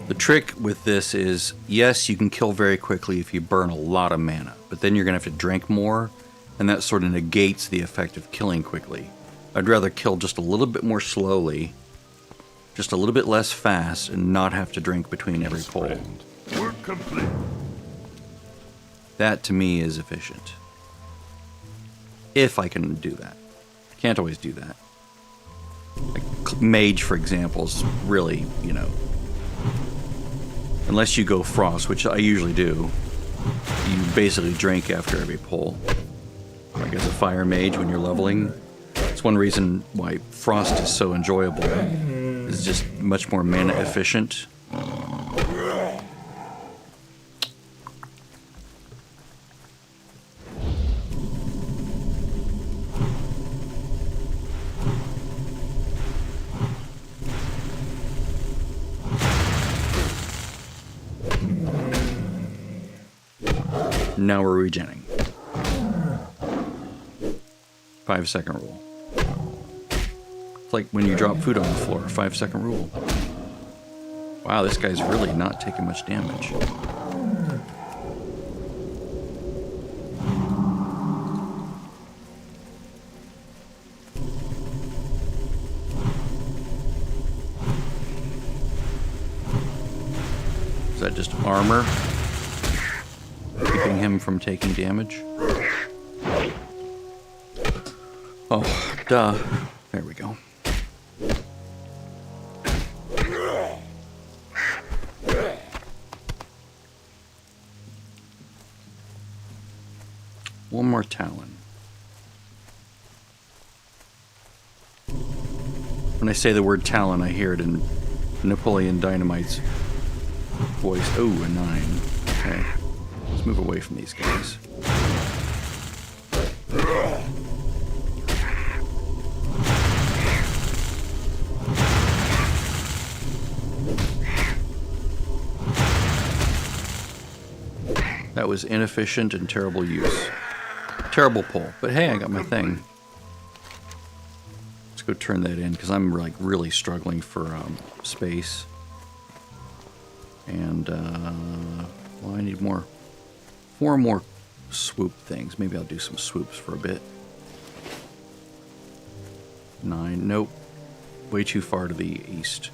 The trick with this is, yes, you can kill very quickly if you burn a lot of mana, but then you're going to have to drink more, and that sort of negates the effect of killing quickly. I'd rather kill just a little bit more slowly, just a little bit less fast, and not have to drink between every pull. Work complete. That, to me, is efficient. If I can do that. Can't always do that. Like, Mage, for example, is really, you know... Unless you go Frost, which I usually do, you basically drink after every pull. Like as a Fire Mage when you're leveling. It's one reason why Frost is so enjoyable. It's just much more mana efficient. Now we're regenning. 5-second rule. It's like when you drop food on the floor, 5-second rule. Wow, this guy's really not taking much damage. Is that just armor? Keeping him from taking damage? Oh, duh. There we go. One more talon. When I say the word talon, I hear it in Napoleon Dynamite's voice. Oh, a 9. Okay. Let's move away from these guys. That was inefficient and terrible use. Terrible pull. But hey, I got my thing. Let's go turn that in, because I'm like really struggling for space. And, well, I need more. 4 more swoop things. Maybe I'll do some swoops for a bit. 9. Nope. Way too far to the east.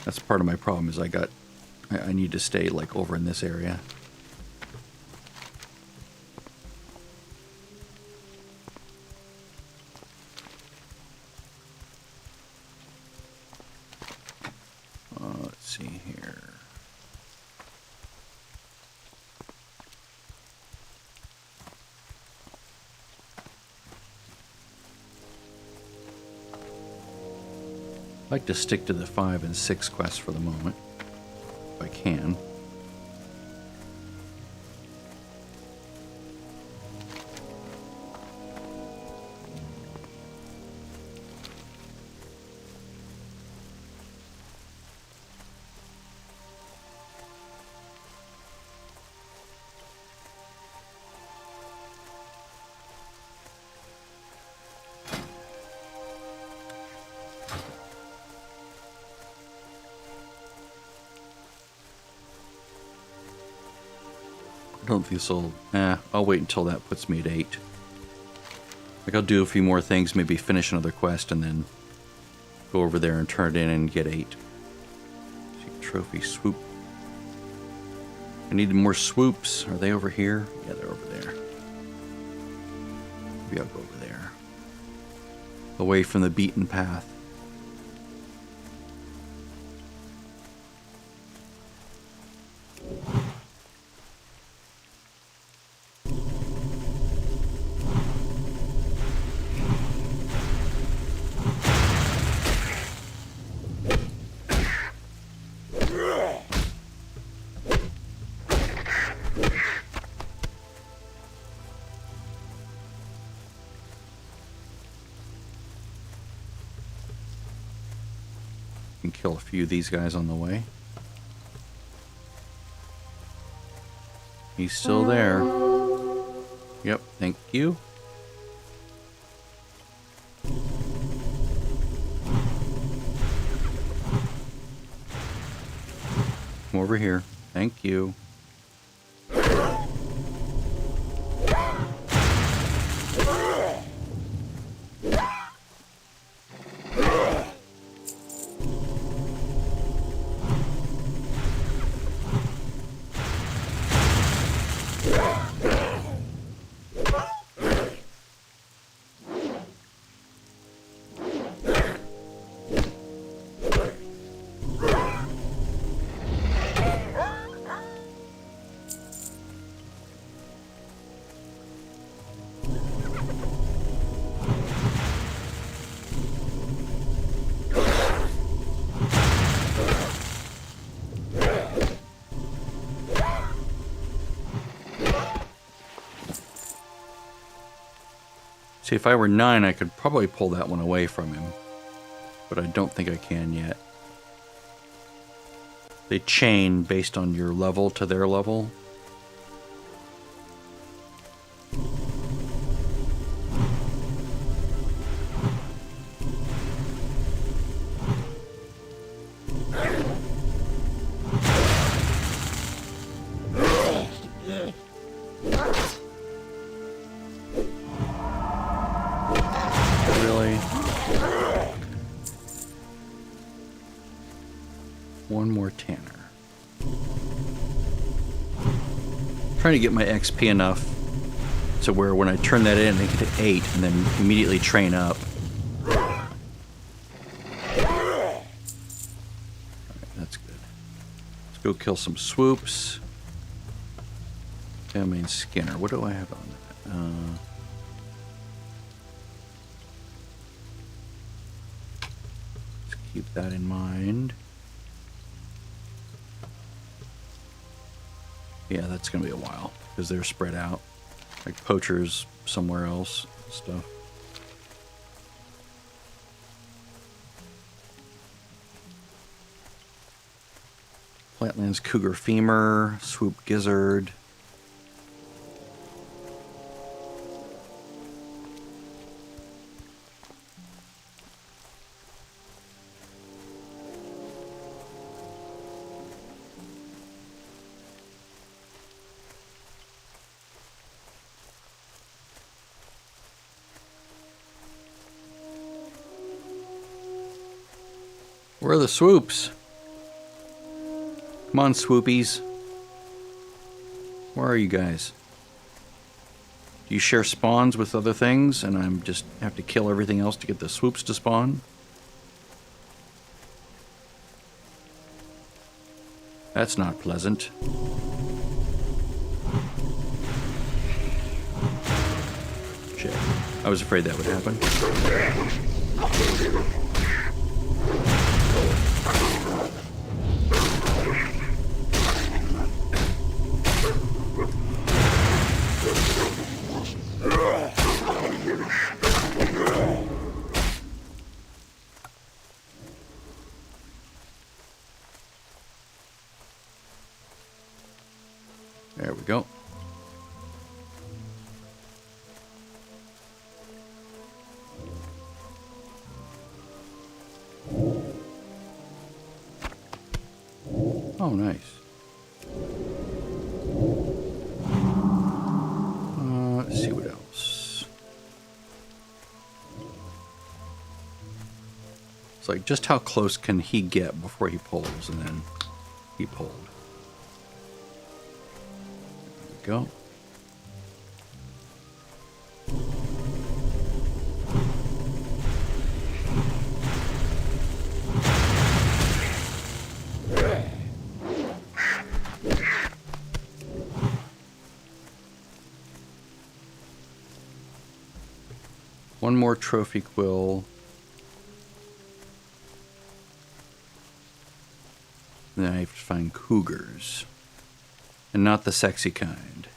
That's part of my problem, is I need to stay like over in this area. Let's see here. I'd like to stick to the 5 and 6 quests for the moment, if I can. I don't think this will... I'll wait until that puts me at 8. Like, I'll do a few more things, maybe finish another quest, and then go over there and turn it in and get 8. See, trophy swoop. I need more swoops. Are they over here? Yeah, they're over there. Maybe I'll go over there. Away from the beaten path. Can kill a few of these guys on the way. He's still there. Yep, thank you. Come over here. Thank you. See, if I were 9, I could probably pull that one away from him. But I don't think I can yet. They chain based on your level to their level. Really? One more Tanner. Trying to get my XP enough to where when I turn that in, I get to 8 and then immediately train up. Alright, that's good. Let's go kill some swoops. I mean, Skinner. What do I have on that? Let's keep that in mind. Yeah, that's going to be a while because they're spread out. Like poachers somewhere else, stuff. Flatlands cougar femur, swoop gizzard. Where are the swoops? Come on, swoopies. Where are you guys? Do you share spawns with other things and I'm just have to kill everything else to get the swoops to spawn? That's not pleasant. Shit. I was afraid that would happen. There we go. Oh, nice. Let's see what else. It's like, just how close can he get before he pulls? And then he pulled. There we go. One more trophy quill. Then I have to find cougars. And not the sexy kind.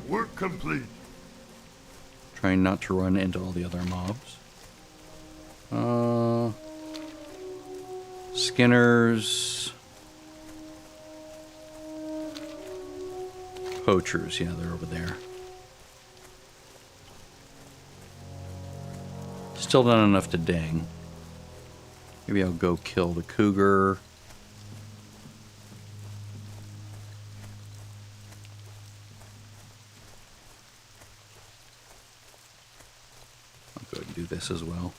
Work complete. Trying not to run into all the other mobs. Skinners. Poachers, yeah, they're over there. Still not enough to ding. Maybe I'll go kill the cougar. I'll go ahead and do this as well.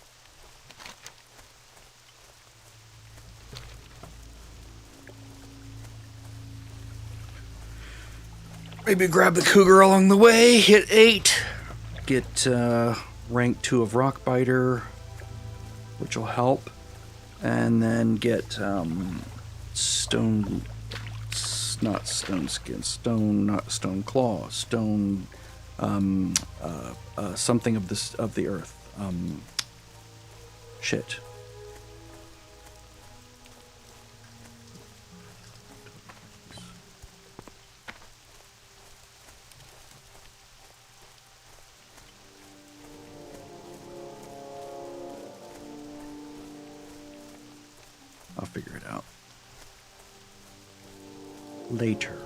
Maybe grab the cougar along the way, hit 8, get rank 2 of Rockbiter, which will help, and then get stone, not stone skin, stone, not stone claw, stone, something of this of the earth, shit. I'll figure it out. Later.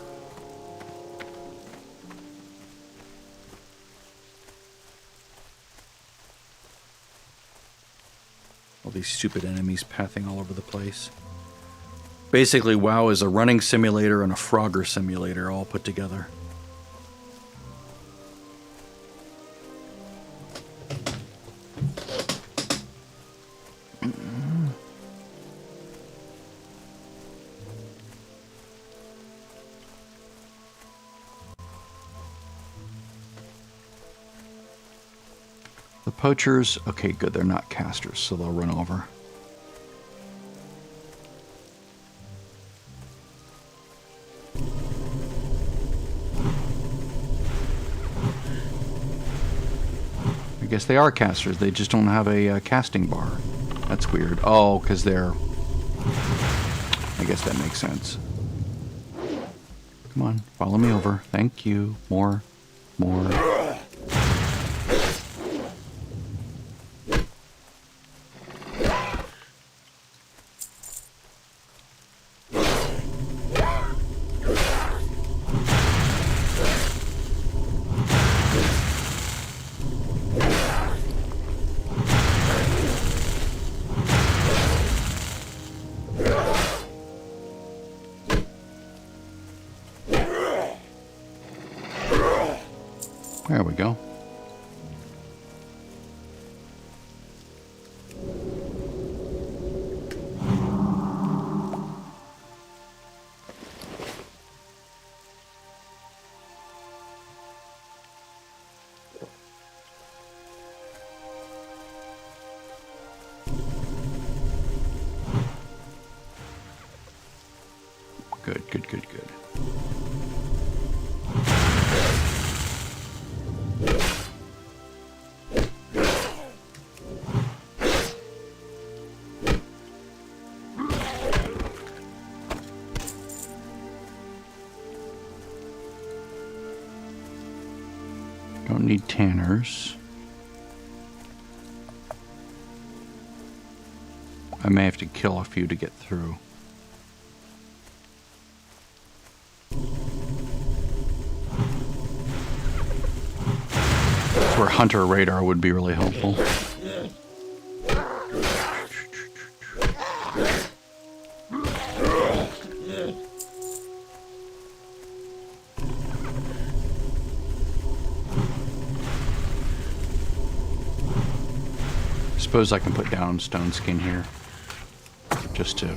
All these stupid enemies pathing all over the place. Basically, WoW is a running simulator and a Frogger simulator all put together. The poachers, okay, good, they're not casters, so they'll run over. I guess they are casters, they just don't have a casting bar. That's weird. Oh, because they're... I guess that makes sense. Come on, follow me over. Thank you. More. There we go. Good. Don't need tanners. I may have to kill a few to get through. That's where Hunter Radar would be really helpful. Suppose I can put down stone skin here, just to...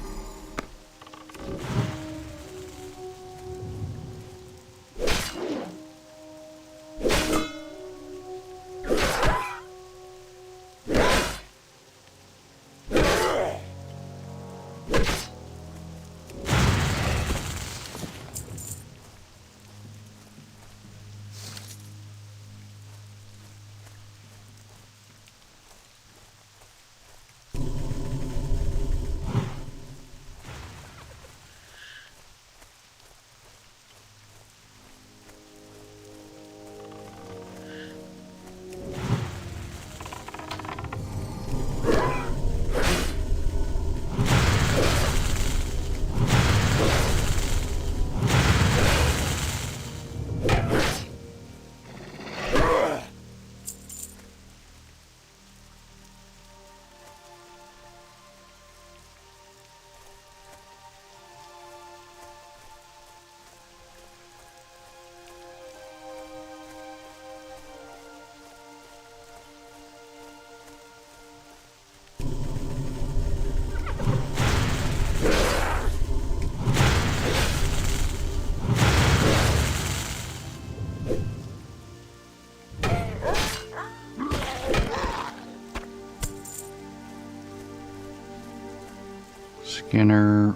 Skinner,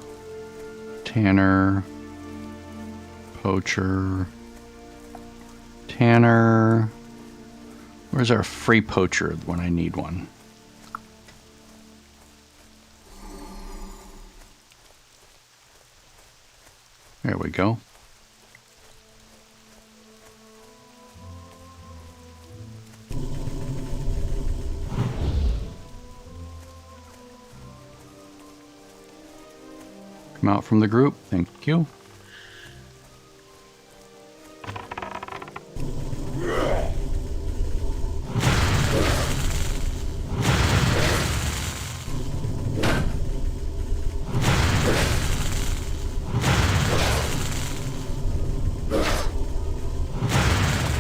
Tanner, Poacher, Tanner. Where's our free poacher when I need one? There we go. Come out from the group. Thank you.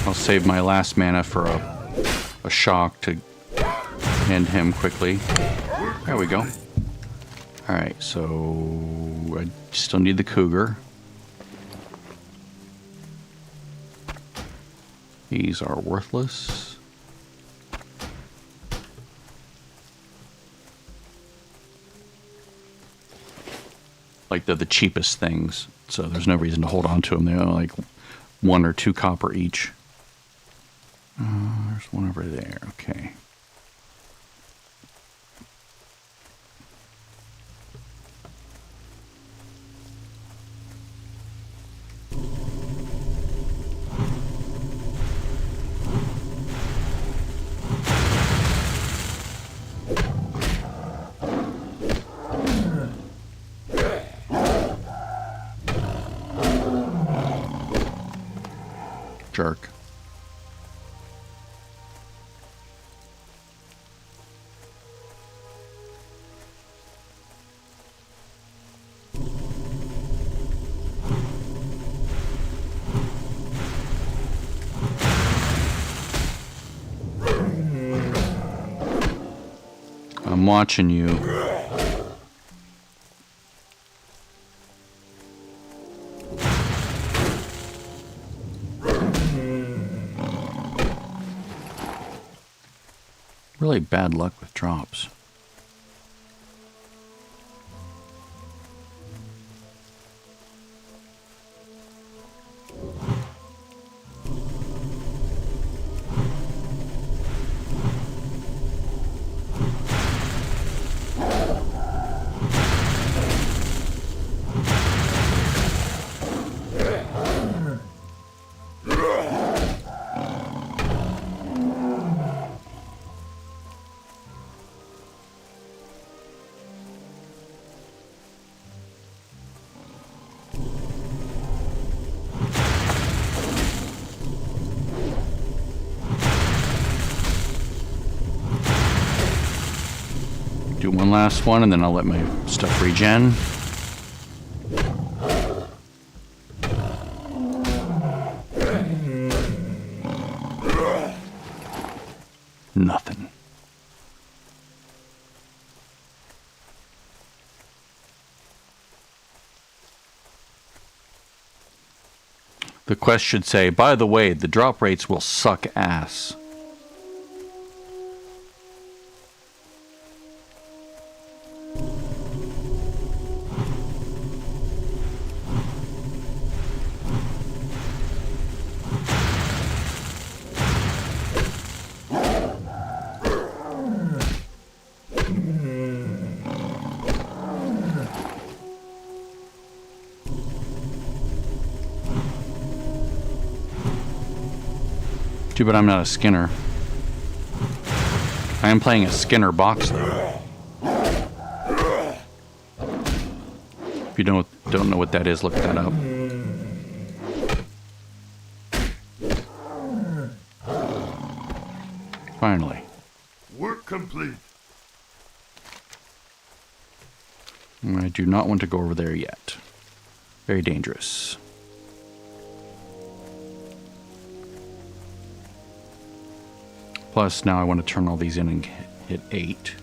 I'll save my last mana for a shock to end him quickly. There we go. Alright, so I still need the cougar. These are worthless. Like they're the cheapest things, so there's no reason to hold on to them. They're only like 1 or 2 copper each. There's one over there. Okay. Jerk. I'm watching you. Really bad luck with drops. Do one last one, and then I'll let my stuff regen. Nothing. The quest should say, by the way, the drop rates will suck ass. Too bad I'm not a Skinner. I am playing a Skinner box though. If you don't know what that is, look that up. Finally. Work complete. I do not want to go over there yet. Very dangerous. Plus, now I want to turn all these in and hit 8.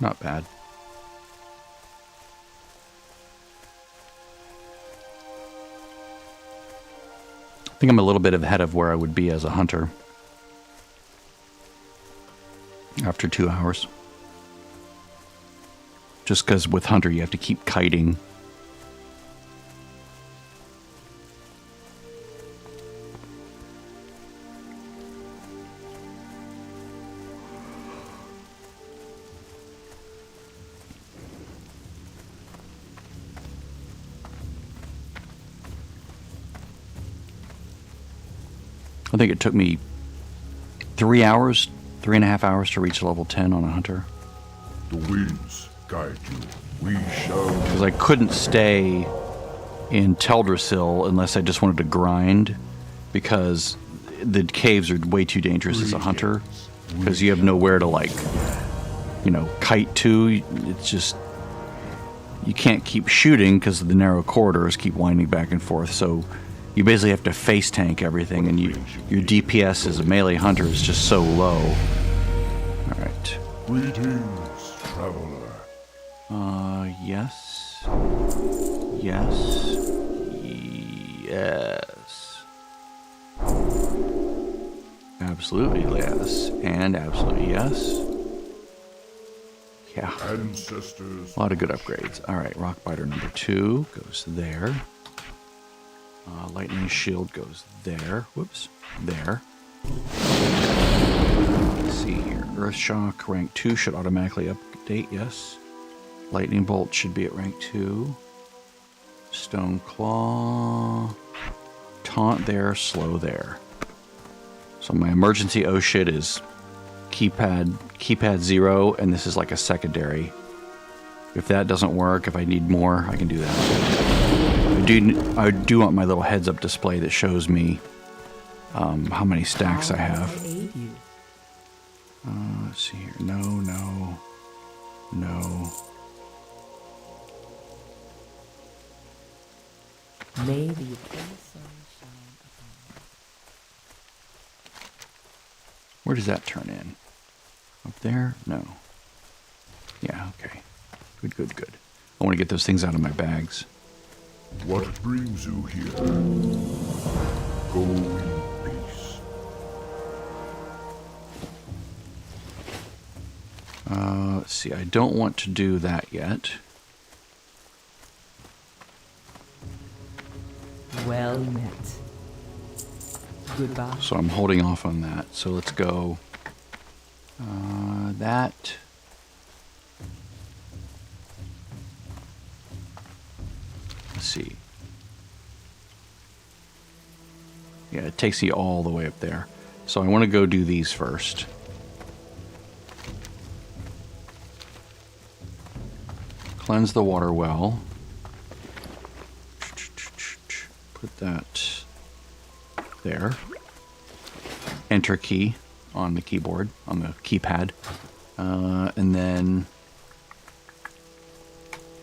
Not bad. I think I'm a little bit ahead of where I would be as a hunter. After 2 hours. Just because with Hunter you have to keep kiting. I think it took me 3 hours, 3.5 hours to reach level 10 on a hunter. The winds guide you. We shall. Because I couldn't stay in Teldrassil unless I just wanted to grind, because the caves are way too dangerous as a hunter, because you have nowhere to, like, you know, kite to. It's just, you can't keep shooting because the narrow corridors keep winding back and forth, so you basically have to face tank everything, and your DPS as a melee hunter is just so low. Alright. Greetings, traveler. Yes. Yes. Yes. Absolutely yes. And absolutely yes. Yeah. Ancestors. A lot of good upgrades. Alright, Rockbiter number 2 goes there. Lightning Shield goes there. Whoops. There. Let's see here. Earth Shock, rank 2 should automatically update, yes. Lightning Bolt should be at rank 2. Stone Claw. Taunt there, slow there. So my emergency oh shit is keypad 0, and this is like a secondary. If that doesn't work, if I need more, I can do that. I do want my little heads up display that shows me how many stacks I have. Let's see here. No. May the eternal sun shine upon you. Where does that turn in? Up there? No. Yeah, okay. Good. I want to get those things out of my bags. What brings you here? Go in peace. Let's see. I don't want to do that yet. Well met. Goodbye. So I'm holding off on that. So let's go. That. Let's see. Yeah, it takes you all the way up there. So I want to go do these first. Cleanse the water well. Put that there. Enter key on the keyboard, on the keypad. And then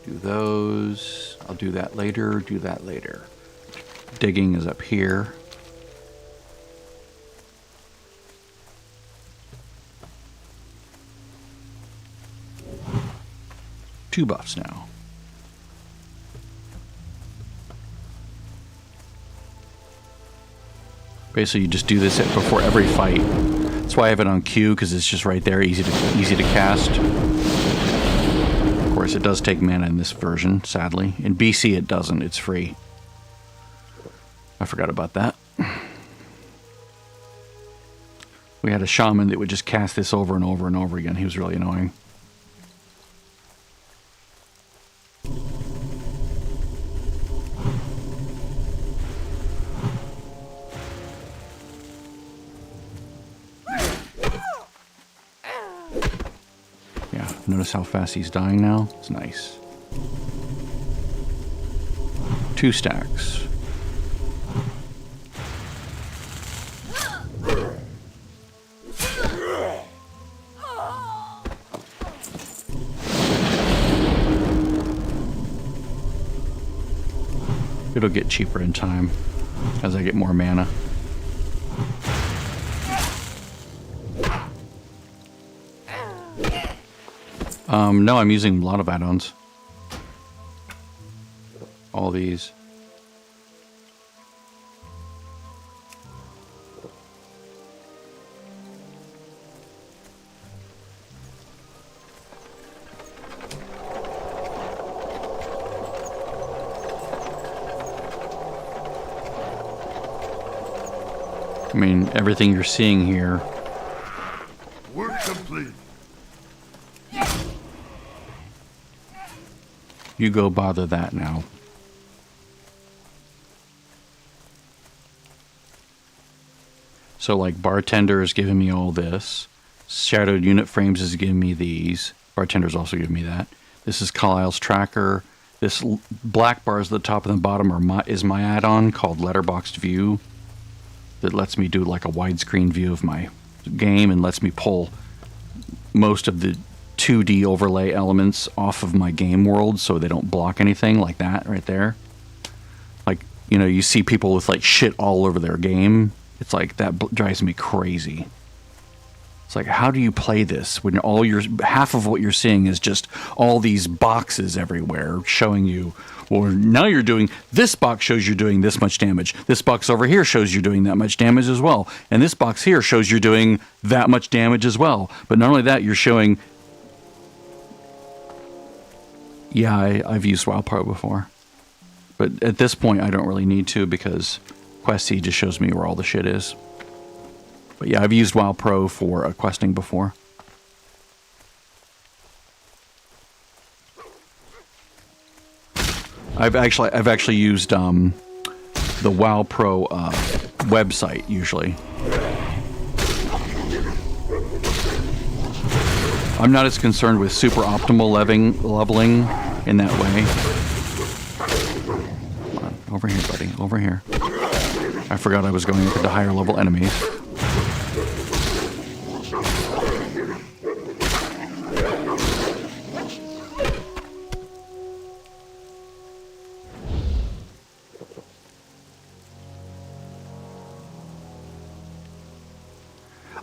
do those. I'll do that later, Digging is up here. Two buffs now. Basically, you just do this before every fight. That's why I have it on Q, because it's just right there, easy to cast. Of course, it does take mana in this version, sadly. In BC, it doesn't. It's free. I forgot about that. We had a shaman that would just cast this over and over and over again. He was really annoying. Notice how fast he's dying now? It's nice. 2 stacks. It'll get cheaper in time as I get more mana. No, I'm using a lot of add-ons. All these. I mean, everything you're seeing here. Work complete. You go bother that now. So like Bartender is giving me all this. Shadowed Unit Frames is giving me these. Bartender's also giving me that. This is Carlisle's Tracker. This black bars at the top and the bottom is my add-on called Letterboxed View that lets me do like a widescreen view of my game and lets me pull most of the 2D overlay elements off of my game world so they don't block anything, like that right there. Like, you know, you see people with like shit all over their game. It's like that drives me crazy. It's like, how do you play this when half of what you're seeing is just all these boxes everywhere showing you, well, now you're doing, this box shows you're doing this much damage. This box over here shows you're doing that much damage as well. And this box here shows you're doing that much damage as well. But not only that, you're showing, yeah, I've used WoW Pro before. But at this point, I don't really need to because Questy just shows me where all the shit is. But yeah, I've used WoW Pro for questing before. I've actually used the WoW Pro website usually. I'm not as concerned with super optimal leveling in that way. Come on, over here, buddy, over here. I forgot I was going into higher level enemies.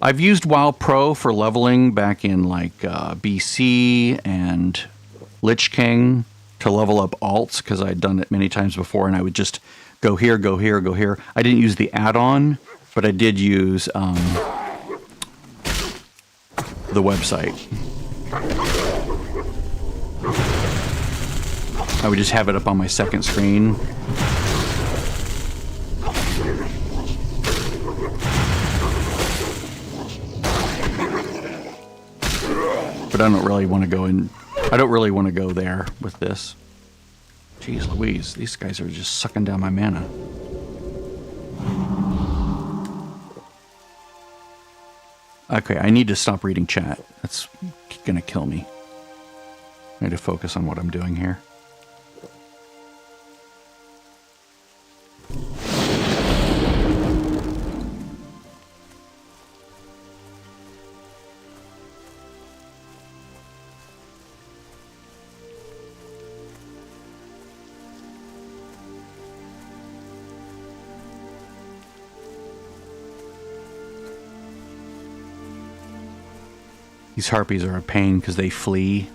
I've used WoW Pro for leveling back in like BC and Lich King to level up alts because I'd done it many times before and I would just go here, go here, go here. I didn't use the add-on, but I did use the website. I would just have it up on my second screen. But I don't really want to go in. I don't really want to go there with this. Jeez Louise, these guys are just sucking down my mana. Okay, I need to stop reading chat. That's gonna kill me. I need to focus on what I'm doing here. These harpies are a pain because they flee.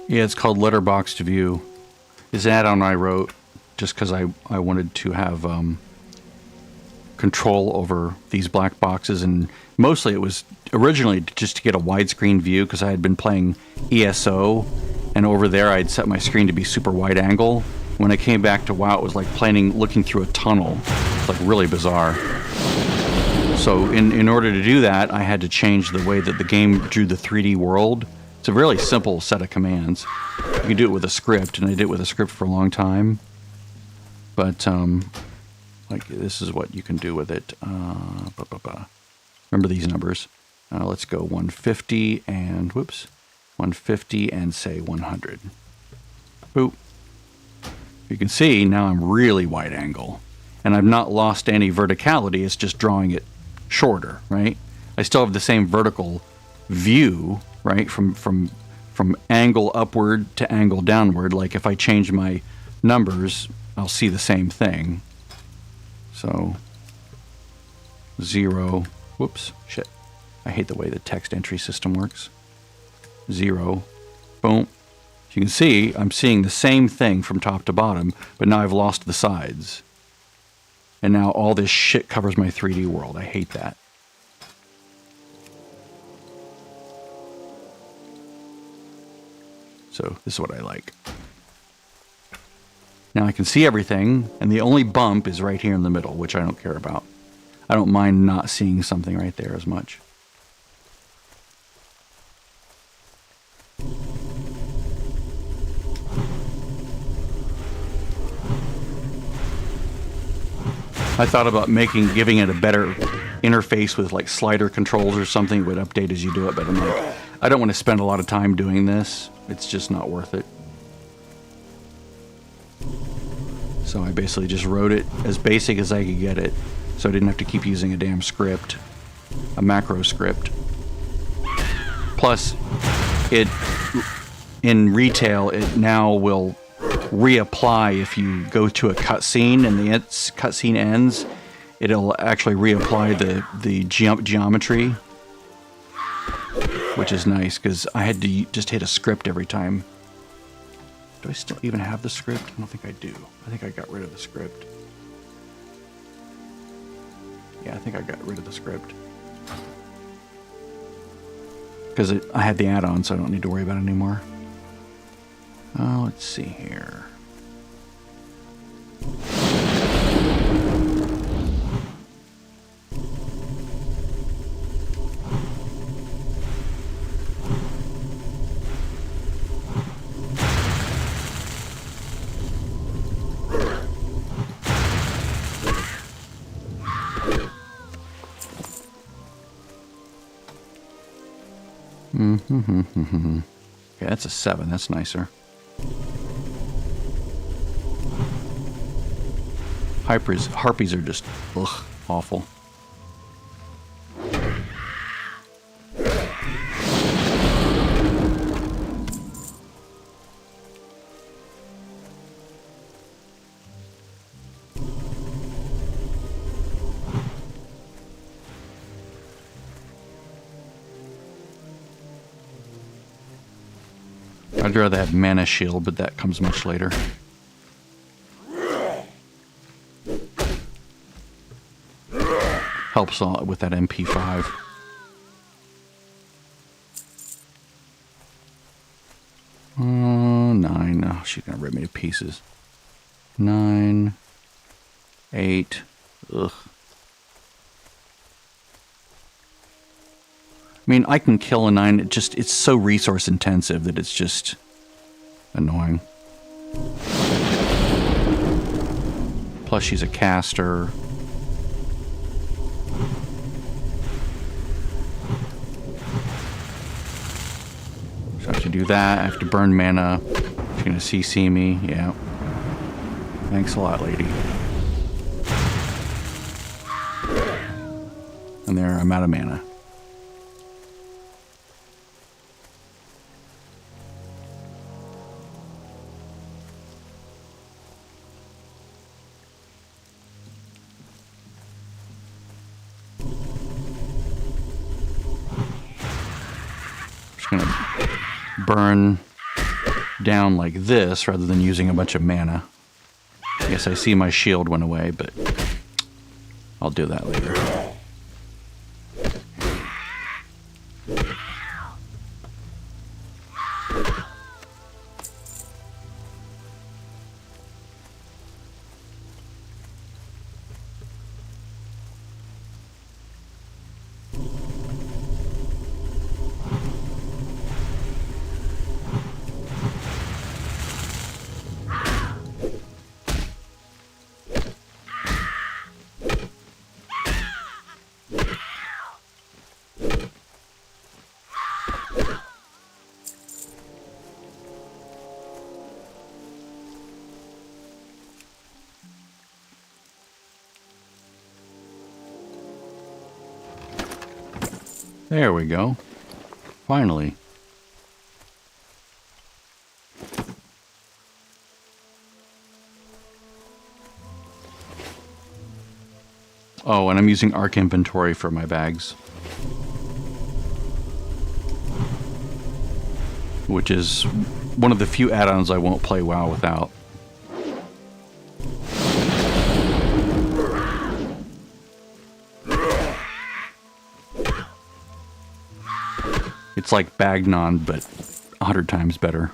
Yeah, it's called Letterboxed View. This add-on I wrote just because I wanted to have control over these black boxes, and mostly it was originally just to get a widescreen view because I had been playing ESO, and over there I'd set my screen to be super wide angle. When I came back to WoW, it was like looking through a tunnel. It's like really bizarre. So in order to do that, I had to change the way that the game drew the 3D world. It's a really simple set of commands. You can do it with a script, and I did it with a script for a long time. But like this is what you can do with it. Remember these numbers. Let's go 150 and 150 and say 100. Boop. You can see now I'm really wide angle, and I've not lost any verticality. It's just drawing it shorter, right? I still have the same vertical view, right? From angle upward to angle downward. Like if I change my numbers, I'll see the same thing. So 0, whoops, shit. I hate the way the text entry system works. 0, boom. As you can see, I'm seeing the same thing from top to bottom, but now I've lost the sides. And now all this shit covers my 3D world. I hate that. So this is what I like. Now I can see everything, and the only bump is right here in the middle, which I don't care about. I don't mind not seeing something right there as much. I thought about giving it a better interface with like slider controls or something, would update as you do it, but I'm like, I don't want to spend a lot of time doing this. It's just not worth it. So I basically just wrote it as basic as I could get it, so I didn't have to keep using a damn script, a macro script. Plus, in retail, it now will reapply if you go to a cutscene and the cutscene ends. It'll actually reapply the geometry, which is nice because I had to just hit a script every time. Do I still even have the script? I don't think I do. I think I got rid of the script. Yeah, I think I got rid of the script. Because I had the add-on, so I don't need to worry about it anymore. Oh, let's see here. Okay, that's a 7. That's nicer. Harpies are just awful. I'd rather have mana shield, but that comes much later. Helps all with that MP5. Oh, 9. Oh, she's gonna rip me to pieces. 9. 8. Ugh. I mean, I can kill a 9. It's so resource intensive that it's just annoying. Plus, she's a caster. So I have to do that. I have to burn mana. She's gonna CC me. Yeah. Thanks a lot, lady. And there, I'm out of mana. Burn down like this rather than using a bunch of mana. I guess I see my shield went away, but I'll do that later. There we go. Finally. Oh, and I'm using Arc Inventory for my bags. Which is one of the few add-ons I won't play WoW without. It's like Bagnon, but 100 times better.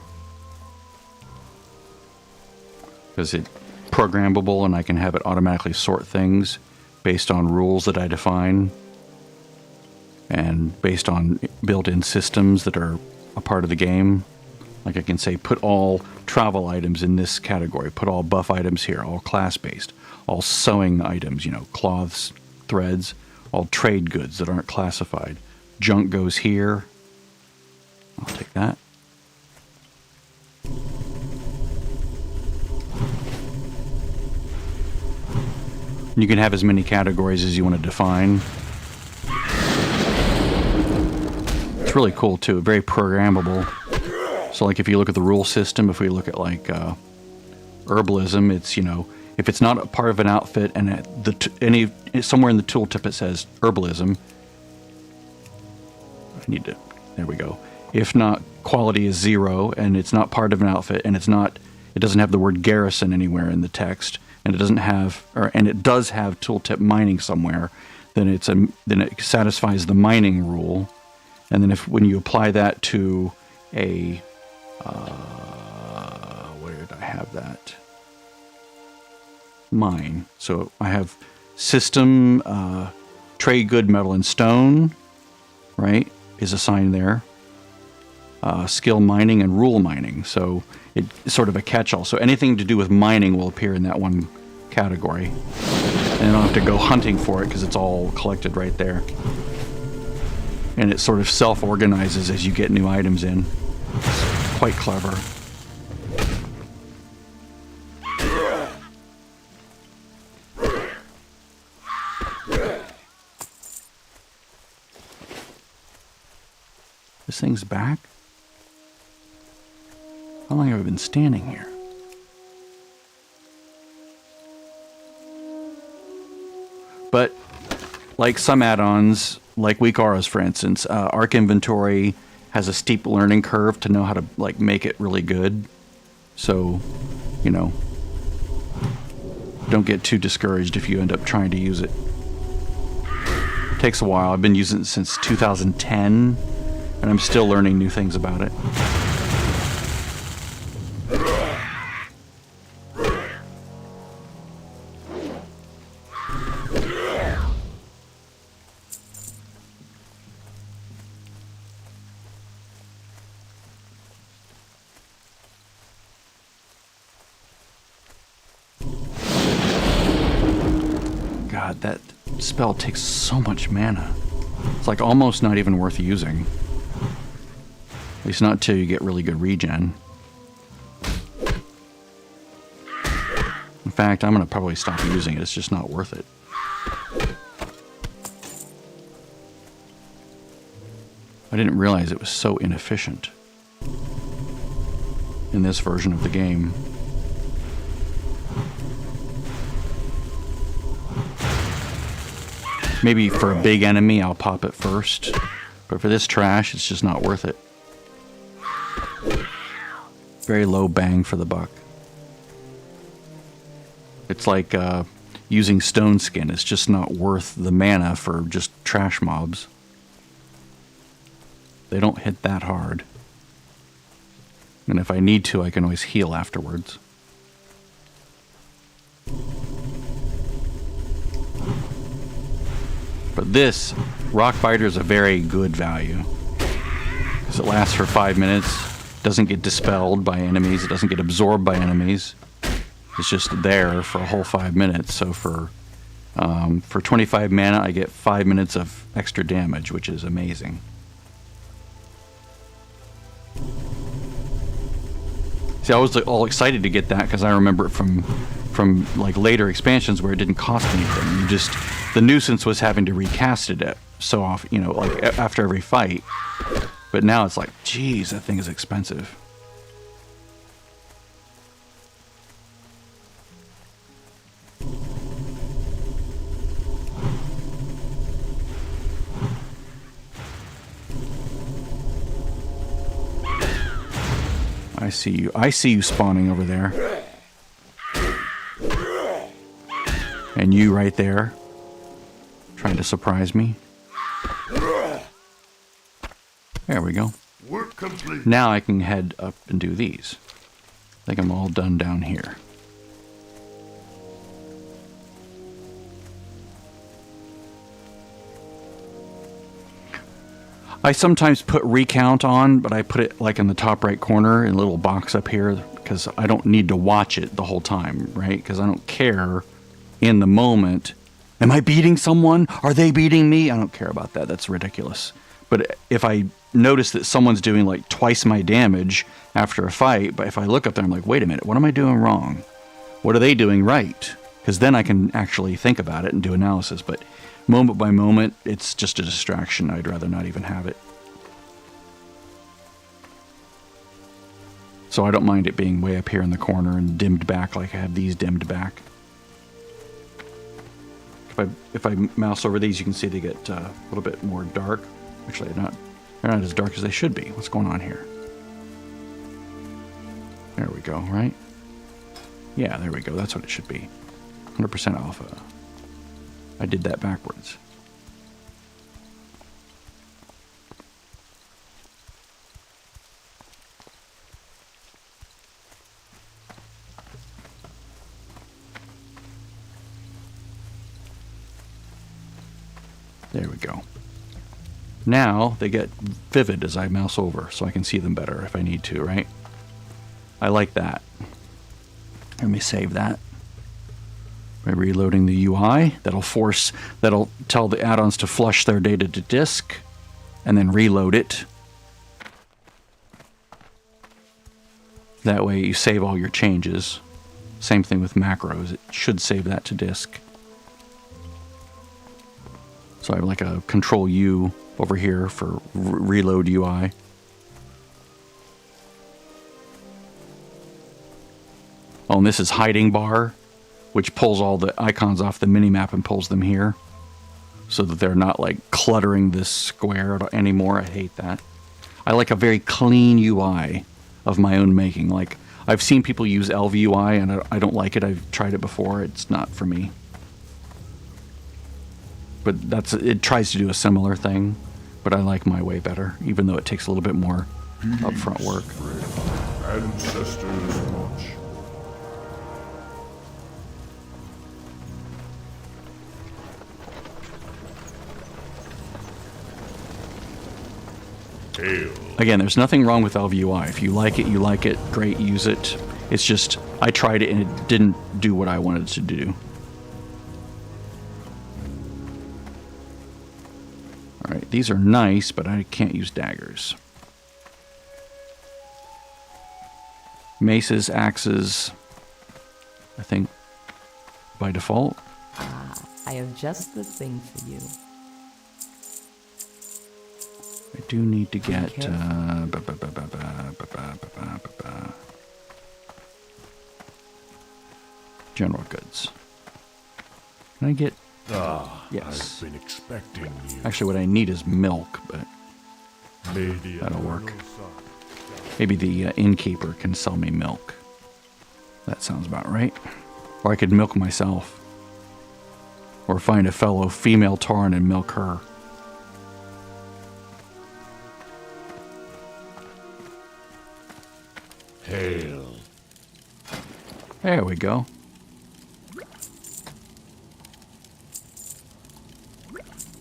because it's programmable and I can have it automatically sort things based on rules that I define and based on built-in systems that are a part of the game. Like I can say, put all travel items in this category, put all buff items here, all class-based, all sewing items, you know, cloths, threads, all trade goods that aren't classified. Junk goes here. I'll take that. You can have as many categories as you want to define. It's really cool too, very programmable. So like if you look at the rule system, if we look at like herbalism, it's, you know, if it's not a part of an outfit and somewhere in the tooltip it says herbalism, there we go. If not, quality is 0 and it's not part of an outfit and it doesn't have the word garrison anywhere in the text and it doesn't have, and it does have tooltip mining somewhere, then it satisfies the mining rule. And then when you apply that to a, where did I have that? Mine. So I have system, trade good, metal and stone, right, is assigned there. Skill mining and rule mining. So it's sort of a catch-all. So anything to do with mining will appear in that one category. And I don't have to go hunting for it because it's all collected right there. And it sort of self-organizes as you get new items in. It's quite clever. This thing's back? How long have I been standing here? But, like some add-ons, like Weak Auras, for instance, Arc Inventory has a steep learning curve to know how to like make it really good. So, you know, don't get too discouraged if you end up trying to use it. It takes a while. I've been using it since 2010, and I'm still learning new things about it. God, that spell takes so much mana. It's like almost not even worth using. At least not till you get really good regen. In fact, I'm going to probably stop using it. It's just not worth it. I didn't realize it was so inefficient in this version of the game. Maybe for a big enemy, I'll pop it first. But for this trash, it's just not worth it. Very low bang for the buck. It's like using stone skin. It's just not worth the mana for just trash mobs. They don't hit that hard. And if I need to, I can always heal afterwards. But this, Rockbiter, is a very good value. Because it lasts for 5 minutes, doesn't get dispelled by enemies, it doesn't get absorbed by enemies. It's just there for a whole 5 minutes. So for 25 mana, I get 5 minutes of extra damage, which is amazing. See, I was all excited to get that because I remember it from like later expansions where it didn't cost anything. You just, the nuisance was having to recast it so often, you know, like after every fight. But now it's like, geez, that thing is expensive. I see you. I see you spawning over there. And you right there, trying to surprise me. There we go. Work complete. Now I can head up and do these. I think I'm all done down here. I sometimes put recount on, but I put it like in the top right corner in a little box up here because I don't need to watch it the whole time, right? Because I don't care in the moment. Am I beating someone? Are they beating me? I don't care about that. That's ridiculous. But if I notice that someone's doing like twice my damage after a fight, but if I look up there, I'm like, wait a minute, what am I doing wrong? What are they doing right? Because then I can actually think about it and do analysis. But moment by moment, it's just a distraction. I'd rather not even have it. So I don't mind it being way up here in the corner and dimmed back like I have these dimmed back. If I mouse over these, you can see they get a little bit more dark. Actually, they're not as dark as they should be. What's going on here? There we go, right? Yeah, there we go. That's what it should be. 100% alpha. I did that backwards. There we go. Now they get vivid as I mouse over, so I can see them better if I need to, right? I like that. Let me save that. By reloading the UI, that'll tell the add-ons to flush their data to disk, and then reload it. That way you save all your changes. Same thing with macros. It should save that to disk. So I have like a Control U over here for reload UI. Oh, and this is hiding bar, which pulls all the icons off the minimap and pulls them here so that they're not like cluttering this square anymore. I hate that. I like a very clean UI of my own making. Like, I've seen people use LVUI and I don't like it. I've tried it before. It's not for me. But it tries to do a similar thing, but I like my way better, even though it takes a little bit more upfront work. Ancestors watch. Hail. Again, there's nothing wrong with LVUI. If you like it, you like it. Great, use it. It's just, I tried it and it didn't do what I wanted it to do. Alright, these are nice, but I can't use daggers. Maces, axes, I think, by default. I have just the thing for you. I do need to get general goods. Can I get? Yes. I've been expecting you. Actually, what I need is milk, but that'll work. Maybe the innkeeper can sell me milk. That sounds about right. Or I could milk myself. Or find a fellow female Tauren and milk her. Hail. There we go.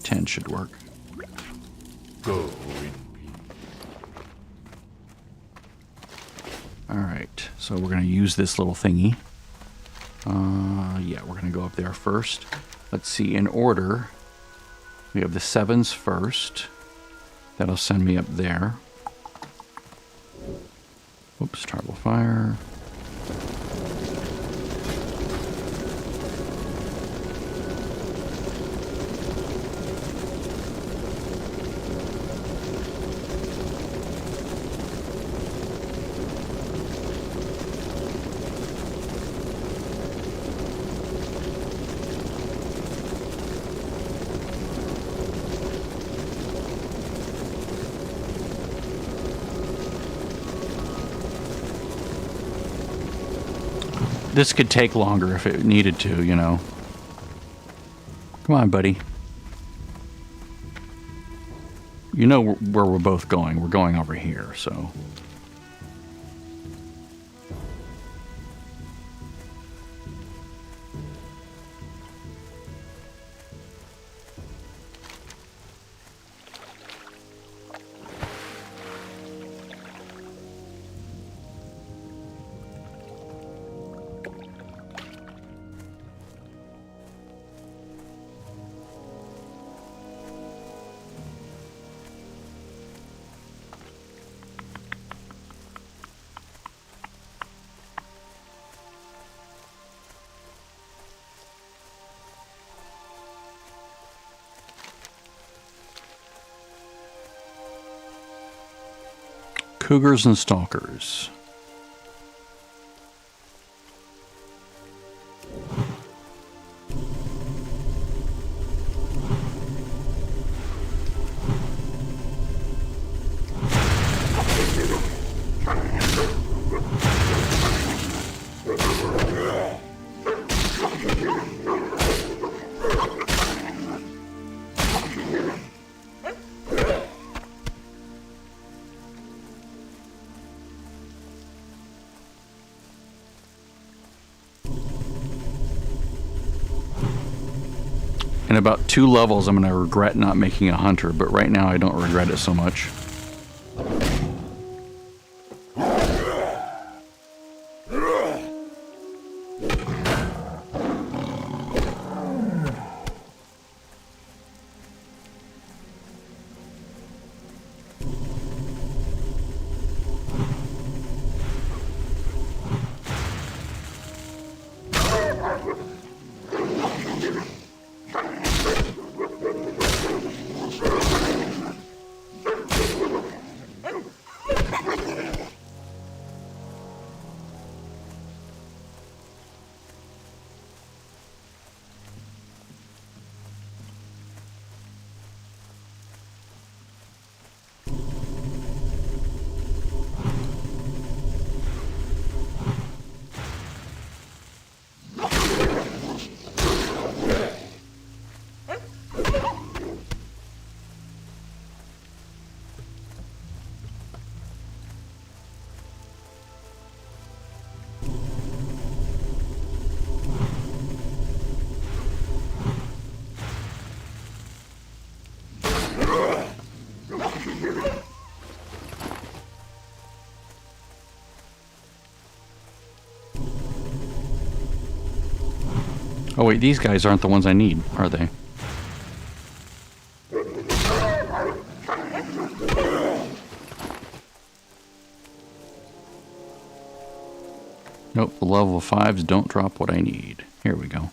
10 should work. Go in peace. Alright, so we're going to use this little thingy. Yeah, we're going to go up there first. Let's see, in order, we have the 7s first. That'll send me up there. Oops, tribal fire. This could take longer if it needed to, you know. Come on, buddy. You know where we're both going. We're going over here, so... Cougars and stalkers. In about 2 levels, I'm going to regret not making a hunter, but right now I don't regret it so much. Oh wait, these guys aren't the ones I need, are they? Nope, the level 5s don't drop what I need. Here we go.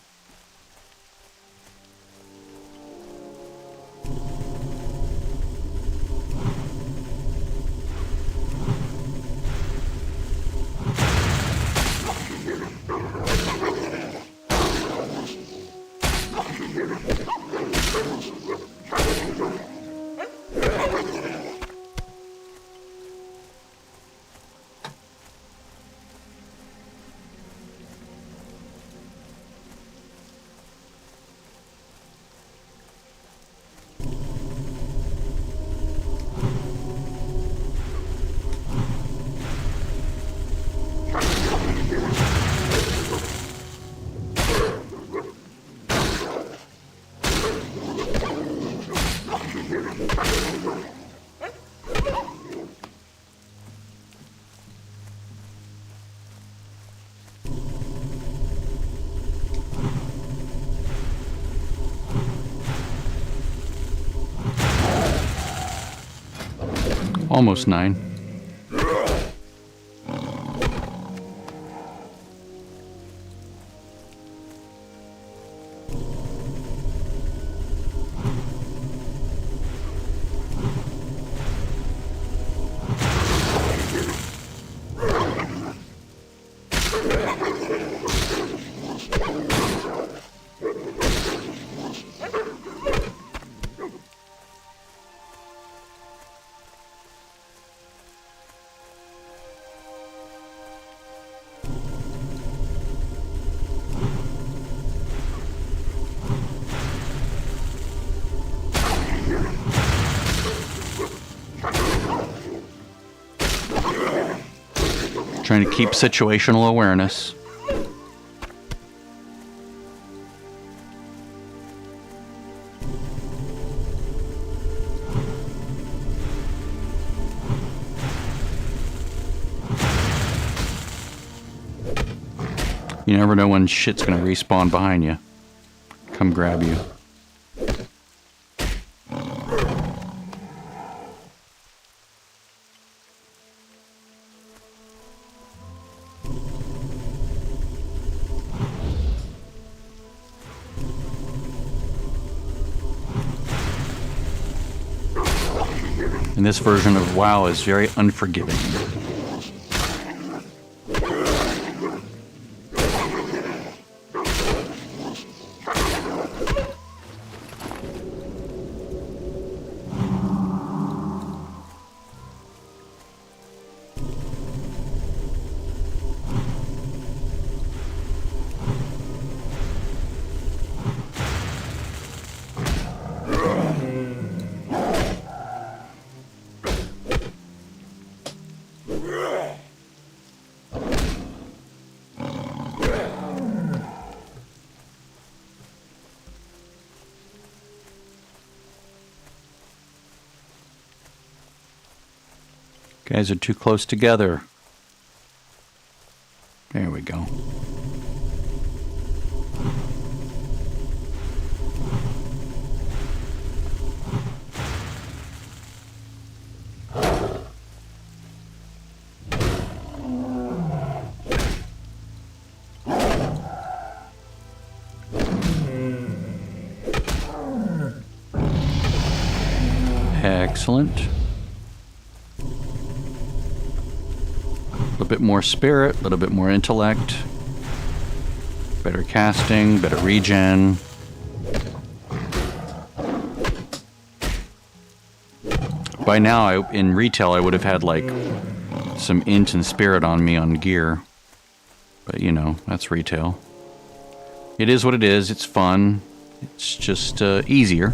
Almost 9. Trying to keep situational awareness. You never know when shit's gonna respawn behind you. Come grab you. And this version of WoW is very unforgiving. Guys are too close together. There we go. Excellent. A little bit more spirit, a little bit more intellect. Better casting, better regen. By now, in retail, I would have had like some int and spirit on me on gear. But you know, that's retail. It is what it is. It's fun. It's just easier.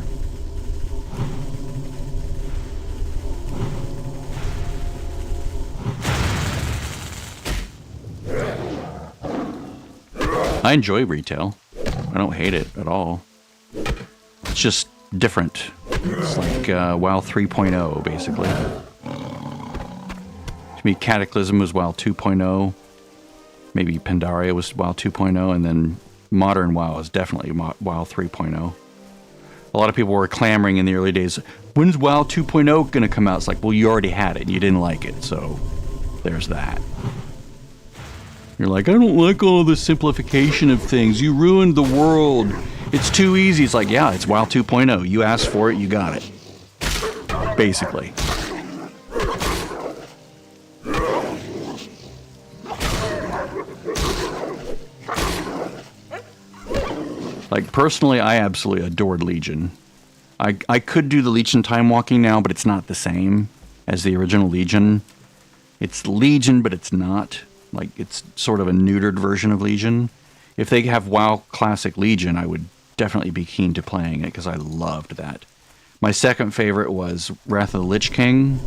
I enjoy retail. I don't hate it at all. It's just different. It's like WoW 3.0, basically. To me, Cataclysm was WoW 2.0. Maybe Pandaria was WoW 2.0, and then modern WoW is definitely WoW 3.0. A lot of people were clamoring in the early days, when's WoW 2.0 going to come out? It's like, well, you already had it, and you didn't like it, so there's that. You're like, I don't like all the simplification of things. You ruined the world. It's too easy. It's like, yeah, it's WoW 2.0. You asked for it, you got it. Basically. Like, personally, I absolutely adored Legion. I could do the Legion time walking now, but it's not the same as the original Legion. It's Legion, but it's not. Like, it's sort of a neutered version of Legion. If they have WoW Classic Legion, I would definitely be keen to playing it, because I loved that. My second favorite was Wrath of the Lich King.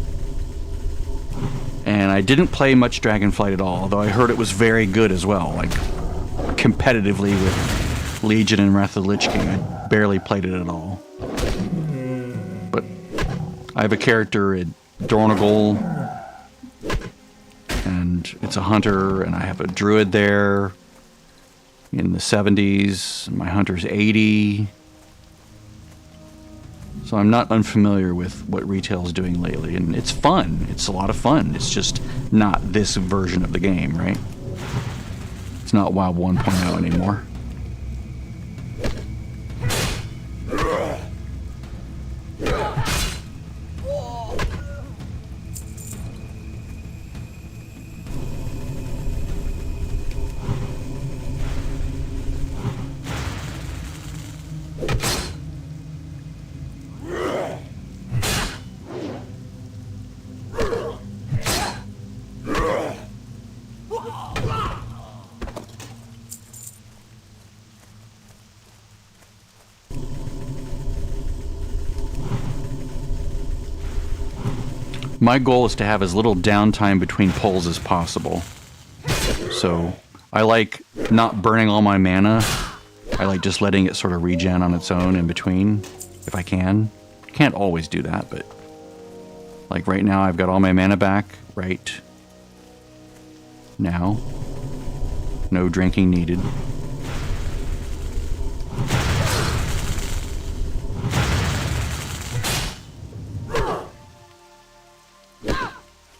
And I didn't play much Dragonflight at all, although I heard it was very good as well, like, competitively with Legion and Wrath of the Lich King. I barely played it at all. But I have a character in Dornagol, and it's a hunter, and I have a druid there in the 70s. My hunter's 80. So I'm not unfamiliar with what retail is doing lately, and it's fun. It's a lot of fun. It's just not this version of the game, right? It's not WoW 1.0 anymore. My goal is to have as little downtime between pulls as possible. So I like not burning all my mana. I like just letting it sort of regen on its own in between, if I can. Can't always do that, but like right now I've got all my mana back right now. No drinking needed.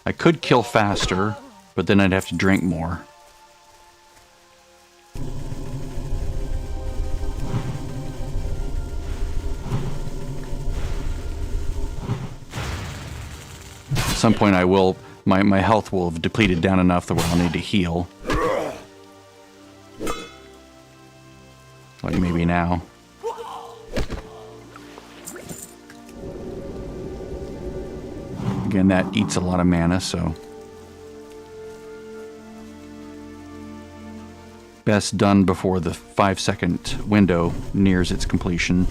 I could kill faster, but then I'd have to drink more. some point I will, my health will have depleted down enough that I'll need to heal. Like maybe now. Again, that eats a lot of mana, so. Best done before the 5-second window nears its completion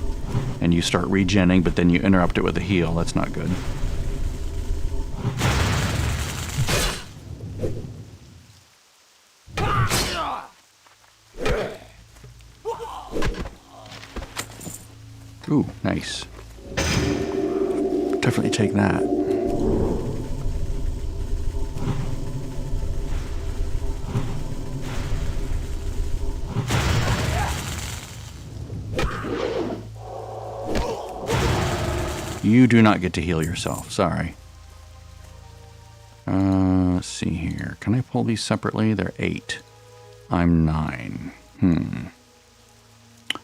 and you start regenning, but then you interrupt it with a heal. That's not good. Ooh, nice. Definitely take that. You do not get to heal yourself. Sorry. Let's see here. Can I pull these separately? They're 8. I'm 9.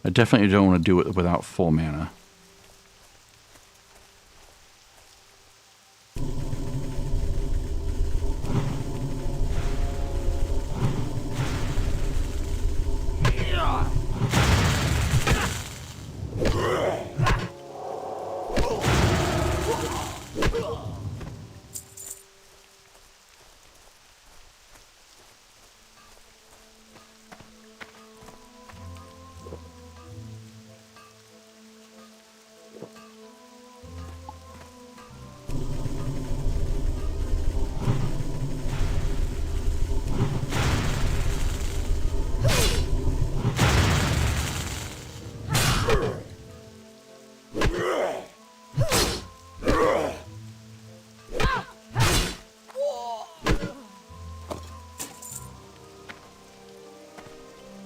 I definitely don't want to do it without full mana.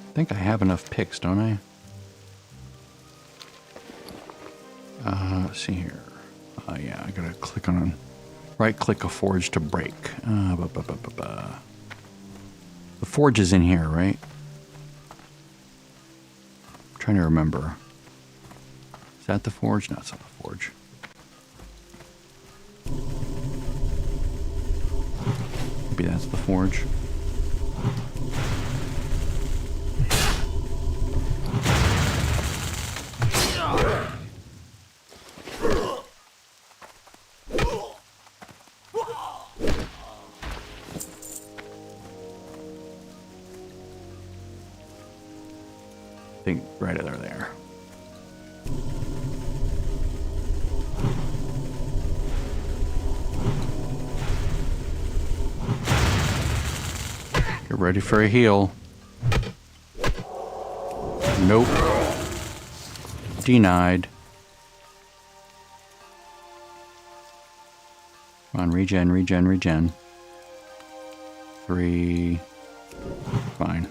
I think I have enough picks, don't I? Let's see here. Yeah, I gotta click on right-click a forge to break. The forge is in here, right? I'm trying to remember. Is that the forge? No, it's not the forge. Maybe that's the forge. I think right over there. Get ready for a heal. Nope. Denied. Come on, regen, regen, regen. 3. Fine.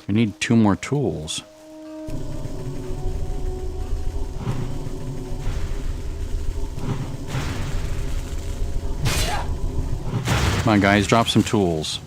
I need 2 more tools. Come on, guys, drop some tools.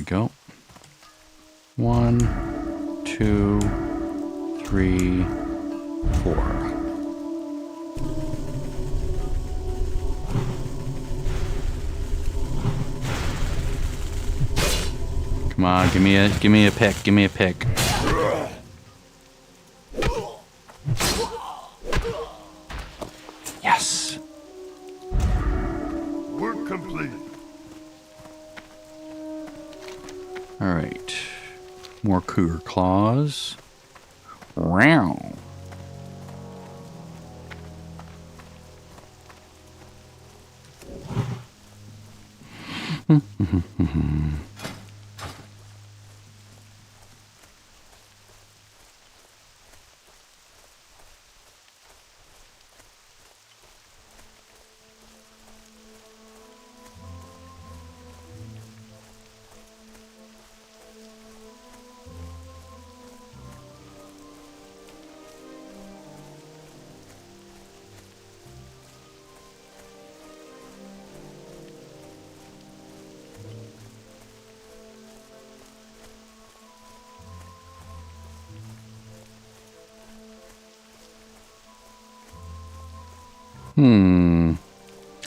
go. 1, 2, 3, 4. Come on, give me a pick. Give me a pick. Yes. Work complete. All right. More cougar claws. Wow.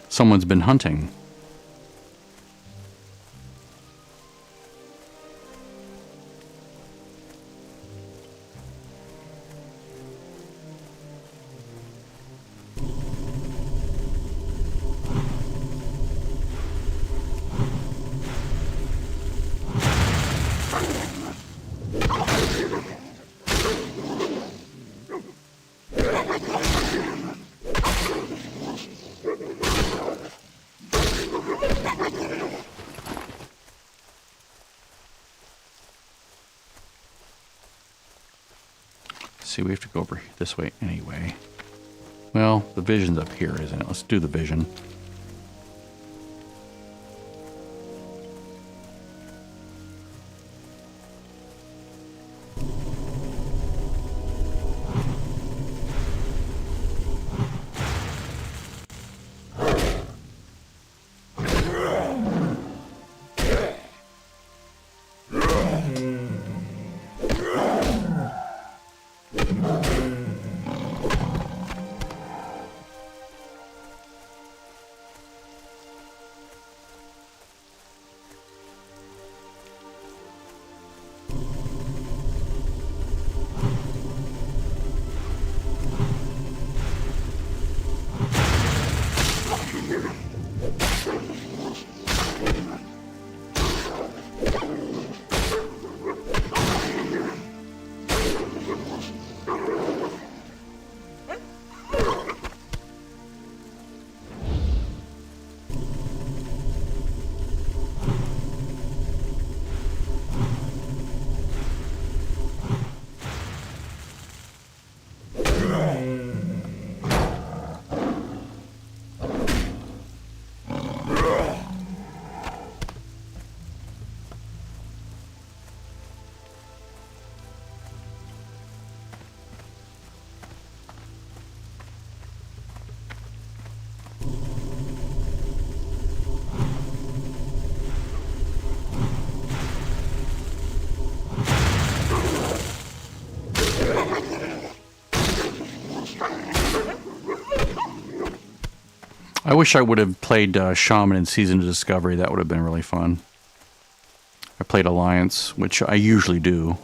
Someone's been hunting. See, we have to go over this way anyway. Well, the vision's up here, isn't it? Let's do the vision. I wish I would have played Shaman in Season of Discovery. That would have been really fun. I played Alliance, which I usually do.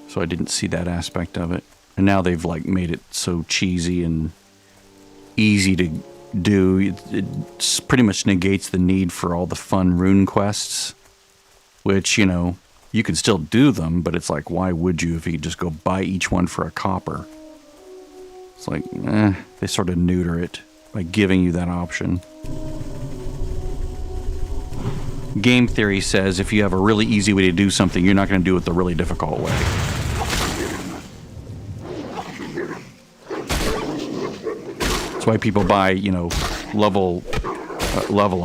So I didn't see that aspect of it. And now they've like made it so cheesy and easy to do. It pretty much negates the need for all the fun rune quests. Which, you know, you can still do them, but it's like, why would you if you could just go buy each one for a copper? It's like, they sort of neuter it by giving you that option. Game theory says if you have a really easy way to do something, you're not going to do it the really difficult way. That's why people buy, you know, level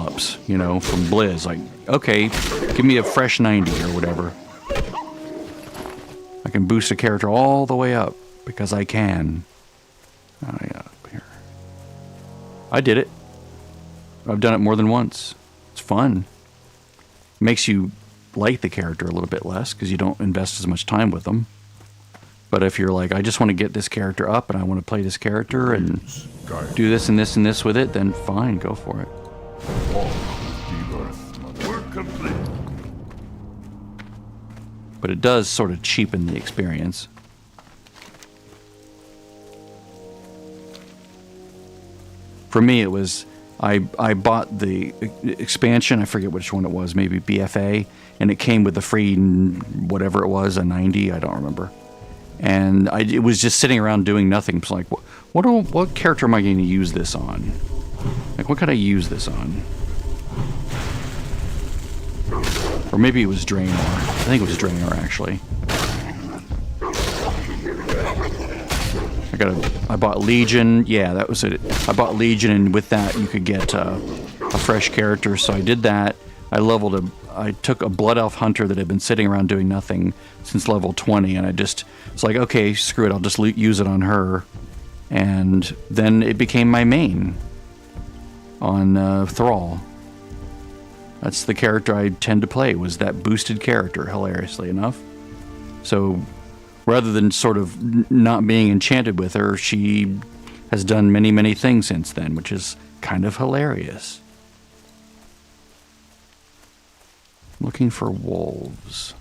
ups, you know, from Blizz. Like, okay, give me a fresh 90 or whatever. I can boost a character all the way up because I can. Oh yeah, up here. I did it. I've done it more than once. It's fun. Makes you like the character a little bit less because you don't invest as much time with them. But if you're like, I just want to get this character up and I want to play this character and do this and this and this with it, then fine, go for it. Work complete. But it does sort of cheapen the experience. For me, it was, I bought the expansion, I forget which one it was, maybe BFA, and it came with the free, whatever it was, a 90, I don't remember. And it was just sitting around doing nothing. It's like, what character am I going to use this on? Like, what could I use this on? Or maybe it was Draenor. I think it was Draenor, actually. I bought Legion. Yeah, that was it. I bought Legion, and with that, you could get a fresh character. So I did that. I took a Blood Elf Hunter that had been sitting around doing nothing since level 20, and it's like, okay, screw it, I'll just use it on her. And then it became my main on Thrall. That's the character I tend to play, was that boosted character, hilariously enough. So rather than sort of not being enchanted with her, she has done many, many things since then, which is kind of hilarious. Looking for wolves.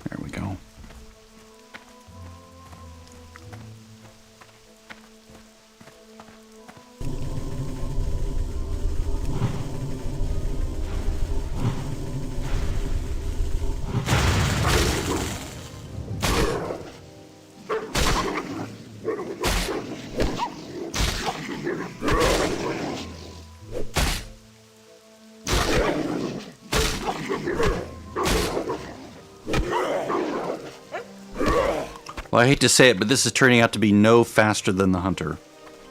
There we go. Well, I hate to say it, but this is turning out to be no faster than the Hunter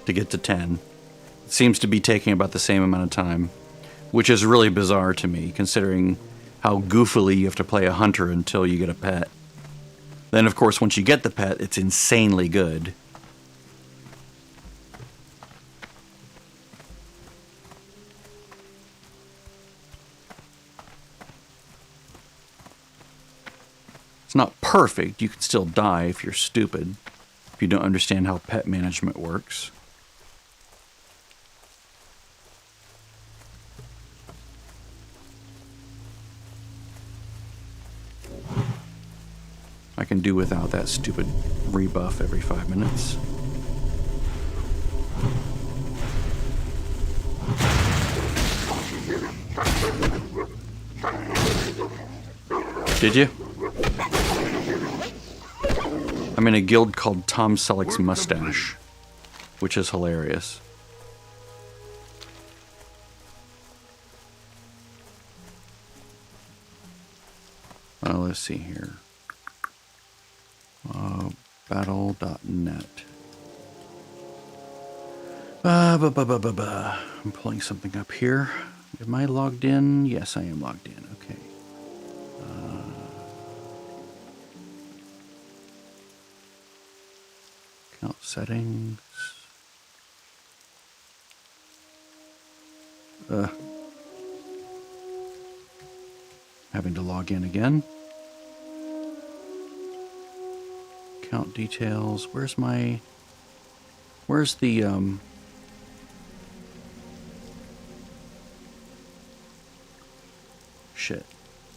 to get to 10. It seems to be taking about the same amount of time, which is really bizarre to me, considering how goofily you have to play a Hunter until you get a pet. Then, of course, once you get the pet, it's insanely good. It's not perfect. You can still die if you're stupid, if you don't understand how pet management works. I can do without that stupid rebuff every 5 minutes. Did you? I'm in a guild called Tom Selleck's Mustache, which is hilarious. Let's see here. Battle.net. I'm pulling something up here. Am I logged in? Yes, I am logged in. Okay. Account settings. Having to log in again. Account details. Where's the shit.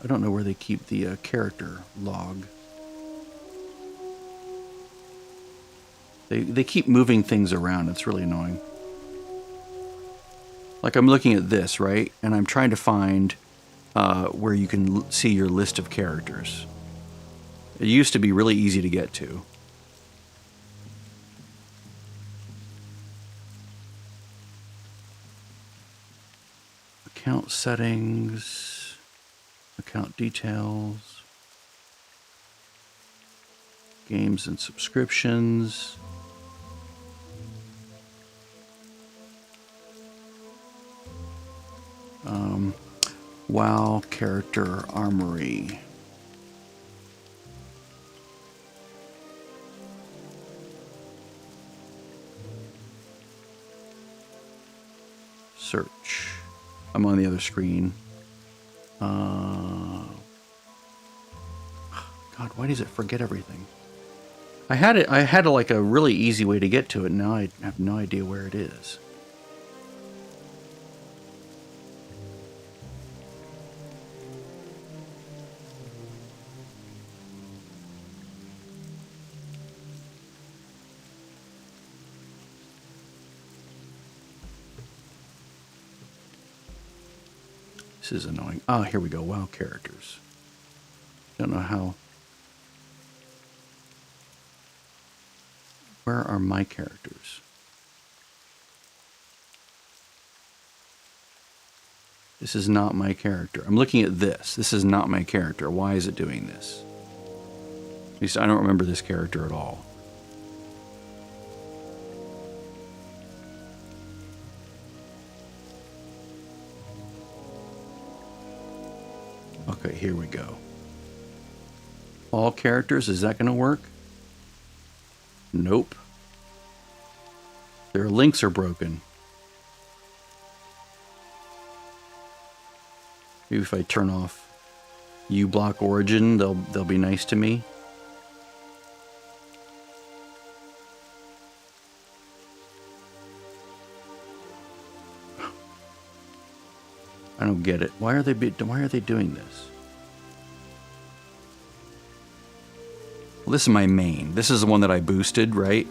I don't know where they keep the character log. They keep moving things around. It's really annoying. Like, I'm looking at this, right? And I'm trying to find where you can see your list of characters. It used to be really easy to get to. Account settings, account details, games and subscriptions. WoW character armory. Search. I'm on the other screen. God, why does it forget everything? I had like a really easy way to get to it. Now I have no idea where it is. This is annoying. Ah, here we go. WoW characters. Don't know how. Where are my characters? This is not my character. I'm looking at this. This is not my character. Why is it doing this? At least I don't remember this character at all. Okay, here we go. All characters, is that going to work? Nope. Their links are broken. Maybe if I turn off uBlock Origin, they'll be nice to me. I don't get it. Why are they doing this? Well, this is my main. This is the one that I boosted, right?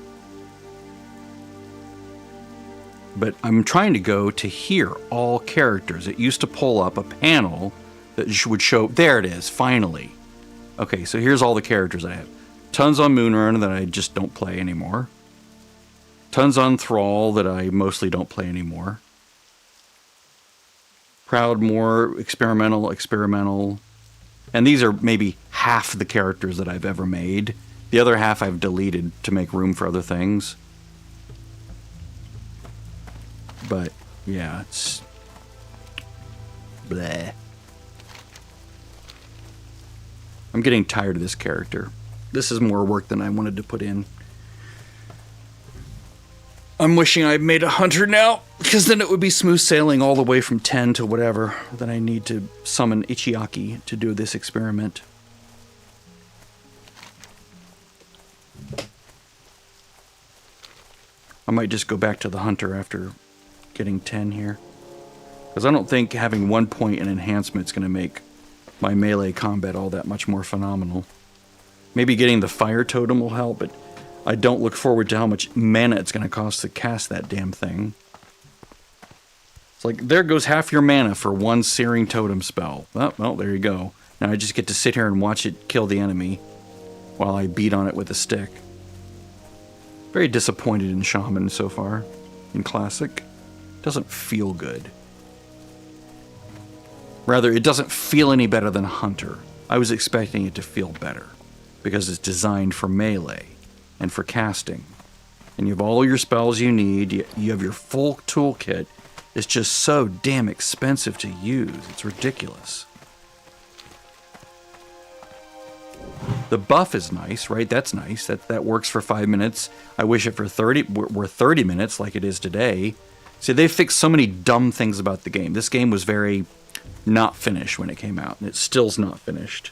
But I'm trying to go to here, all characters. It used to pull up a panel that would show, there it is, finally. Okay, so here's all the characters I have. Tons on Moonrunner that I just don't play anymore. Tons on Thrall that I mostly don't play anymore. Proudmoore, experimental. And these are maybe half the characters that I've ever made. The other half I've deleted to make room for other things. But, yeah, it's... bleh. I'm getting tired of this character. This is more work than I wanted to put in. I'm wishing I'd made a hunter now, because then it would be smooth sailing all the way from 10 to whatever. Then I need to summon Ichiaki to do this experiment. I might just go back to the hunter after getting 10 here. Because I don't think having 1 point in enhancement is going to make my melee combat all that much more phenomenal. Maybe getting the fire totem will help, but I don't look forward to how much mana it's going to cost to cast that damn thing. It's like, there goes half your mana for one searing totem spell. Oh, well, there you go. Now I just get to sit here and watch it kill the enemy while I beat on it with a stick. Very disappointed in Shaman so far. In Classic. Doesn't feel good. Rather, it doesn't feel any better than Hunter. I was expecting it to feel better, because it's designed for melee and for casting. And you have all your spells you need, you have your full toolkit. It's just so damn expensive to use. It's ridiculous. The buff is nice, right? That's nice. That works for 5 minutes. I wish it were 30 minutes like it is today. See, they fixed so many dumb things about the game. This game was very not finished when it came out, and it still's not finished.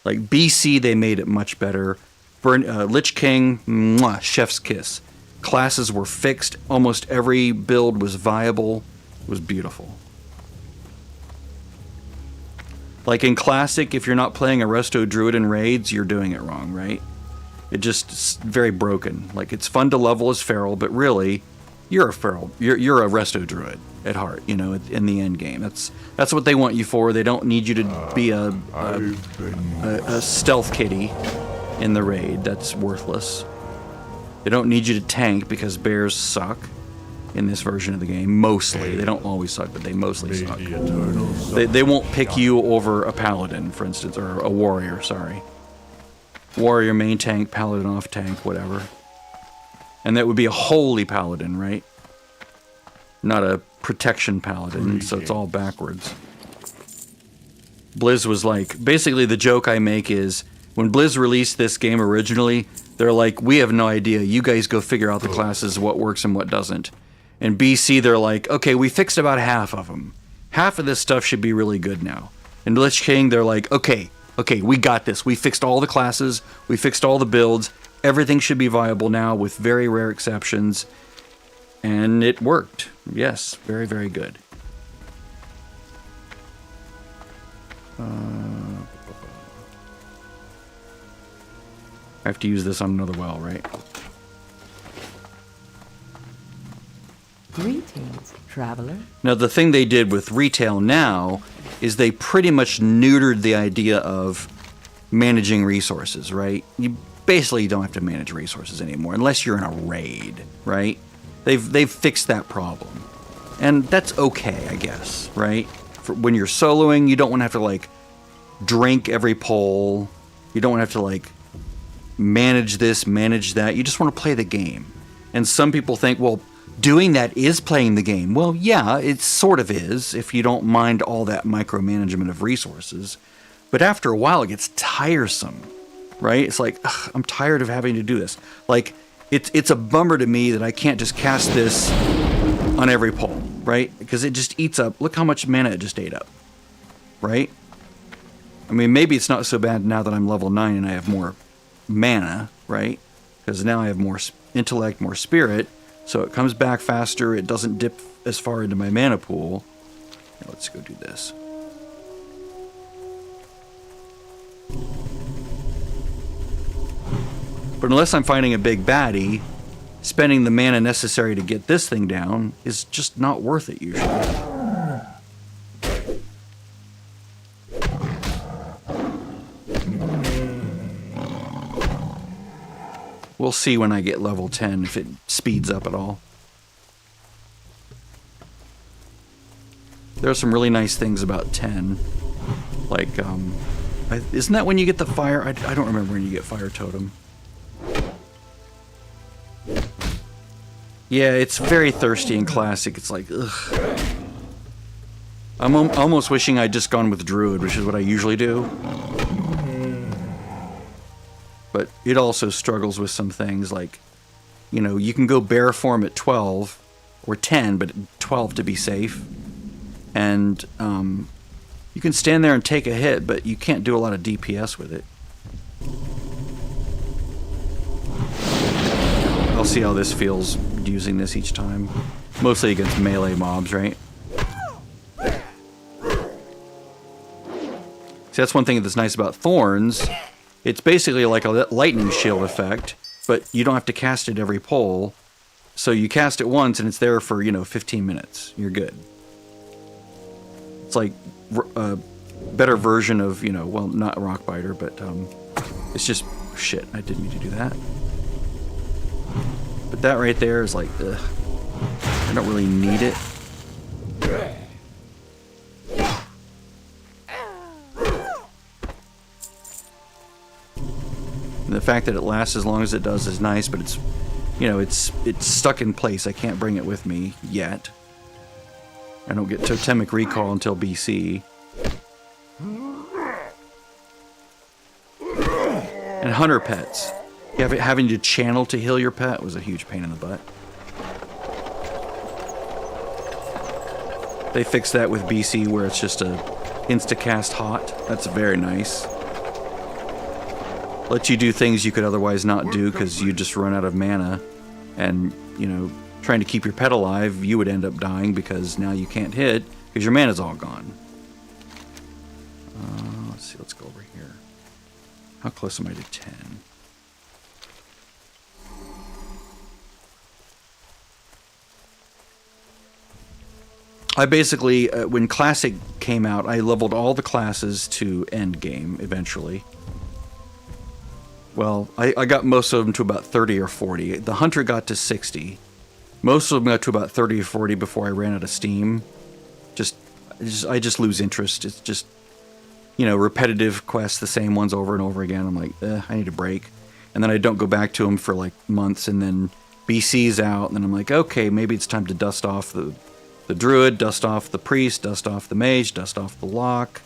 Like BC, they made it much better. Lich King, mwah, chef's kiss. Classes were fixed. Almost every build was viable. It was beautiful. Like in Classic, if you're not playing a Resto Druid in raids, you're doing it wrong, right? It just is very broken. Like, it's fun to level as Feral, but really, you're a Feral. You're a Resto Druid at heart, you know, in the end game. That's what they want you for. They don't need you to be a stealth kitty in the raid. That's worthless. They don't need you to tank because bears suck in this version of the game. Mostly. They don't always suck, but they mostly suck. They won't pick you over a paladin, for instance, or a warrior, sorry. Warrior main tank, paladin off tank, whatever. And that would be a holy paladin, right? Not a protection paladin, so it's all backwards. Blizz was like, basically the joke I make is, when Blizz released this game originally, they're like, we have no idea. You guys go figure out the classes, what works and what doesn't. And BC, they're like, okay, we fixed about half of them. half of this stuff should be really good now. In Lich King, they're like, okay, we got this. We fixed all the classes. We fixed all the builds. Everything should be viable now with very rare exceptions. And it worked. Yes, very, very good. I have to use this on another well, right? Greetings, traveler. Now, the thing they did with retail now is they pretty much neutered the idea of managing resources, right? You basically don't have to manage resources anymore unless you're in a raid, right? They've fixed that problem. And that's okay, I guess, right? For when you're soloing, you don't want to have to, like, drink every pole. You don't want to have to, like, manage this, manage that. You just want to play the game. And some people think, well, doing that is playing the game. Well, yeah, it sort of is if you don't mind all that micromanagement of resources. But after a while, it gets tiresome, right? It's like, ugh, I'm tired of having to do this. Like, it's a bummer to me that I can't just cast this on every pole, right? Because it just eats up. Look how much mana it just ate up, right? I mean, maybe it's not so bad now that I'm level 9 and I have more mana, right? Because now I have more intellect, more spirit, so it comes back faster. It doesn't dip as far into my mana pool. Here, let's go do this. But unless I'm fighting a big baddie, spending the mana necessary to get this thing down is just not worth it usually. We'll see when I get level 10 if it speeds up at all. There are some really nice things about 10. Like, isn't that when you get the fire? I don't remember when you get fire totem. Yeah, it's very thirsty and classic. It's like, ugh. I'm almost wishing I'd just gone with Druid, which is what I usually do. But it also struggles with some things like, you know, you can go bear form at 12 or 10, but 12 to be safe. And you can stand there and take a hit, but you can't do a lot of DPS with it. I'll see how this feels using this each time. Mostly against melee mobs, right? See, that's one thing that's nice about Thorns. It's basically like a lightning shield effect, but you don't have to cast it every pole. So you cast it once and it's there for, 15 minutes. You're good. It's like a better version of, well, not Rockbiter, but it's just, shit, I didn't mean to do that. But that right there is like, ugh. I don't really need it. And the fact that it lasts as long as it does is nice, but it's, it's stuck in place. I can't bring it with me yet. I don't get Totemic Recall until BC. And hunter pets. Having to channel to heal your pet was a huge pain in the butt. They fixed that with BC where it's just a insta-cast hot. That's very nice. Lets you do things you could otherwise not do because you just run out of mana. And, trying to keep your pet alive, you would end up dying because now you can't hit because your mana's all gone. Let's see, let's go over here. How close am I to 10? I basically, when Classic came out, I leveled all the classes to end game eventually. Well, I got most of them to about 30 or 40. The Hunter got to 60. Most of them got to about 30 or 40 before I ran out of steam. I just lose interest. It's just, repetitive quests, the same ones over and over again. I'm like, I need a break. And then I don't go back to them for like months, and then BC's out, and then I'm like, okay, maybe it's time to dust off the druid, dust off the priest, dust off the mage, dust off the lock.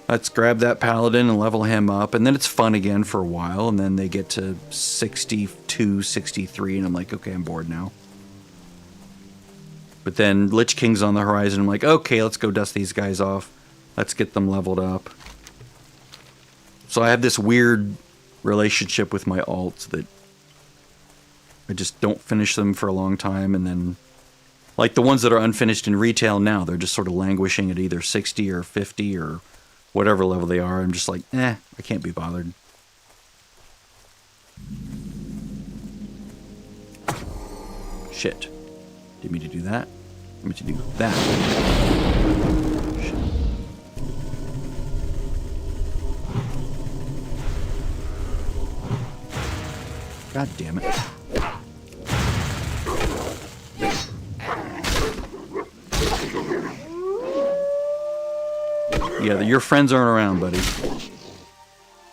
Let's grab that paladin and level him up, and then it's fun again for a while, and then they get to 62, 63, and I'm like, okay, I'm bored now. But then Lich King's on the horizon. I'm like, okay, let's go dust these guys off. Let's get them leveled up. So I have this weird relationship with my alts that I just don't finish them for a long time, and then like the ones that are unfinished in retail now, they're just sort of languishing at either 60 or 50 or whatever level they are. I'm just like, I can't be bothered. Shit. Didn't mean to do that. I meant to do that. Shit. God damn it. Yeah, your friends aren't around, buddy.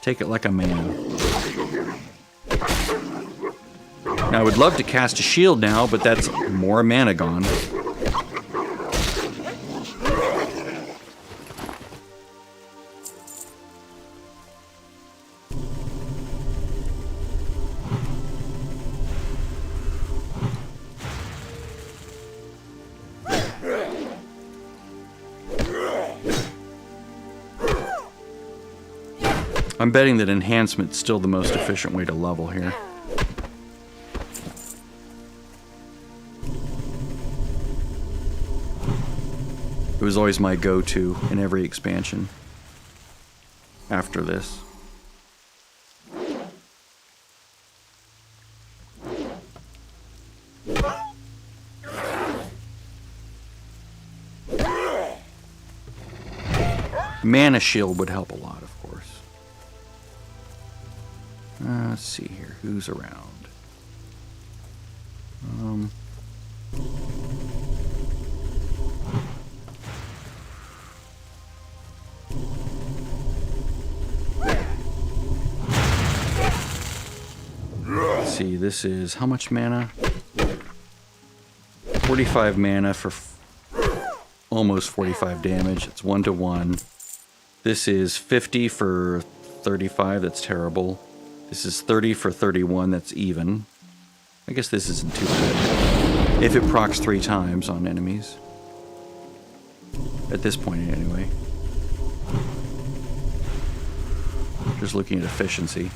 Take it like a man. Now, I would love to cast a shield now, but that's more mana gone. I'm betting that enhancement's still the most efficient way to level here. It was always my go-to in every expansion after this. Mana shield would help a lot, of course. Let's see here. Who's around? Let's see. This is how much mana? 45 mana for almost 45 damage. It's 1-to-1. This is 50 for 35. That's terrible. This is 30 for 31. That's even. I guess this isn't too bad. If it procs 3 times on enemies. At this point, anyway. Just looking at efficiency.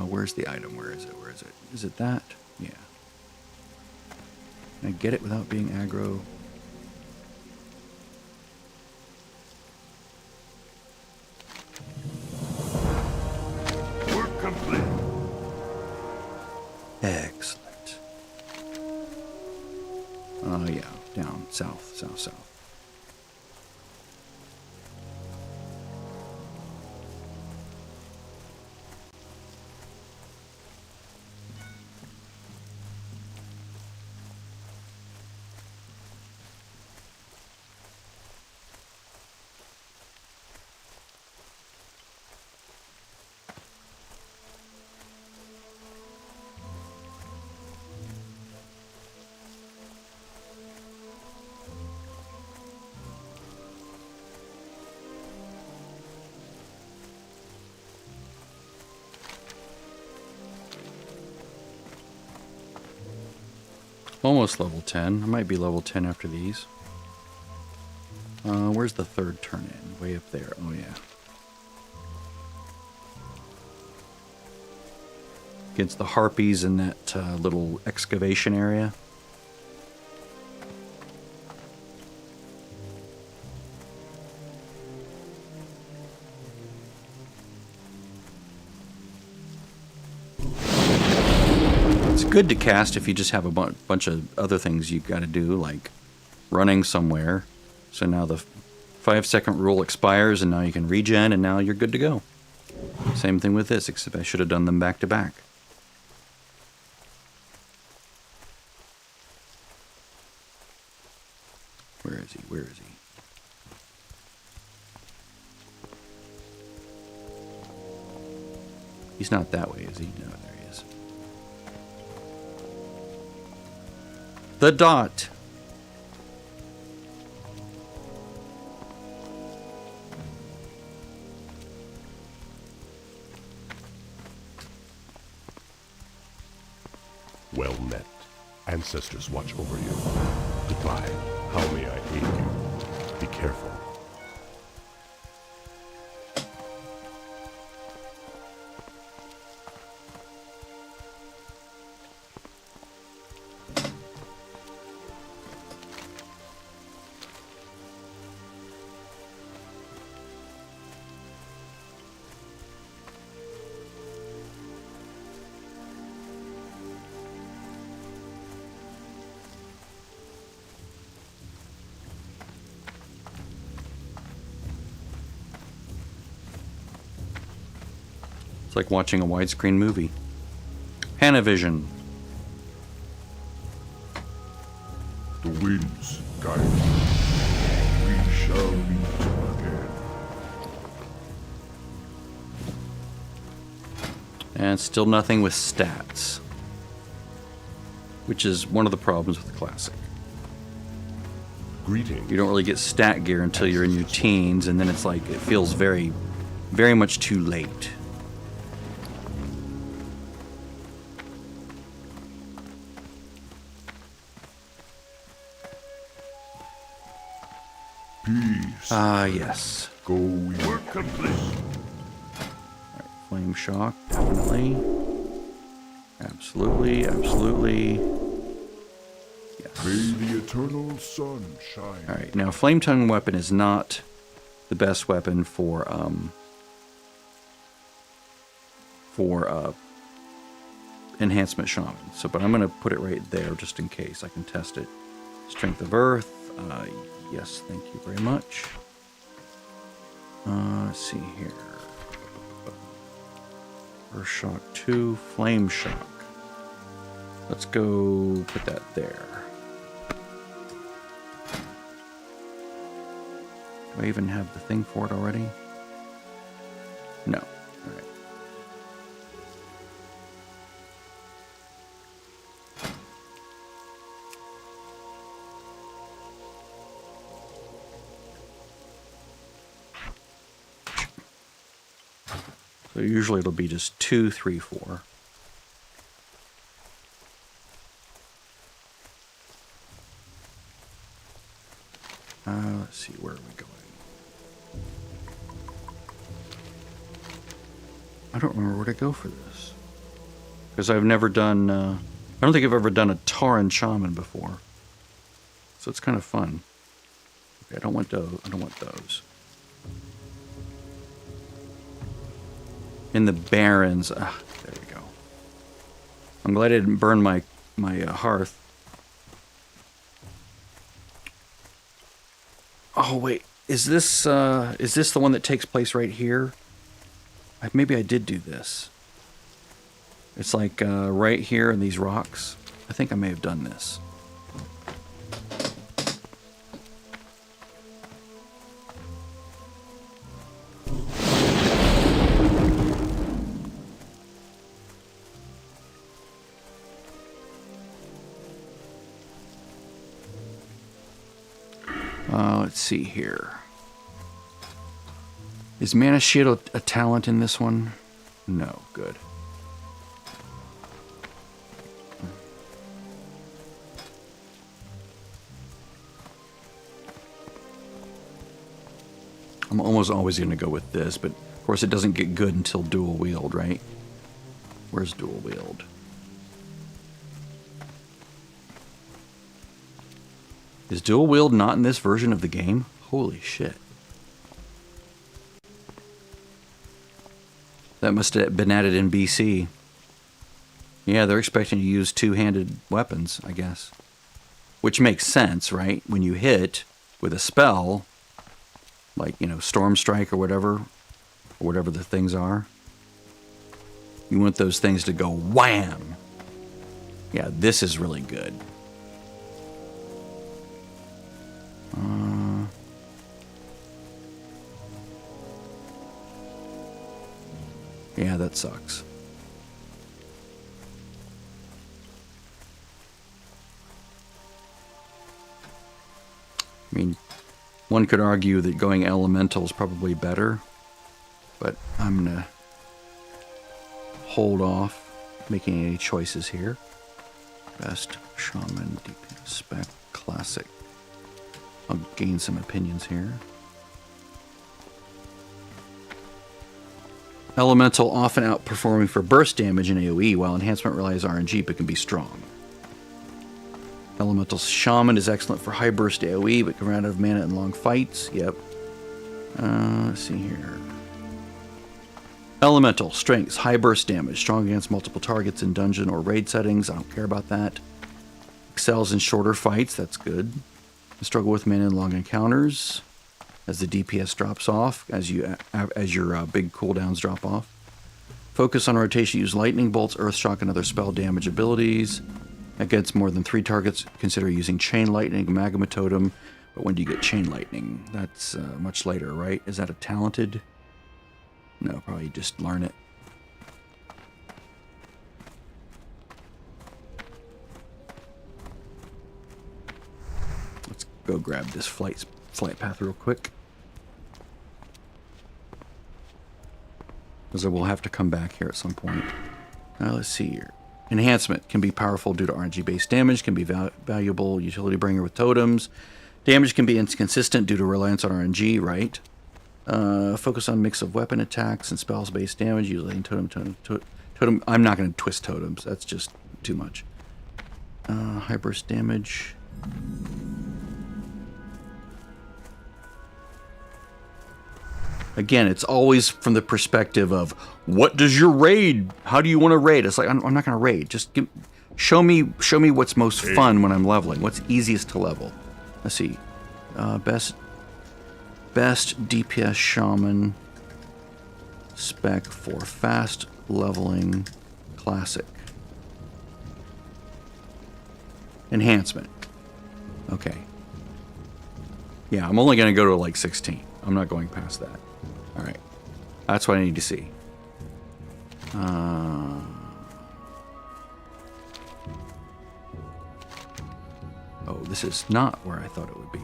Where's the item? Where is it? Where is it? Is it that? Yeah. Can I get it without being aggro? Work complete. Excellent. Yeah. Down. South. South. South. Almost level 10. I might be level 10 after these. Where's the third turn in? Way up there. Oh, yeah. Against the harpies in that little excavation area. Good to cast if you just have a bunch of other things you got to do, like running somewhere. So now the 5-second rule expires, and now you can regen, and now you're good to go. Same thing with this, except I should have done them back to back. Where is he? Where is he? He's not that way, is he? No, there he is. The dot. Well met. Ancestors watch over you. Goodbye. How may I aid you? Be careful. It's like watching a widescreen movie. Panavision. The winds guide you. We shall meet again. And still nothing with stats. Which is one of the problems with the Classic. Greetings. You don't really get stat gear until you're in your teens, and then it's like, it feels very, very much too late. Peace. Ah, yes. Go work complete. Flame shock, definitely. Absolutely, absolutely. Yes. May the eternal sun shine. Alright, now flame tongue weapon is not the best weapon for enhancement shaman. So, but I'm gonna put it right there just in case I can test it. Strength of Earth. Yes, thank you very much. Let's see here. Earth Shock 2, Flame Shock. Let's go put that there. Do I even have the thing for it already? No. Alright. So usually it'll be just 2, 3, 4. Let's see, where are we going? I don't remember where to go for this. Because I've never done, I don't think I've ever done a Tauren Shaman before. So it's kind of fun. Okay, I don't want those. I don't want those. In the Barrens. There we go. I'm glad I didn't burn my hearth. Oh wait, is this the one that takes place right here? Maybe I did do this. It's like right here in these rocks. I think I may have done this. Let's see here. Is Mana Shield a talent in this one? No, good. I'm almost always going to go with this, but of course it doesn't get good until dual wield, right? Where's dual wield? Is dual wield not in this version of the game? Holy shit. That must have been added in BC. Yeah, they're expecting you to use two-handed weapons, I guess. Which makes sense, right? When you hit with a spell, like, you know, Storm Strike or whatever the things are, you want those things to go wham! Yeah, this is really good. Yeah, that sucks. I mean, one could argue that going elemental is probably better, but I'm gonna hold off making any choices here. Best Shaman DPS spec classic. I'll gain some opinions here. Elemental often outperforming for burst damage in AoE, while enhancement relies RNG but can be strong. Elemental Shaman is excellent for high burst AoE but can run out of mana in long fights. Yep. Let's see here. Elemental strengths, high burst damage, strong against multiple targets in dungeon or raid settings. I don't care about that. Excels in shorter fights. That's good. Struggle with mana in long encounters as the DPS drops off, as your big cooldowns drop off. Focus on rotation. Use lightning bolts, earth shock, and other spell damage abilities. Against more than 3 targets, consider using chain lightning, magma totem. But when do you get chain lightning? That's much later, right? Is that a talented? No, probably just learn it. Let's go grab this flight path real quick. Because we'll have to come back here at some point. Now let's see here. Enhancement can be powerful due to RNG-based damage, can be valuable utility bringer with totems. Damage can be inconsistent due to reliance on RNG, right? Focus on mix of weapon attacks and spells-based damage, usually totem. I'm not going to twist totems. That's just too much. High burst damage. Again, it's always from the perspective of, what does your raid? How do you want to raid? It's like, I'm not going to raid. Just show me what's most fun when I'm leveling. What's easiest to level? Let's see. Best DPS Shaman spec for fast leveling classic. Enhancement. Okay. Yeah, I'm only going to go to like 16. I'm not going past that. All right. That's what I need to see. Oh, this is not where I thought it would be.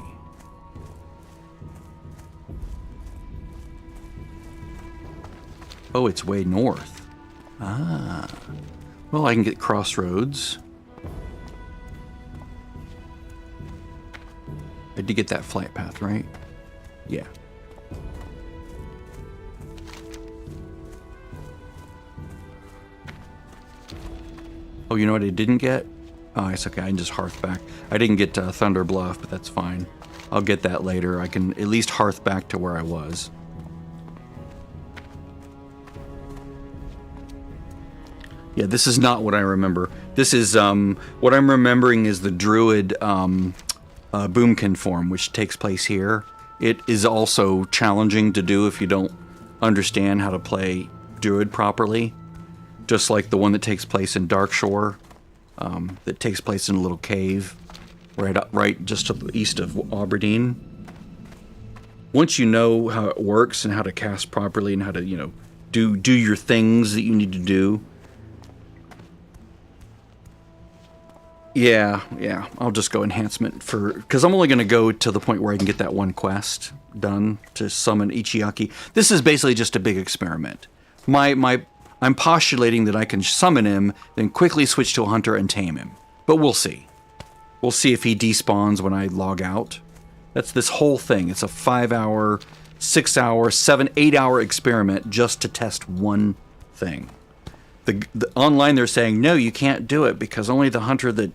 Oh, it's way north. Ah. Well, I can get Crossroads. I did get that flight path, right? Yeah. Oh, you know what I didn't get? Oh, it's okay. I can just hearth back. I didn't get Thunder Bluff, but that's fine. I'll get that later. I can at least hearth back to where I was. Yeah, this is not what I remember. This is, what I'm remembering is the Druid Boomkin form, which takes place here. It is also challenging to do if you don't understand how to play Druid properly. Just like the one that takes place in Darkshore, that takes place in a little cave right just to the east of Aberdeen. Once you know how it works and how to cast properly and how to, you know, do your things that you need to do. Yeah, I'll just go enhancement because I'm only going to go to the point where I can get that one quest done to summon Ichiaki. This is basically just a big experiment. I'm postulating that I can summon him, then quickly switch to a hunter and tame him. But we'll see. We'll see if he despawns when I log out. That's this whole thing. It's a 5-hour, 6-hour, 7, 8-hour experiment just to test one thing. The online they're saying, no, you can't do it because only the hunter that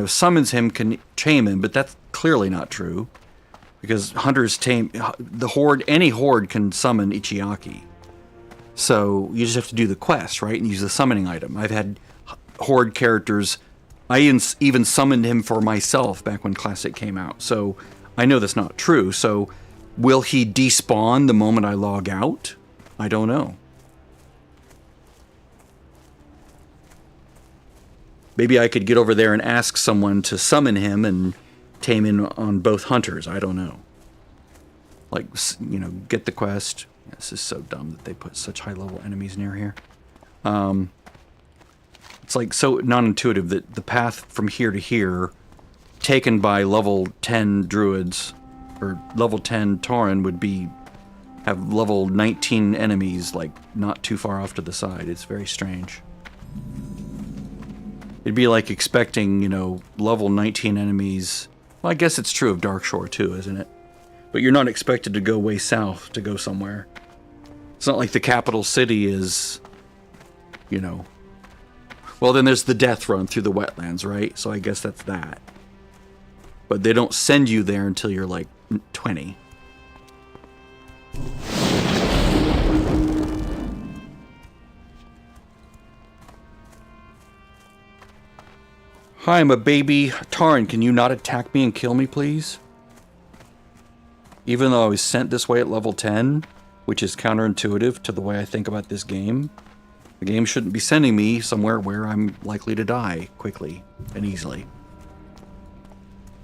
summons him can tame him, but that's clearly not true. Because hunters tame the horde, any horde can summon Ichiaki. So you just have to do the quest, right? And use the summoning item. I've had horde characters. I even summoned him for myself back when Classic came out. So I know that's not true. So will he despawn the moment I log out? I don't know. Maybe I could get over there and ask someone to summon him and tame him on both hunters. I don't know. Like, get the quest. This is so dumb that they put such high-level enemies near here. It's like so non-intuitive that the path from here to here, taken by level 10 druids, or level 10 Tauren, would have level 19 enemies, like, not too far off to the side. It's very strange. It'd be like expecting, level 19 enemies. Well, I guess it's true of Darkshore too, isn't it? But you're not expected to go way south to go somewhere. It's not like the capital city is, Well, then there's the death run through the wetlands, right? So I guess that's that. But they don't send you there until you're like 20. Hi, I'm a baby. Tarn, can you not attack me and kill me, please? Even though I was sent this way at level 10, which is counterintuitive to the way I think about this game, the game shouldn't be sending me somewhere where I'm likely to die quickly and easily.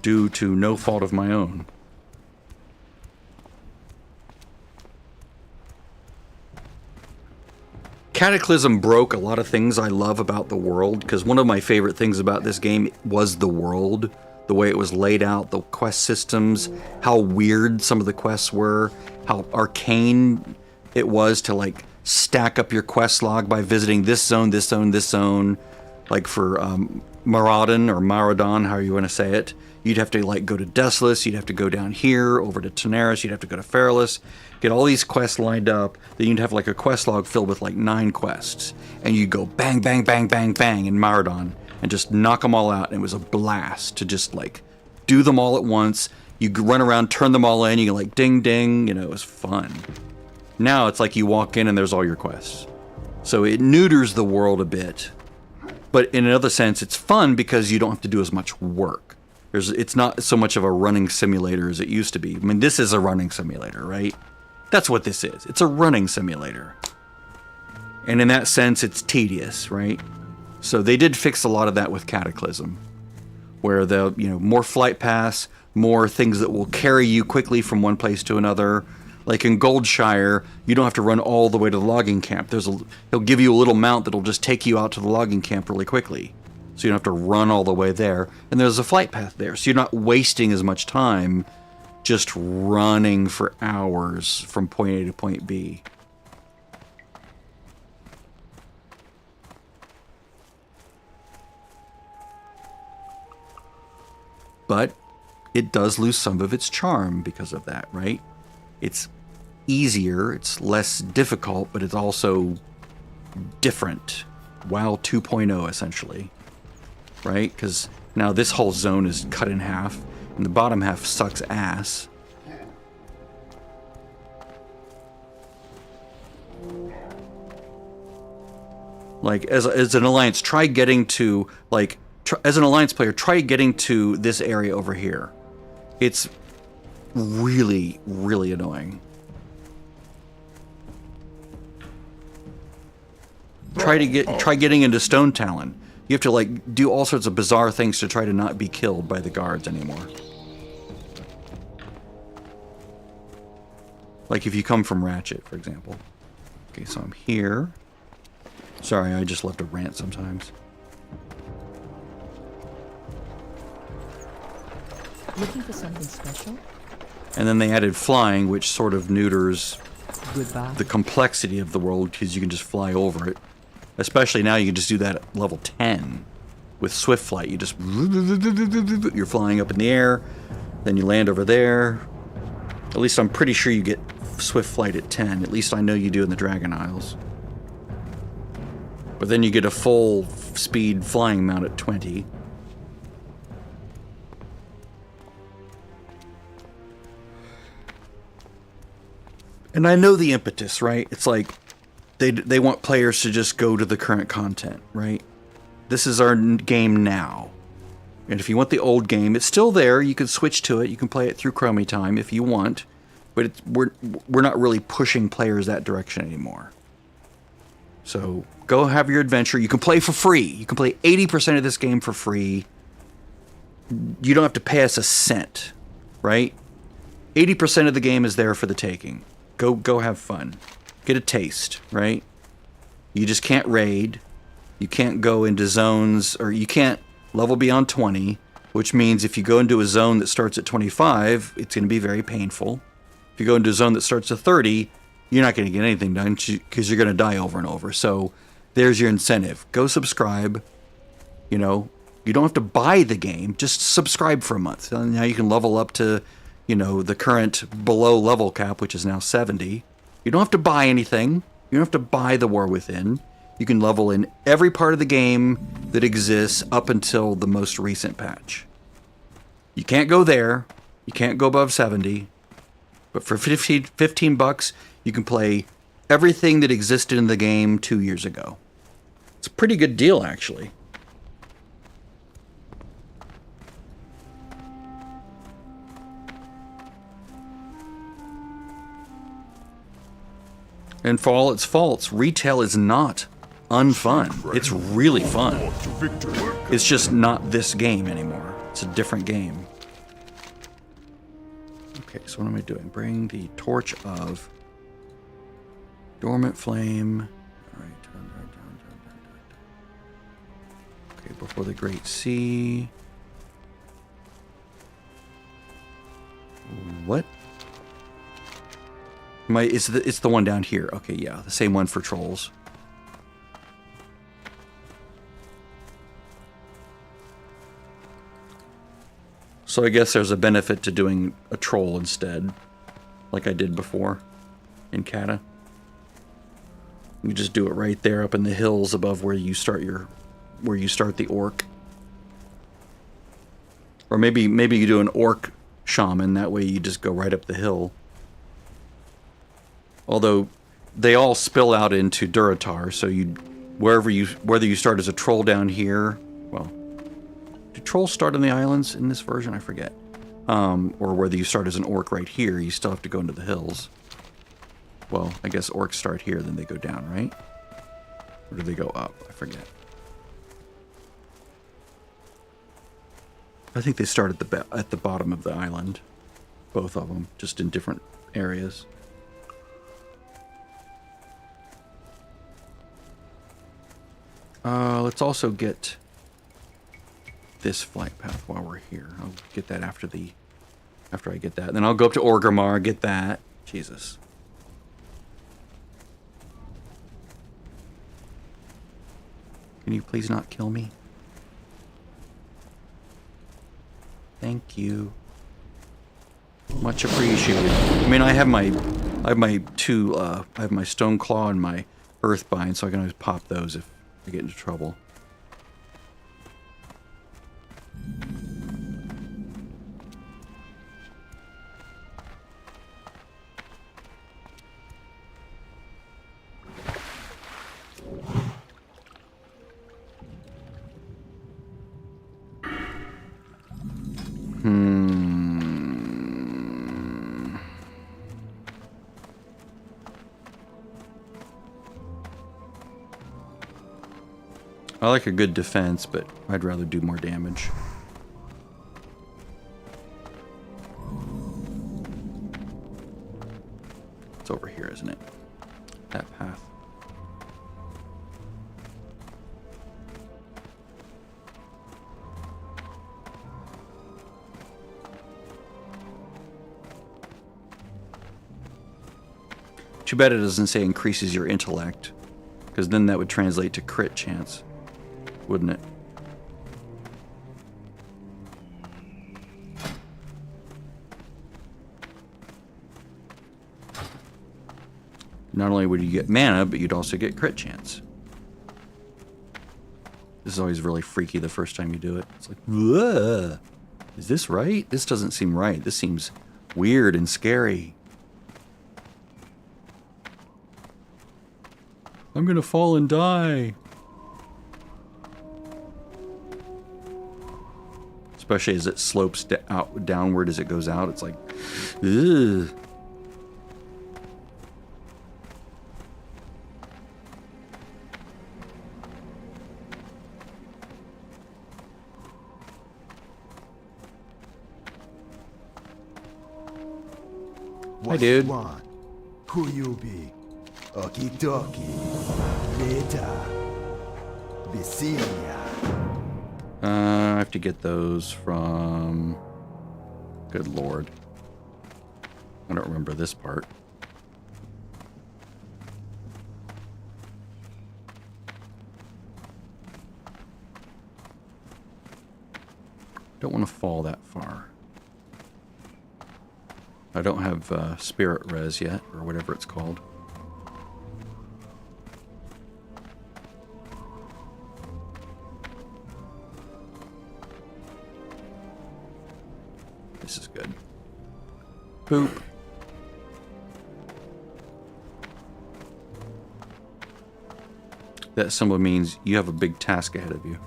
Due to no fault of my own. Cataclysm broke a lot of things I love about the world, because one of my favorite things about this game was the world, the way it was laid out, the quest systems, how weird some of the quests were, how arcane it was to like stack up your quest log by visiting this zone, this zone, this zone. Like for Maradon or Maradon, however you want to say it, you'd have to like go to Desolus, you'd have to go down here over to Tenaris, you'd have to go to Feralus, get all these quests lined up. Then you'd have like a quest log filled with like 9 quests, and you'd go bang, bang, bang, bang, bang in Maradon and just knock them all out. And it was a blast to just like do them all at once. You run around, turn them all in, you go like ding, ding. It was fun. Now it's like you walk in and there's all your quests. So it neuters the world a bit. But in another sense, it's fun because you don't have to do as much work. It's not so much of a running simulator as it used to be. I mean, this is a running simulator, right? That's what this is. It's a running simulator. And in that sense, it's tedious, right? So they did fix a lot of that with Cataclysm, where the more flight paths, more things that will carry you quickly from one place to another. Like in Goldshire, you don't have to run all the way to the logging camp. He'll give you a little mount that'll just take you out to the logging camp really quickly. So you don't have to run all the way there. And there's a flight path there, so you're not wasting as much time just running for hours from point A to point B. But it does lose some of its charm because of that, right? It's easier, it's less difficult, but it's also different. WoW 2.0 essentially, right? Because now this whole zone is cut in half, and the bottom half sucks ass. Like as an alliance, try getting to as an alliance player, try getting to this area over here. It's really, really annoying. Try getting into Stone Talon. You have to like do all sorts of bizarre things to try to not be killed by the guards anymore. Like if you come from Ratchet, for example. Okay, so I'm here. Sorry, I just love to rant sometimes. Looking for something special? And then they added flying, which sort of neuters Goodbye. the complexity of the world because you can just fly over it. Especially now, you can just do that at level 10 with Swift Flight. You just you're flying up in the air, then you land over there. At least I'm pretty sure you get Swift Flight at 10. At least I know you do in the Dragon Isles. But then you get a full speed flying mount at 20. And I know the impetus, right? It's like they want players to just go to the current content, right? This is our game now. And if you want the old game, it's still there. You can switch to it. You can play it through Chromie Time if you want. But we're not really pushing players that direction anymore. So go have your adventure. You can play for free. You can play 80% of this game for free. You don't have to pay us a cent, right? 80% of the game is there for the taking. Go have fun. Get a taste, right? You just can't raid. You can't go into zones, or you can't level beyond 20, which means if you go into a zone that starts at 25, it's going to be very painful. If you go into a zone that starts at 30, you're not going to get anything done because you're going to die over and over. So there's your incentive. Go subscribe. You know, you don't have to buy the game, just subscribe for a month. And now you can level up to, you know, the current below level cap, which is now 70. You don't have to buy anything. You don't have to buy the War Within. You can level in every part of the game that exists up until the most recent patch. You can't go there. You can't go above 70. But for 15 bucks, you can play everything that existed in the game 2 years ago. It's a pretty good deal, actually. And for all its faults, retail is not unfun. It's really fun. It's just not this game anymore. It's a different game. Okay, so what am I doing? Bring the Torch of Dormant Flame. All right. Okay, before the Great Sea. What? It's the one down here. Okay, yeah, the same one for trolls. So I guess there's a benefit to doing a troll instead, like I did before in Kata. You just do it right there up in the hills above where you start the orc. Or maybe you do an orc shaman, that way you just go right up the hill. Although they all spill out into Duratar, so whether you start as a troll down here, well, do trolls start on the islands in this version? I forget. Or whether you start as an orc right here, you still have to go into the hills. Well, I guess orcs start here, then they go down, right? Or do they go up? I forget. I think they start at the bottom of the island, both of them, just in different areas. Let's also get this flight path while we're here. I'll get that after I get that. Then I'll go up to Orgrimmar, get that. Jesus. Can you please not kill me? Thank you. Much appreciated. I mean, I have my Stone Claw and my Earthbind, so I can always pop those if I get into trouble. I like a good defense, but I'd rather do more damage. It's over here, isn't it? That path. Too bad it doesn't say increases your intellect, because then that would translate to crit chance, wouldn't it? Not only would you get mana, but you'd also get crit chance. This is always really freaky the first time you do it. It's like, ugh, is this right? This doesn't seem right. This seems weird and scary. I'm gonna fall and die. Especially as it slopes downward as it goes out. It's like, ugh. Hi, dude. You want? Who you be? Okie dokie. Later. Bisilia. I have to get those from... Good lord. I don't remember this part. Don't want to fall that far. I don't have spirit res yet, or whatever it's called. This is good. Poop. That symbol means you have a big task ahead of you.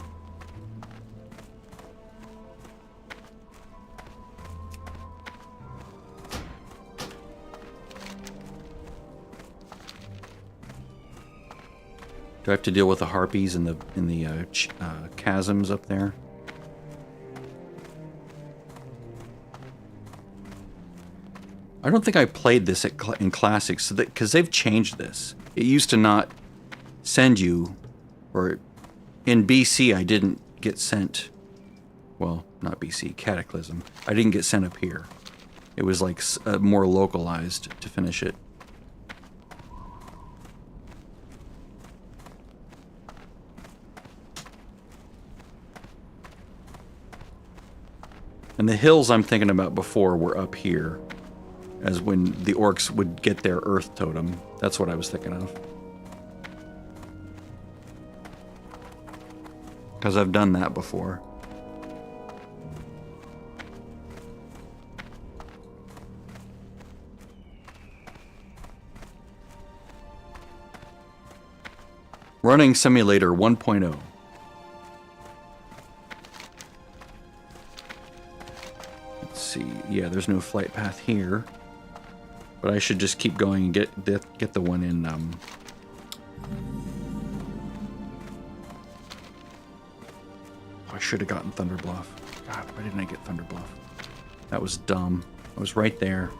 Do I have to deal with the harpies in the chasms up there? I don't think I played this in Classics because they've changed this. It used to not send you, or in BC I didn't get sent. Well, not BC, Cataclysm. I didn't get sent up here. It was like more localized to finish it. And the hills I'm thinking about before were up here, as when the orcs would get their earth totem. That's what I was thinking of. Because I've done that before. Running Simulator 1.0. See, yeah, there's no flight path here, but I should just keep going and get the one in. I should have gotten Thunder Bluff. God, why didn't I get Thunder Bluff? That was dumb. I was right there.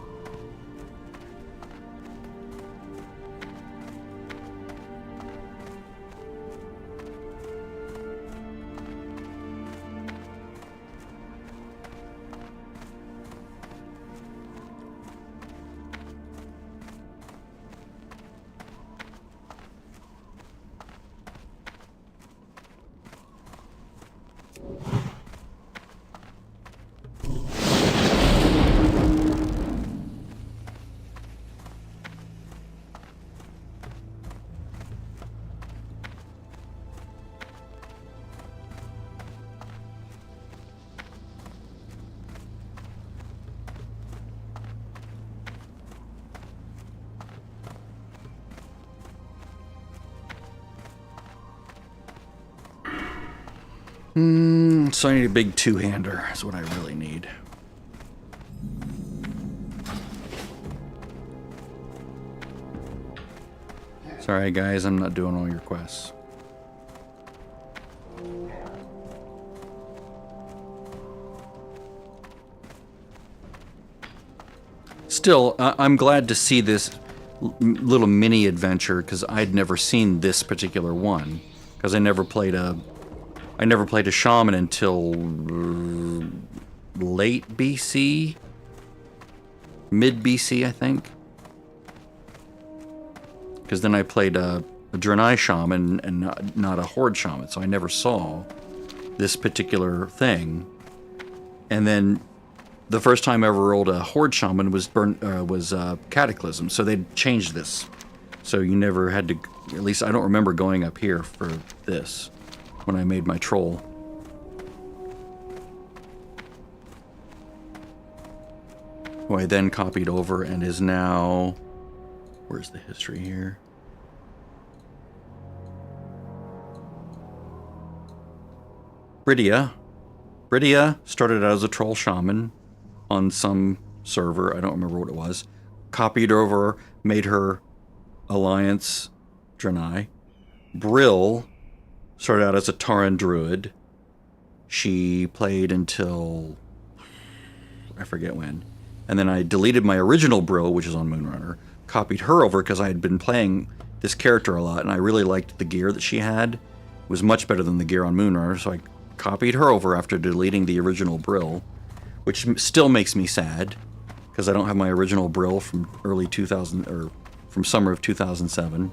So I need a big two-hander. That's what I really need. Sorry, guys, I'm not doing all your quests. Still, I'm glad to see this little mini adventure because I'd never seen this particular one because I never played a shaman until late BC, mid BC, I think. Because then I played a Draenei shaman and not a horde shaman, so I never saw this particular thing. And then the first time I ever rolled a horde shaman was Cataclysm, so they'd changed this. So you never had to, at least I don't remember going up here for this when I made my troll. Who I then copied over and is now... Where's the history here? Bridia. Bridia started out as a troll shaman on some server. I don't remember what it was. Copied over, made her Alliance Draenei. Brill started out as a Tauren druid. She played until... I forget when. And then I deleted my original Brill, which is on Moonrunner. Copied her over because I had been playing this character a lot, and I really liked the gear that she had. It was much better than the gear on Moonrunner, so I copied her over after deleting the original Brill, which still makes me sad because I don't have my original Brill from early 2000 or from summer of 2007.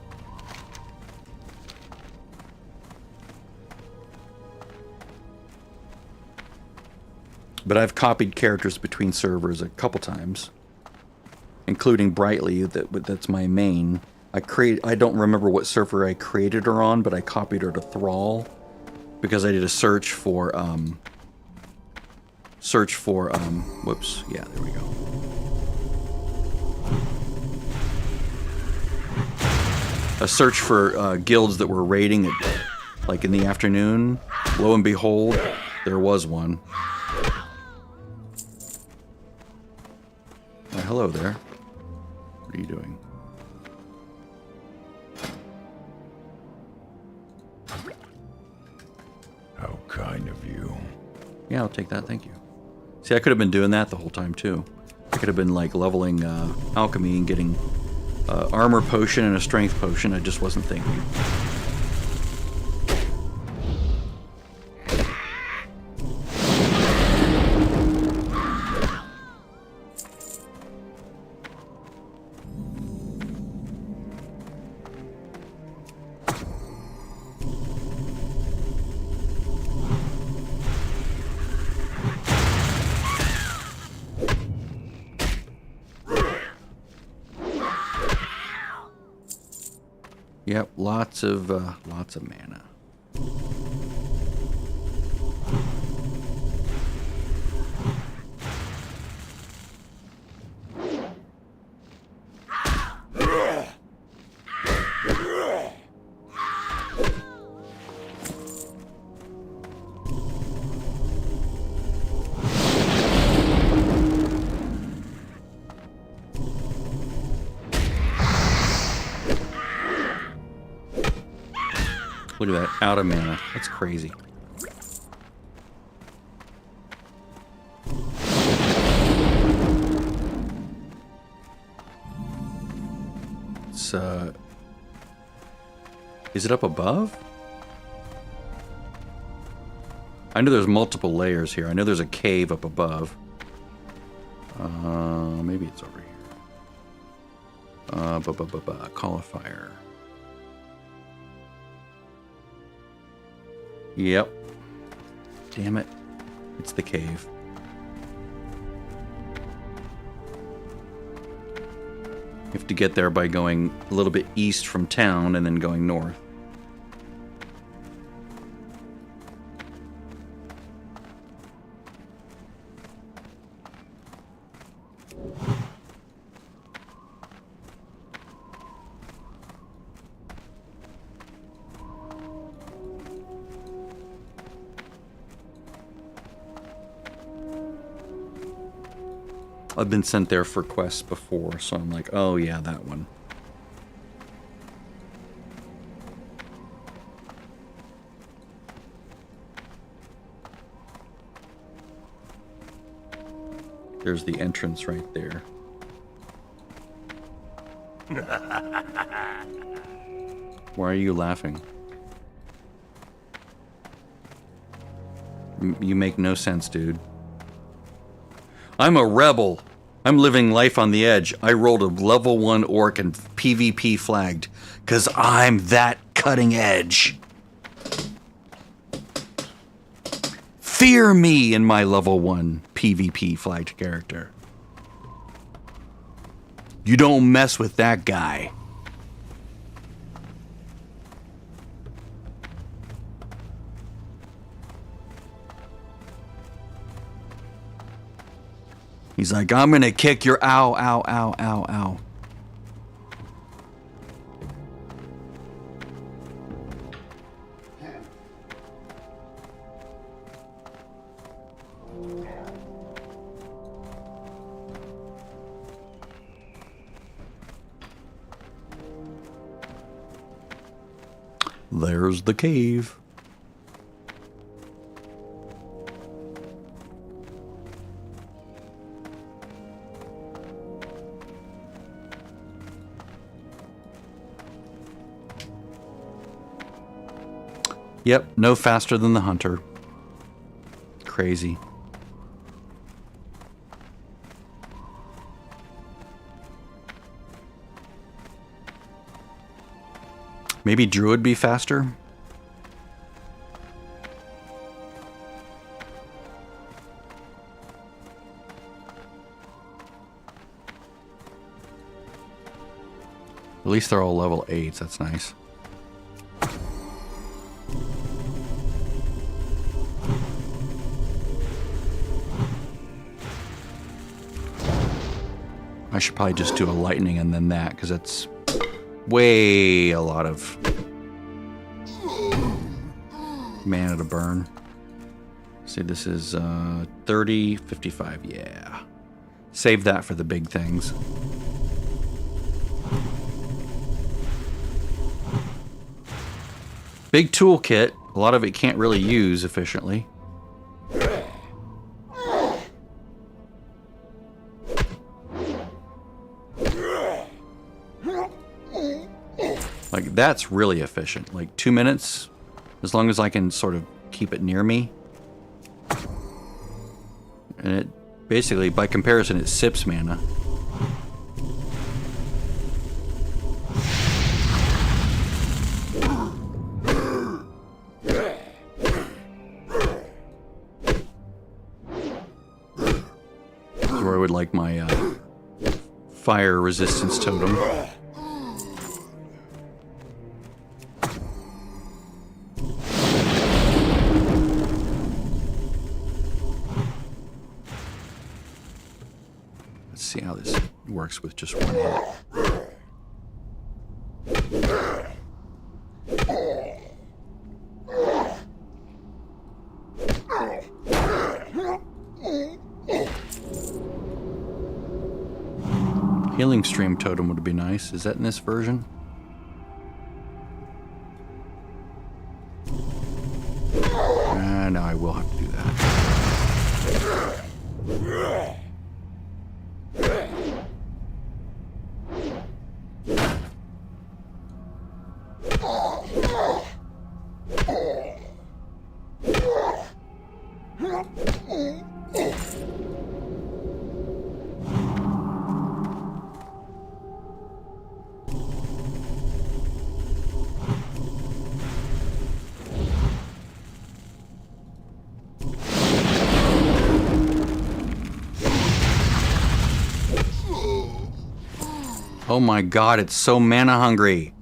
But I've copied characters between servers a couple times, including Brightly. That's my main. I don't remember what server I created her on, but I copied her to Thrall because I did a search for whoops, yeah, there we go. A search for guilds that were raiding it, like in the afternoon. Lo and behold, there was one. Hello there. What are you doing? How kind of you. Yeah, I'll take that, thank you. See, I could have been doing that the whole time, too. I could have been, like, leveling alchemy and getting armor potion and a strength potion. I just wasn't thinking. Yep, lots of mana. Look at that, out of mana. That's crazy. It's, is it up above? I know there's multiple layers here. I know there's a cave up above. Maybe it's over here. Call a fire. Yep. Damn it. It's the cave. You have to get there by going a little bit east from town and then going north. I've been sent there for quests before, so I'm like, oh yeah, that one. There's the entrance right there. Why are you laughing? You make no sense, dude. I'm a rebel. I'm living life on the edge. I rolled a level 1 orc and PvP flagged, 'cause I'm that cutting edge. Fear me in my level 1 PvP flagged character. You don't mess with that guy. He's like, I'm gonna kick your ow, ow, ow, ow, ow. There's the cave. Yep, no faster than the hunter. Crazy. Maybe Druid be faster? At least they're all level 8s. That's nice. I should probably just do a lightning and then that, because that's way a lot of mana to burn. See, this is 30, 55, yeah. Save that for the big things. Big toolkit. A lot of it can't really use efficiently. Like, that's really efficient. Like, 2 minutes, as long as I can sort of keep it near me. And it basically, by comparison, it sips mana. This is where I would like my fire resistance totem. See how this works with just one hit. Healing stream totem would be nice. Is that in this version? No, I will have to do that. Oh my god, it's so mana hungry.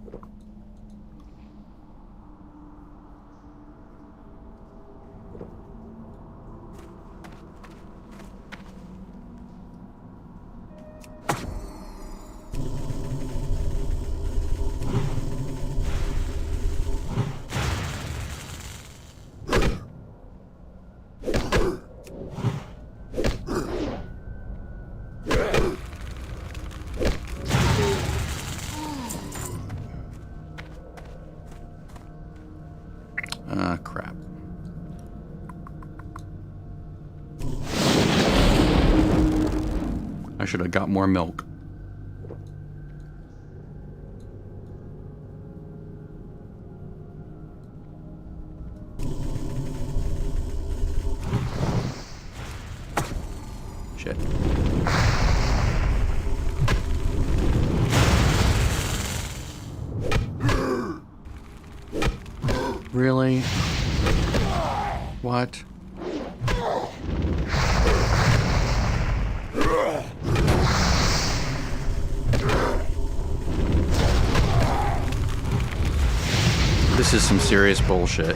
Crap. I should have got more milk. Shit. Really? What? This is some serious bullshit.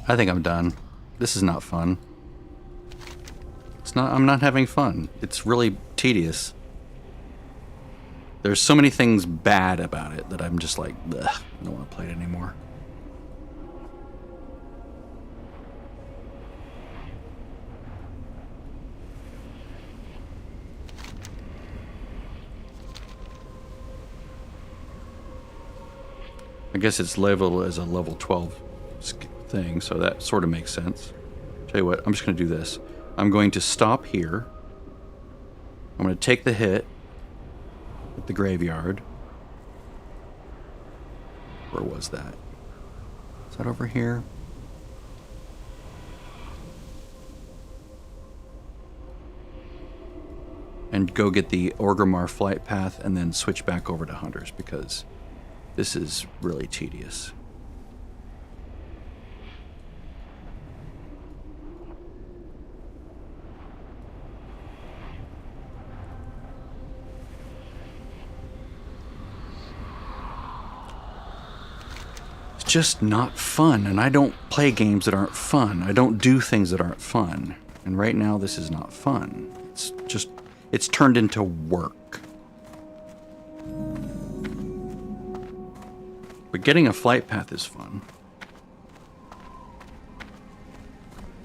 I think I'm done. This is not fun. I'm not having fun. It's really tedious. There's so many things bad about it that I'm just like, ugh, I don't want to play it anymore. I guess it's labeled as a level 12 thing, so that sort of makes sense. Tell you what, I'm just going to do this. I'm going to stop here. I'm going to take the hit at the graveyard. Where was that? Is that over here? And go get the Orgrimmar flight path and then switch back over to Hunters, because this is really tedious. just not fun, and I don't play games that aren't fun. I don't do things that aren't fun. And right now, this is not fun. It's turned into work. But getting a flight path is fun.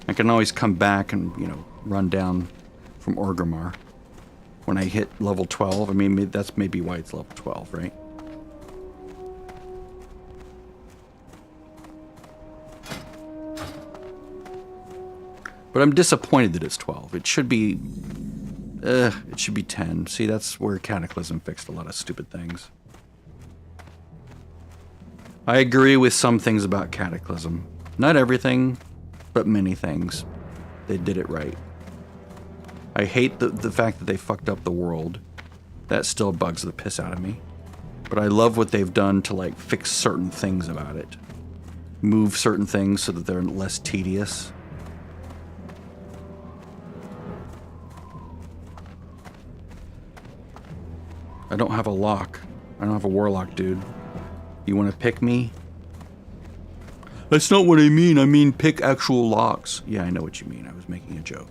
I can always come back and, run down from Orgrimmar when I hit level 12. I mean, that's maybe why it's level 12, right? But I'm disappointed that it's 12. It should be 10. See, that's where Cataclysm fixed a lot of stupid things. I agree with some things about Cataclysm. Not everything, but many things. They did it right. I hate the fact that they fucked up the world. That still bugs the piss out of me. But I love what they've done to, like, fix certain things about it. Move certain things so that they're less tedious. I don't have a lock. I don't have a warlock, dude. You want to pick me? That's not what I mean. I mean pick actual locks. Yeah, I know what you mean. I was making a joke.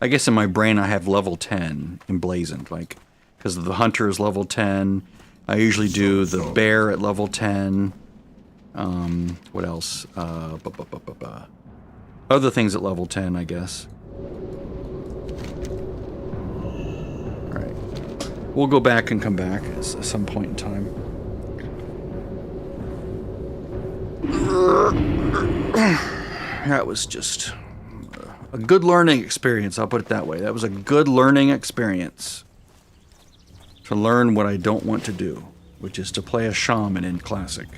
I guess in my brain I have level 10 emblazoned, like, because the hunter is level 10. I usually do the bear at level 10. What else? Other things at level 10, I guess. Alright. We'll go back and come back at some point in time. That was just a good learning experience, I'll put it that way. That was a good learning experience. To learn what I don't want to do, which is to play a shaman in Classic.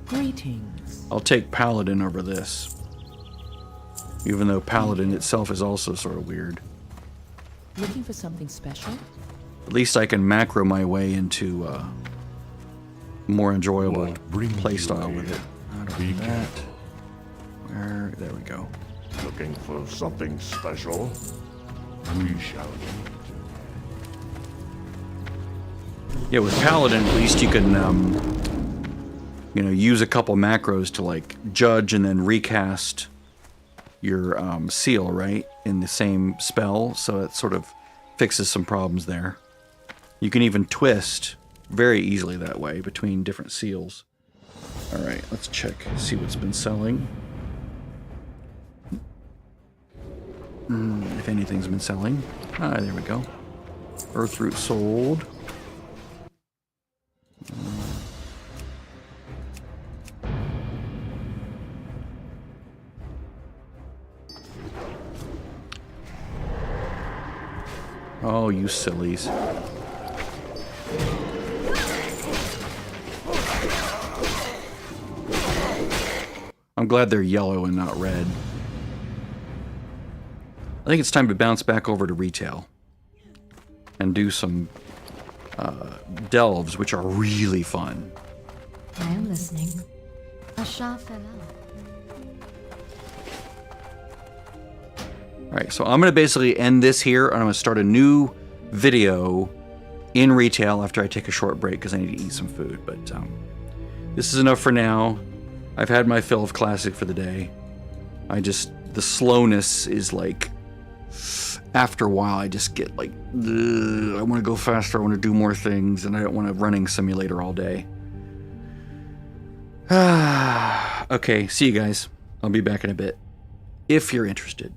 Greetings. I'll take Paladin over this. Even though Paladin itself is also sort of weird. Looking for something special? At least I can macro my way into more enjoyable playstyle with it. I don't do that. There we go. Looking for something special? We shall meet. Yeah, with Paladin, at least you can, use a couple macros to, like, judge and then recast your seal, right? In the same spell, so it sort of fixes some problems there. You can even twist very easily that way between different seals. Alright, let's check, see what's been selling. If anything's been selling. Ah, there we go. Earthroot sold. Oh, you sillies. I'm glad they're yellow and not red. I think it's time to bounce back over to retail and do some delves, which are really fun. I am listening. A Shah fell out. Alright, so I'm going to basically end this here, and I'm going to start a new video in retail after I take a short break because I need to eat some food. But this is enough for now. I've had my fill of Classic for the day. The slowness is like, after a while I just get like, I want to go faster, I want to do more things, and I don't want a running simulator all day. Okay, see you guys. I'll be back in a bit, if you're interested.